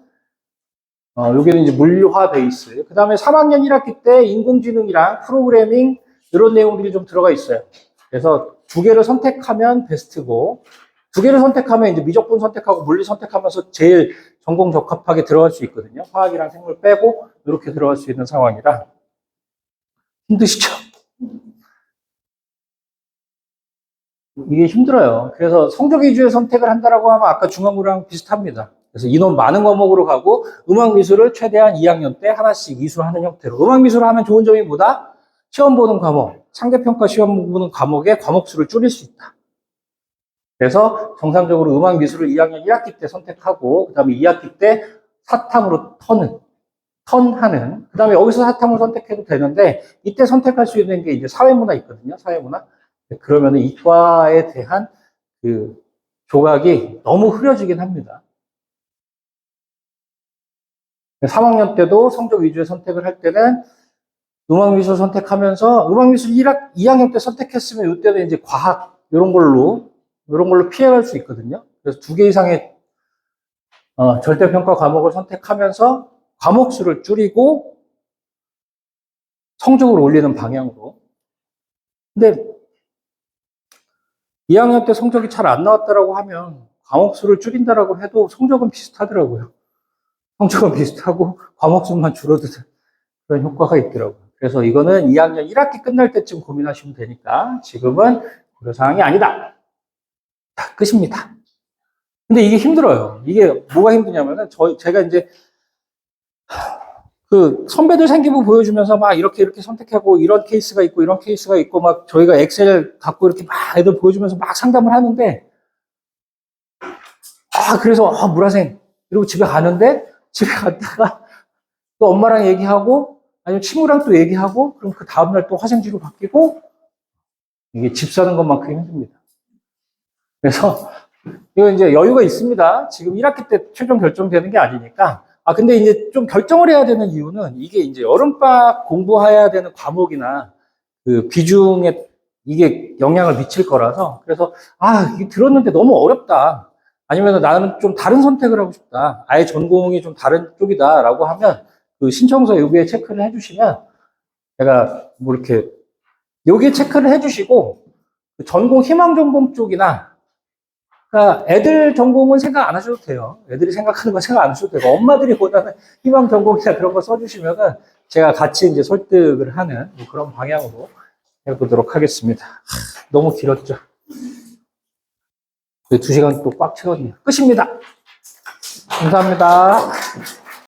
여기는 이제 물화 베이스. 그 다음에 3학년 1학기 때 인공지능이랑 프로그래밍 이런 내용들이 좀 들어가 있어요. 그래서 두 개를 선택하면 베스트고, 두 개를 선택하면 이제 미적분 선택하고 물리 선택하면서 제일 전공 적합하게 들어갈 수 있거든요. 화학이랑 생물 빼고 이렇게 들어갈 수 있는 상황이라 힘드시죠? 이게 힘들어요. 그래서 성적 위주의 선택을 한다라고 하면 아까 중앙고랑 비슷합니다. 그래서 인원 많은 과목으로 가고 음악미술을 최대한 2학년 때 하나씩 이수하는 형태로. 음악미술을 하면 좋은 점이 뭐다? 시험 보는 과목, 상대평가 시험 보는 과목의 과목수를 줄일 수 있다. 그래서 정상적으로 음악미술을 2학년 1학기 때 선택하고 그 다음에 2학기 때 사탐으로 턴하는, 그 다음에 여기서 사탐을 선택해도 되는데 이때 선택할 수 있는 게 이제 사회문화 있거든요. 사회문화. 그러면 이과에 대한 그 조각이 너무 흐려지긴 합니다. 3학년 때도 성적 위주의 선택을 할 때는 음악미술 선택하면서 음악미술 2학년 때 선택했으면 이때는 이제 과학 이런 걸로 피해갈 수 있거든요. 그래서 2개 이상의 절대평가 과목을 선택하면서 과목수를 줄이고 성적을 올리는 방향으로. 근데 2학년 때 성적이 잘 안 나왔다라고 하면 과목 수를 줄인다라고 해도 성적은 비슷하더라고요. 성적은 비슷하고 과목 수만 줄어드는 그런 효과가 있더라고요. 그래서 이거는 2학년 1학기 끝날 때쯤 고민하시면 되니까 지금은 고려사항이 아니다. 다 끝입니다. 근데 이게 힘들어요. 이게 뭐가 힘드냐면은 제가 이제 그 선배들 생기부 보여주면서 막 이렇게 선택하고 이런 케이스가 있고 이런 케이스가 있고 막 저희가 엑셀 갖고 이렇게 막 애들 보여주면서 막 상담을 하는데 그래서 물화생 이러고 집에 가는데 집에 갔다가 또 엄마랑 얘기하고 아니면 친구랑 또 얘기하고 그럼 그 다음날 또 화생지로 바뀌고 이게 집 사는 것만큼 힘듭니다. 그래서 이거 이제 여유가 있습니다. 지금 1학기 때 최종 결정되는 게 아니니까. 근데 이제 좀 결정을 해야 되는 이유는 이게 이제 여름방학 공부해야 되는 과목이나 그 비중에 이게 영향을 미칠 거라서 그래서 이게 들었는데 너무 어렵다. 아니면 나는 좀 다른 선택을 하고 싶다. 아예 전공이 좀 다른 쪽이다라고 하면 그 신청서 여기에 체크를 해주시면 제가 뭐 이렇게 여기에 체크를 해주시고 그 전공 희망 전공 쪽이나 그러니까 애들 전공은 생각 안 하셔도 돼요. 애들이 생각하는 건 생각 안 하셔도 되고 엄마들이 보다는 희망 전공이나 그런 거 써주시면은 제가 같이 이제 설득을 하는 뭐 그런 방향으로 해보도록 하겠습니다. 너무 길었죠. 2시간 또 꽉 채웠네요. 끝입니다. 감사합니다.